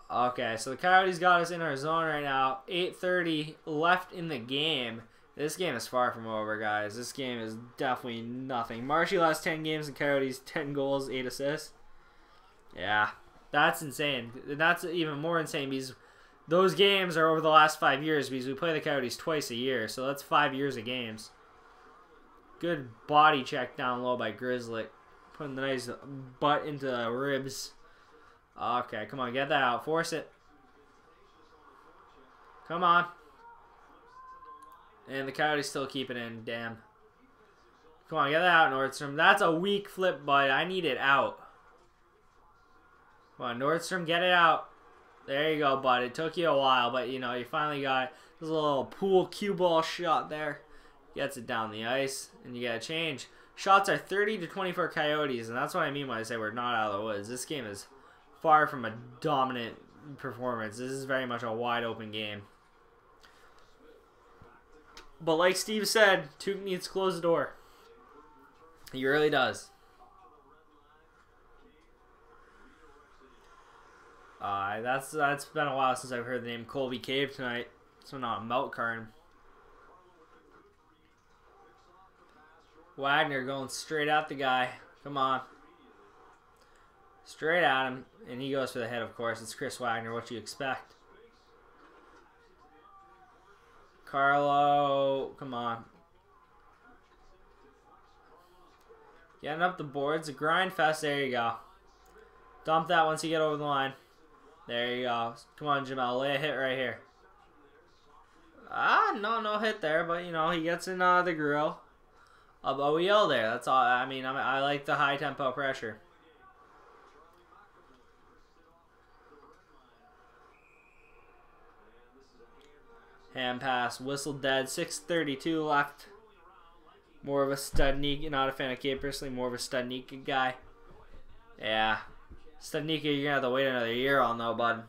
B: Okay, so the Coyotes got us in our zone right now. 8:30 left in the game. This game is far from over, guys. This game is definitely nothing. Marshy last 10 games and Coyotes 10 goals, 8 assists. Yeah, that's insane. That's even more insane because those games are over the last 5 years because we play the Coyotes twice a year. So that's 5 years of games. Good body check down low by Grizzly. Putting the nice butt into the ribs. Okay, come on, get that out. Force it. Come on. And the Coyotes still keep it in. Damn. Come on, get that out, Nordstrom. That's a weak flip, bud. I need it out. Come on, Nordstrom, get it out. There you go, bud. It took you a while, but, you know, you finally got it. There's a little pool cue ball shot there. Gets it down the ice, and you got to change. Shots are 30 to 24 Coyotes, and that's what I mean when I say we're not out of the woods. This game is far from a dominant performance. This is very much a wide open game. But like Steve said, Tuke needs to close the door. He really does. That's been a while since I've heard the name Colby Cave tonight. So not a milk carton. Wagner going straight at the guy. Come on. Straight at him. And he goes for the head, of course. It's Chris Wagner. What you expect? Carlo. Come on. Getting up the boards. A grind fest. There you go. Dump that once you get over the line. There you go. Come on, Jamel. Lay a hit right here. No hit there. But, you know, he gets in the grill. A wheel there. That's all. I mean, I like the high tempo pressure. Hand pass. Whistle dead. 6:32 left. More of a Studnicka. Not a fan of Cave personally. More of a Studnicka guy. Yeah. Studnicka, you're going to have to wait another year on though, bud.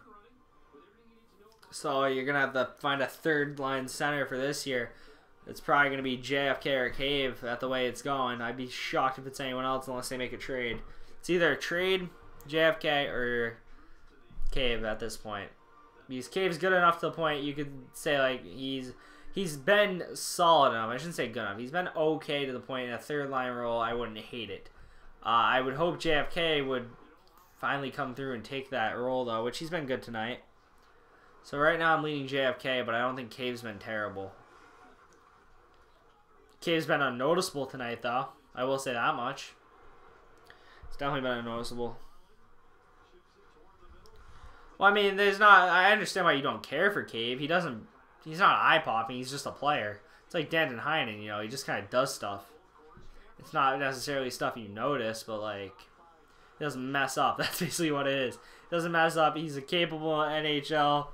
B: So you're going to have to find a third line center for this year. It's probably going to be JFK or Cave at the way it's going. I'd be shocked if it's anyone else unless they make a trade. It's either a trade, JFK, or Cave at this point. Because Cave's good enough to the point you could say like he's been solid enough. I shouldn't say good enough. He's been okay to the point in a third line role I wouldn't hate it. I would hope JFK would finally come through and take that role though, which he's been good tonight. So right now I'm leaning JFK, but I don't think Cave's been terrible. Cave's been unnoticeable tonight, though. I will say that much. It's definitely been unnoticeable. Well, I mean, I understand why you don't care for Cave. He's not eye-popping. He's just a player. It's like Danton Heinen, you know. He just kind of does stuff. It's not necessarily stuff you notice, but, like, He doesn't mess up. That's basically what it is. He doesn't mess up. He's a capable NHL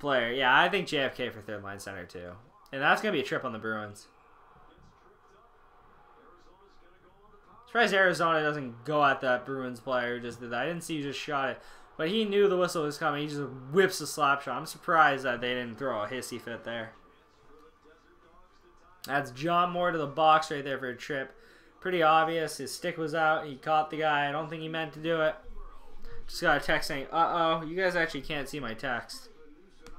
B: player. Yeah, I think JFK for third line center too. And that's going to be a trip on the Bruins. Surprised Arizona doesn't go at that Bruins player who just did that. I didn't see you just shot it. But he knew the whistle was coming. He just whips a slap shot. I'm surprised that they didn't throw a hissy fit there. That's John Moore to the box right there for a trip. Pretty obvious. His stick was out. He caught the guy. I don't think he meant to do it. Just got a text saying, uh-oh. You guys actually can't see my text.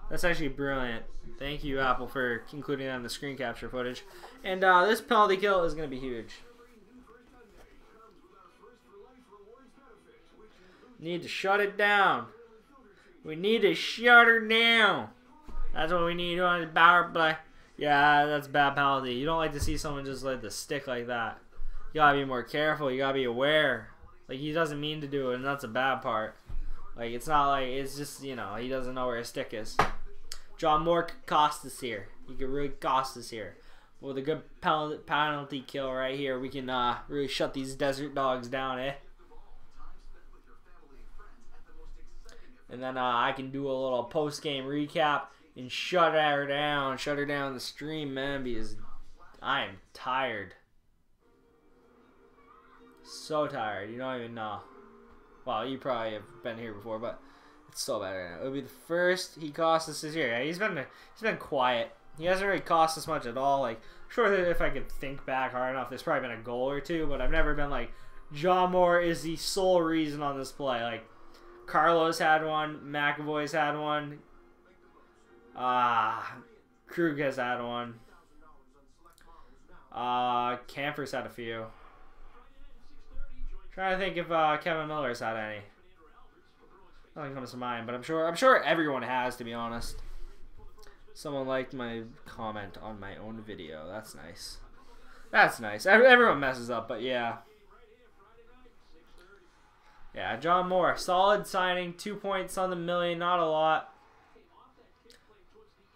B: That's actually brilliant. Thank you, Apple, for including that in the screen capture footage. And this penalty kill is going to be huge. Need to shut it down. We need to shut her down. That's what we need on the power play. Yeah, that's a bad penalty. You don't like to see someone just let the stick like that. You gotta be more careful. You gotta be aware. Like, he doesn't mean to do it, and that's a bad part. Like, it's not like, it's just, you know, he doesn't know where his stick is. John Moore could cost us here. He could really cost us here. With a good penalty kill right here, we can really shut these desert dogs down, eh? And then I can do a little post-game recap and shut her down the stream, man, because I am tired. So tired. You don't even know. Well, you probably have been here before, but it's so bad right now. It'll be the first he cost us this year. Yeah, he's been quiet. He hasn't really cost us much at all. Like, sure, if I could think back hard enough, there's probably been a goal or two, but I've never been like, John Moore is the sole reason on this play. Like, Carlos had one, McAvoy's had one, Krug has had one, Camper's had a few. Trying to think if Kevin Miller's had any. Nothing comes to mind, but I'm sure everyone has, to be honest. Someone liked my comment on my own video. That's nice. That's nice. Everyone messes up, but yeah. Yeah, John Moore, solid signing, 2 points on the million, not a lot.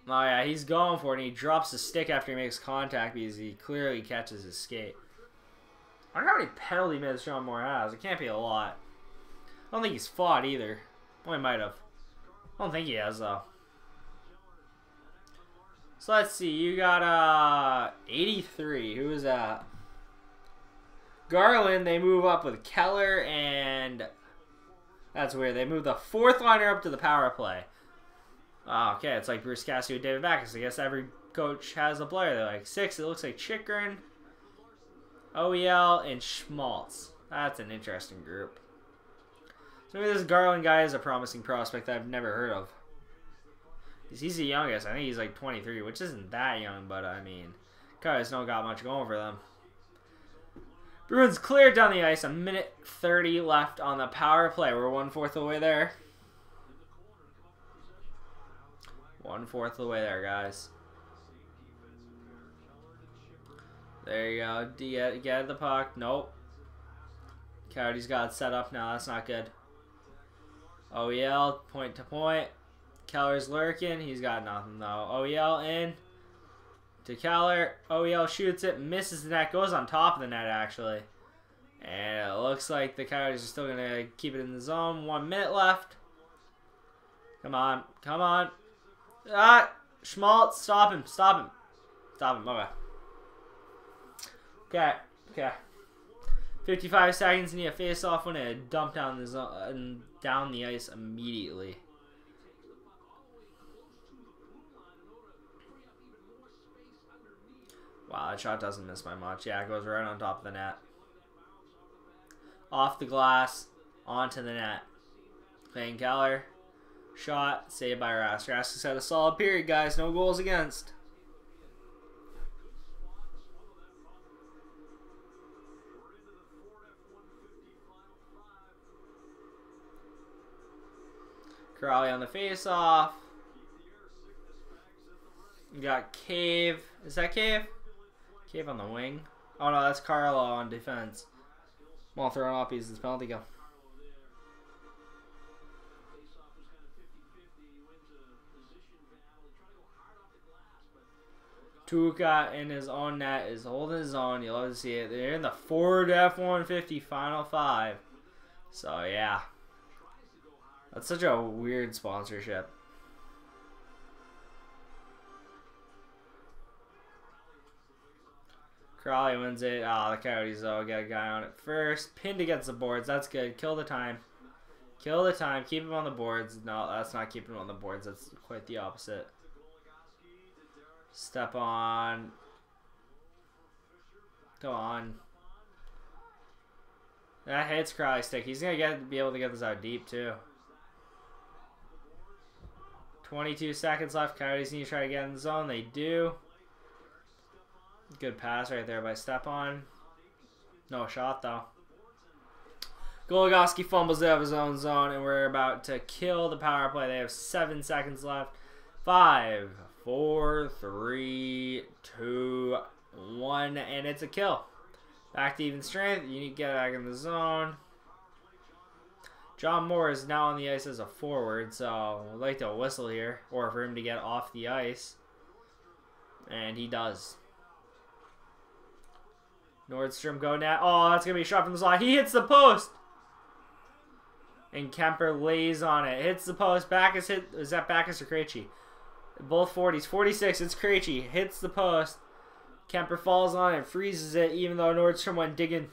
B: Oh yeah, he's going for it, and he drops the stick after he makes contact because he clearly catches his skate. I wonder how many penalty minutes John Moore has. It can't be a lot. I don't think he's fought either. Well, he might have. I don't think he has, though. So let's see. You got 83. Who is that? Garland, they move up with Keller, and that's weird. They move the fourth liner up to the power play. Oh, okay, it's like Bruce Cassidy with David Backes. I guess every coach has a player. They're like 6. It looks like Chikrin, OEL, and Schmaltz. That's an interesting group. So maybe this Garland guy is a promising prospect that I've never heard of. He's the youngest. I think he's like 23, which isn't that young, but I mean, Coyotes don't got much going for them. Bruins cleared down the ice. 1:30 left on the power play. We're 1/4 of the way there. 1/4 of the way there, guys. There you go. Get the puck. Nope. Coyotes got it set up now. That's not good. OEL, point to point. Keller's lurking. He's got nothing, though. OEL in. To Keller. OEL shoots it. Misses the net. Goes on top of the net, actually. And it looks like the Coyotes are still going to keep it in the zone. 1 minute left. Come on. Come on. Schmaltz. Stop him. Stop him. Stop him. Okay. Okay. Okay. 55 seconds. Need a face-off when it dumped down the zone, down the ice immediately. Wow, that shot doesn't miss by much. Yeah, it goes right on top of the net. Off the glass, onto the net. Clayton Keller. Shot, saved by Rask. Rask had a solid period, guys. No goals against. Crowley on the face-off. You got Cave. Is that Cave? Cave on the wing. Oh no, that's Carlo on defense. Well, throwing off pieces penalty kill. Tuukka in his own net is holding his own. You love to see it. They're in the Ford F-150 Final 5. So, yeah. That's such a weird sponsorship. Crawley wins it. Ah, the Coyotes, though, get a guy on it first. Pinned against the boards. That's good. Kill the time. Kill the time. Keep him on the boards. No, that's not keeping him on the boards. That's quite the opposite. Step on. Go on. That hits Crawley's stick. He's going to be able to get this out deep, too. 22 seconds left. Coyotes need to try to get in the zone. They do. Good pass right there by Stepan. No shot, though. Goligoski fumbles out of his own zone, and we're about to kill the power play. They have 7 seconds left. 5, 4, 3, 2, 1, and it's a kill. Back to even strength. You need to get back in the zone. John Moore is now on the ice as a forward, so I'd like to whistle here, or for him to get off the ice. And he does. Nordstrom go now. Oh, that's going to be a shot from the slot. He hits the post. And Kemper lays on it. Hits the post. Backus hit. Is that Backus or Krejci? Both 40s. 46. It's Krejci. Hits the post. Kemper falls on it. Freezes it even though Nordstrom went digging.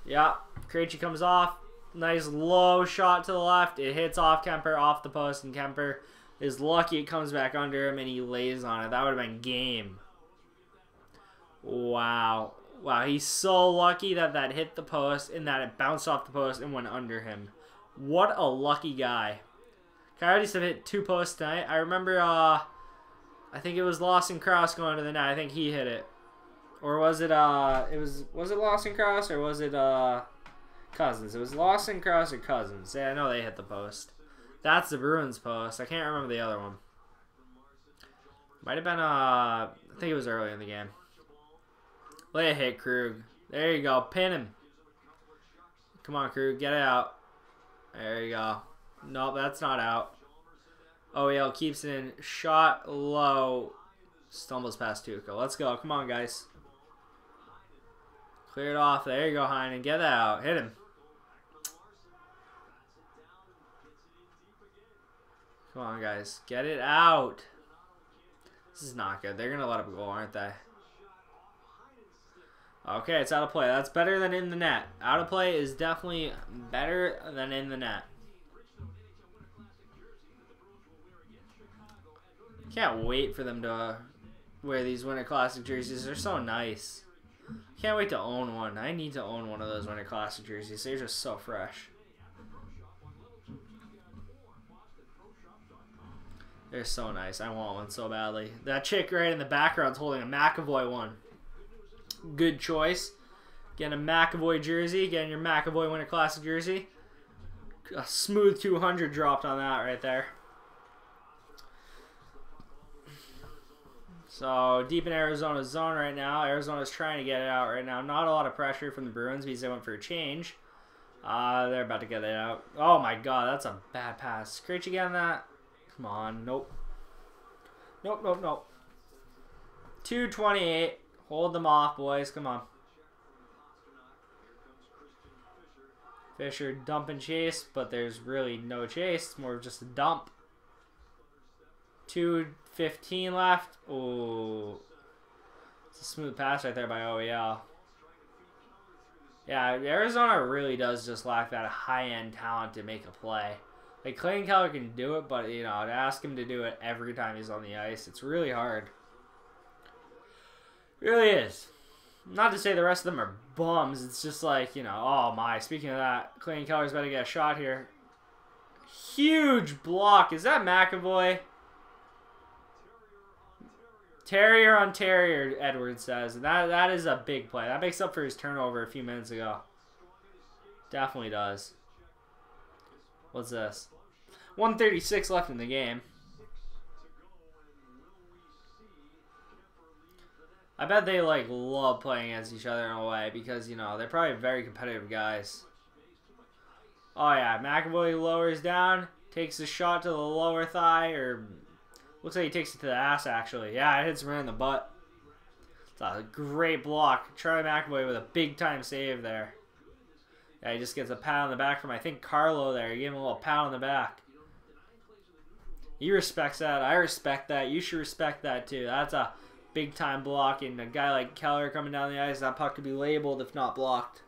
B: Yeah. Krejci comes off. Nice low shot to the left. It hits off Kemper, off the post. And Kemper is lucky it comes back under him and he lays on it. That would have been game. Wow. Wow, he's so lucky that that hit the post and that it bounced off the post and went under him. What a lucky guy. Coyotes have hit 2 posts tonight. I remember, I think it was Lawson Cross going to the net. I think he hit it. Or was it, was it Lawson Cross or was it, Cousins? It was Lawson Cross or Cousins. Yeah, I know they hit the post. That's the Bruins post. I can't remember the other one. Might have been, I think it was early in the game. Lay a hit, Krug. There you go. Pin him. Come on, Krug. Get it out. There you go. Nope, that's not out. OEL keeps it in. Shot low. Stumbles past Tuukka. Let's go. Come on, guys. Clear it off. There you go, Heinen. Get that out. Hit him. Come on, guys. Get it out. This is not good. They're going to let it go, aren't they? Okay, it's out of play. That's better than in the net. Out of play is definitely better than in the net. Can't wait for them to wear these Winter Classic jerseys. They're so nice. Can't wait to own one. I need to own one of those Winter Classic jerseys. They're just so fresh. They're so nice. I want one so badly. That chick right in the background's holding a McAvoy one. Good choice. Getting a McAvoy jersey. Getting your McAvoy Winter Classic jersey. A smooth 200 dropped on that right there. So, deep in Arizona's zone right now. Arizona's trying to get it out right now. Not a lot of pressure from the Bruins because they went for a change. They're about to get it out. Oh my god, that's a bad pass. Krejci getting that? Come on. Nope. Nope, nope, nope. 2:28. Hold them off, boys. Come on. Fisher dump and chase, but there's really no chase. It's more of just a dump. 2:15 left. Oh, it's a smooth pass right there by OEL. Yeah, Arizona really does just lack that high-end talent to make a play. Like, Clayton Keller can do it, but, you know, to ask him to do it every time he's on the ice, it's really hard. It really is. Not to say the rest of them are bums. It's just like, you know, oh my. Speaking of that, Clayton Keller's about to get a shot here. Huge block. Is that McAvoy? Terrier on Terrier, Edwards says. And that is a big play. That makes up for his turnover a few minutes ago. Definitely does. What's this? 1:36 left in the game. I bet they, like, love playing against each other in a way because, you know, they're probably very competitive guys. Oh, yeah. McAvoy lowers down, takes a shot to the lower thigh, or looks like he takes it to the ass, actually. Yeah, it hits him right in the butt. It's a great block. Charlie McAvoy with a big-time save there. Yeah, he just gets a pat on the back from, I think, Carlo there. He gave him a little pat on the back. He respects that. I respect that. You should respect that, too. That's a big-time block. And a guy like Keller coming down the ice, that puck could be labeled if not blocked.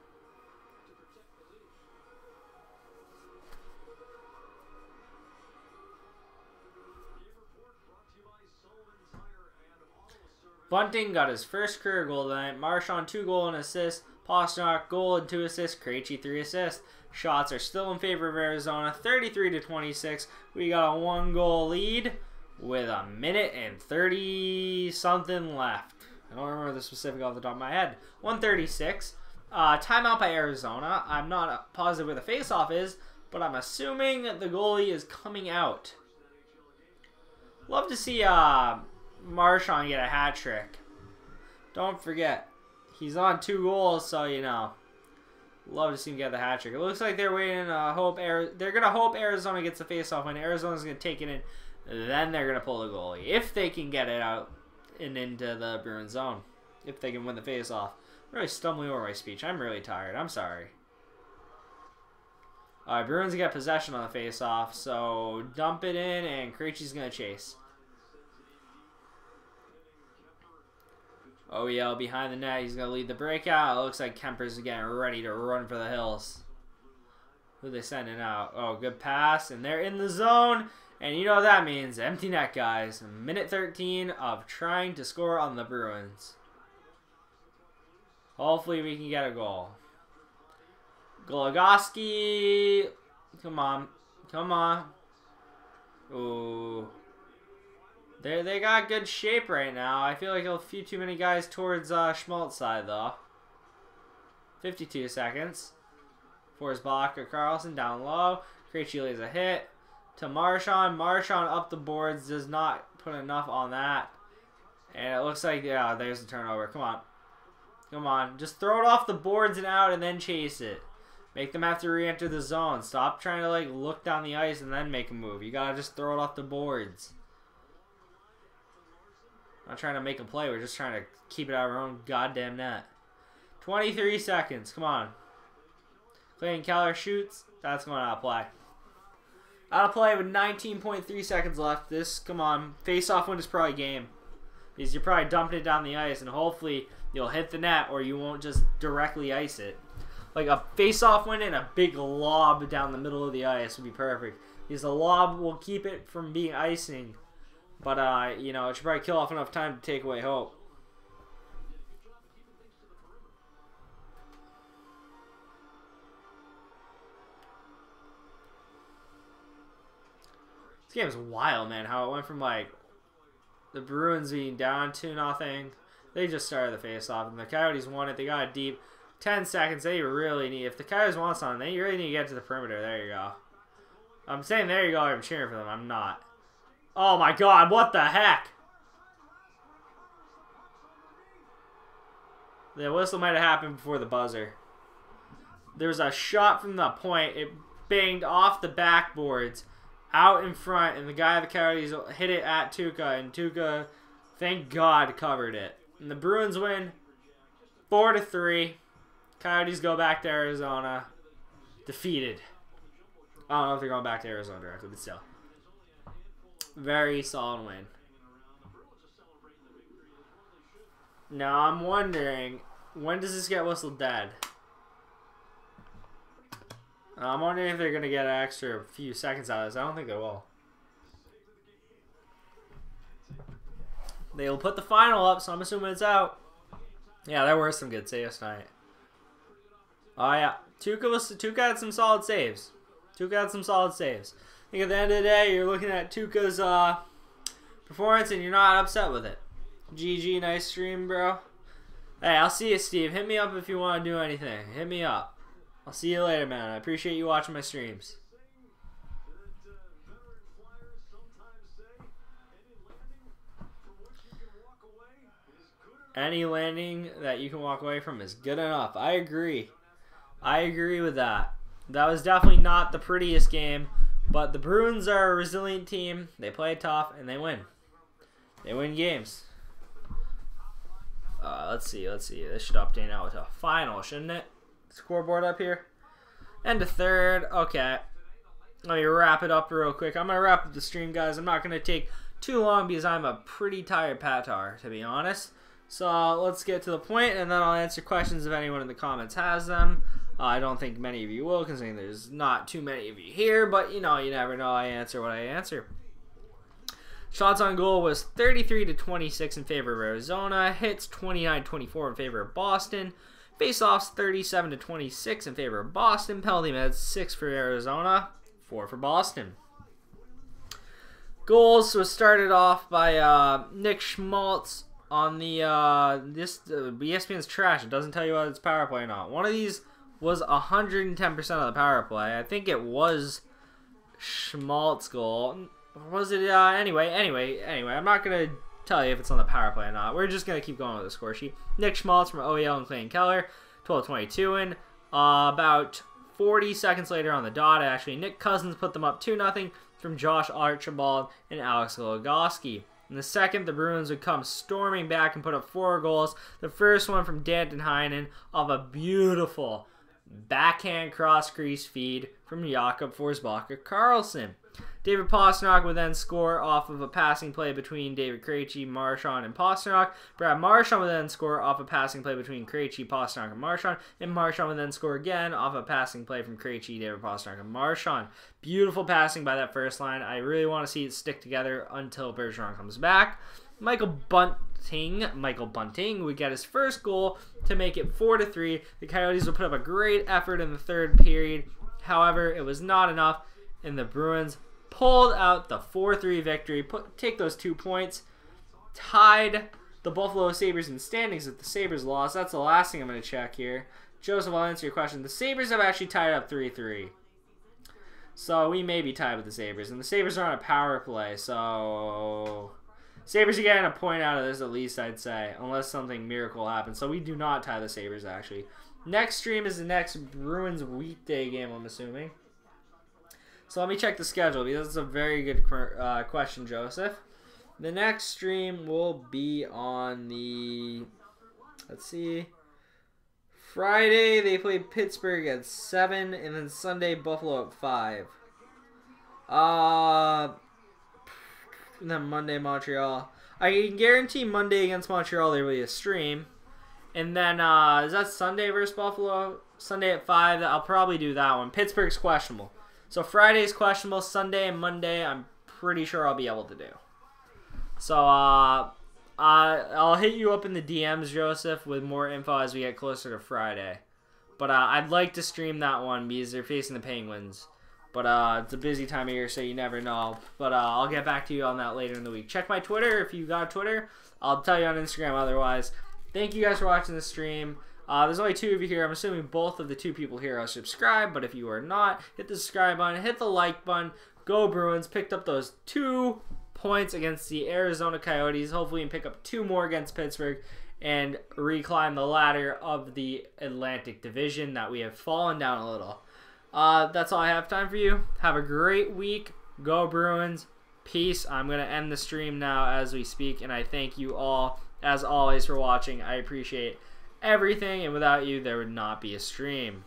B: Bunting got his first career goal tonight. Marchand 2 goals and assists. Pastrnak goal and 2 assists. Krejci 3 assists. Shots are still in favor of Arizona, 33-26. We got a 1-goal lead with a minute and 30 something left. I don't remember the specific off the top of my head. 1:36. Timeout by Arizona. I'm not positive where the faceoff is, but I'm assuming that the goalie is coming out. Love to see Marchand get a hat trick. Don't forget, he's on 2 goals, so you know. Love to see him get the hat trick. It looks like they're waiting. They're gonna hope Arizona gets the faceoff. When Arizona's gonna take it in, then they're gonna pull the goalie if they can get it out and into the Bruins zone. If they can win the faceoff. I'm really stumbling over my speech. I'm really tired. I'm sorry. All right, Bruins get possession on the faceoff, so dump it in, and Krejci's gonna chase. OEL behind the net. He's going to lead the breakout. It looks like Kemper's getting ready to run for the hills. Who are they sending out? Oh, good pass. And they're in the zone. And you know what that means. Empty net, guys. Minute 13 of trying to score on the Bruins. Hopefully we can get a goal. Goligoski. Come on. Come on. Ooh. They got good shape right now. I feel like a few too many guys towards Schmaltz's side, though. 52 seconds. Forsbach, Carlson down low. Krejci lays a hit to Marchand. Marchand up the boards. Does not put enough on that. And it looks like, yeah, there's the turnover. Come on. Come on. Just throw it off the boards and out and then chase it. Make them have to re-enter the zone. Stop trying to, like, look down the ice and then make a move. You got to just throw it off the boards. Not trying to make a play. We're just trying to keep it out of our own goddamn net. 23 seconds. Come on. Clayton Keller shoots. That's going out of play. Out of play with 19.3 seconds left. This, come on. Face-off win is probably game. Because you're probably dumping it down the ice, and hopefully you'll hit the net or you won't just directly ice it. Like a face-off win and a big lob down the middle of the ice would be perfect. Because the lob will keep it from being icing. But, you know, it should probably kill off enough time to take away hope. This game is wild, man. How it went from, like, the Bruins being down 2-0. They just started the face-off, and the Coyotes won it. They got it deep. 10 seconds. They really need... If the Coyotes want something, they really need to get to the perimeter. There you go. I'm saying there you go. I'm cheering for them. I'm not. Oh my god, what the heck? The whistle might have happened before the buzzer. There was a shot from the point. It banged off the backboards out in front, and the guy of the Coyotes hit it at Tuukka, and Tuukka, thank God, covered it. And the Bruins win 4-3. Coyotes go back to Arizona. Defeated. I don't know if they're going back to Arizona directly, but still. Very solid win. Now I'm wondering, when does this get whistled dead? I'm wondering if they're going to get an extra few seconds out of this. I don't think they will. They'll put the final up, so I'm assuming it's out. Yeah, there were some good saves tonight. Oh yeah, Tuukka had some solid saves. Tuukka had some solid saves. I think at the end of the day, you're looking at Tuukka's performance and you're not upset with it. GG, nice stream, bro. Hey, I'll see you, Steve. Hit me up if you want to do anything. Hit me up. I'll see you later, man. I appreciate you watching my streams. Any landing that you can walk away from is good enough. I agree. I agree with that. That was definitely not the prettiest game. But the Bruins are a resilient team. They play tough, and they win. They win games. Let's see. This should update now with a final, shouldn't it? Scoreboard up here. End of third. Okay. Let me wrap it up real quick. I'm going to wrap up the stream, guys. I'm not going to take too long because I'm a pretty tired patar, to be honest. So let's get to the point, and then I'll answer questions if anyone in the comments has them. I don't think many of you will, considering there's not too many of you here, but you know, you never know. I answer what I answer. Shots on goal was 33-26 in favor of Arizona. Hits 29-24 in favor of Boston. Face-offs 37-26 in favor of Boston. Penalty minutes 6 for Arizona, 4 for Boston. Goals was started off by Nick Schmaltz on the ESPN's trash. It doesn't tell you whether it's power play or not. One of these was 110% of the power play. I think it was Schmaltz goal. Was it? Anyway, I'm not going to tell you if it's on the power play or not. We're just going to keep going with the score sheet. Nick Schmaltz from OEL and Clayton Keller, 12-22 in. About 40 seconds later on the dot, actually, Nick Cousins put them up 2-0 from Josh Archibald and Alex Goligoski. In the second, the Bruins would come storming back and put up 4 goals. The first one from Danton Heinen off a beautiful backhand cross-crease feed from Jakob Forsbacher-Karlsson. David Pastrnak would then score off of a passing play between David Krejci, Marchand, and Pastrnak. Brad Marchand would then score off a passing play between Krejci, Pastrnak, and Marchand. And Marchand would then score again off a passing play from Krejci, David Pastrnak, and Marchand. Beautiful passing by that first line. I really want to see it stick together until Bergeron comes back. Michael Bunting would get his first goal to make it 4-3. The Coyotes would put up a great effort in the third period. However, it was not enough, and the Bruins pulled out the 4-3 victory. Take those 2 points. Tied the Buffalo Sabres in standings if the Sabres lost. That's the last thing I'm going to check here. Joseph, I'll answer your question. The Sabres have actually tied up 3-3. So we may be tied with the Sabres. And the Sabres are on a power play, so Sabres are getting a point out of this at least, I'd say. Unless something miracle happens. So we do not tie the Sabres, actually. Next stream is the next Bruins weekday game, I'm assuming. So let me check the schedule because it's a very good question, Joseph. The next stream will be on the, let's see, Friday they play Pittsburgh at 7, and then Sunday Buffalo at 5. And then Monday Montreal. I can guarantee Monday against Montreal there will be a stream. And then is that Sunday versus Buffalo? Sunday at 5. I'll probably do that one. Pittsburgh's questionable. So Friday's questionable. Sunday and Monday, I'm pretty sure I'll be able to do. So I'll hit you up in the DMs, Joseph, with more info as we get closer to Friday. But I'd like to stream that one because they're facing the Penguins. But it's a busy time of year, so you never know. But I'll get back to you on that later in the week. Check my Twitter if you got Twitter. I'll tell you on Instagram otherwise. Thank you guys for watching the stream. There's only 2 of you here. I'm assuming both of the 2 people here are subscribed, but if you are not, hit the subscribe button, hit the like button. Go Bruins. Picked up those 2 points against the Arizona Coyotes. Hopefully you can pick up 2 more against Pittsburgh and reclimb the ladder of the Atlantic Division that we have fallen down a little. That's all I have time for you. Have a great week. Go Bruins. Peace. I'm going to end the stream now as we speak, and I thank you all, as always, for watching. I appreciate everything, and without you, there would not be a stream.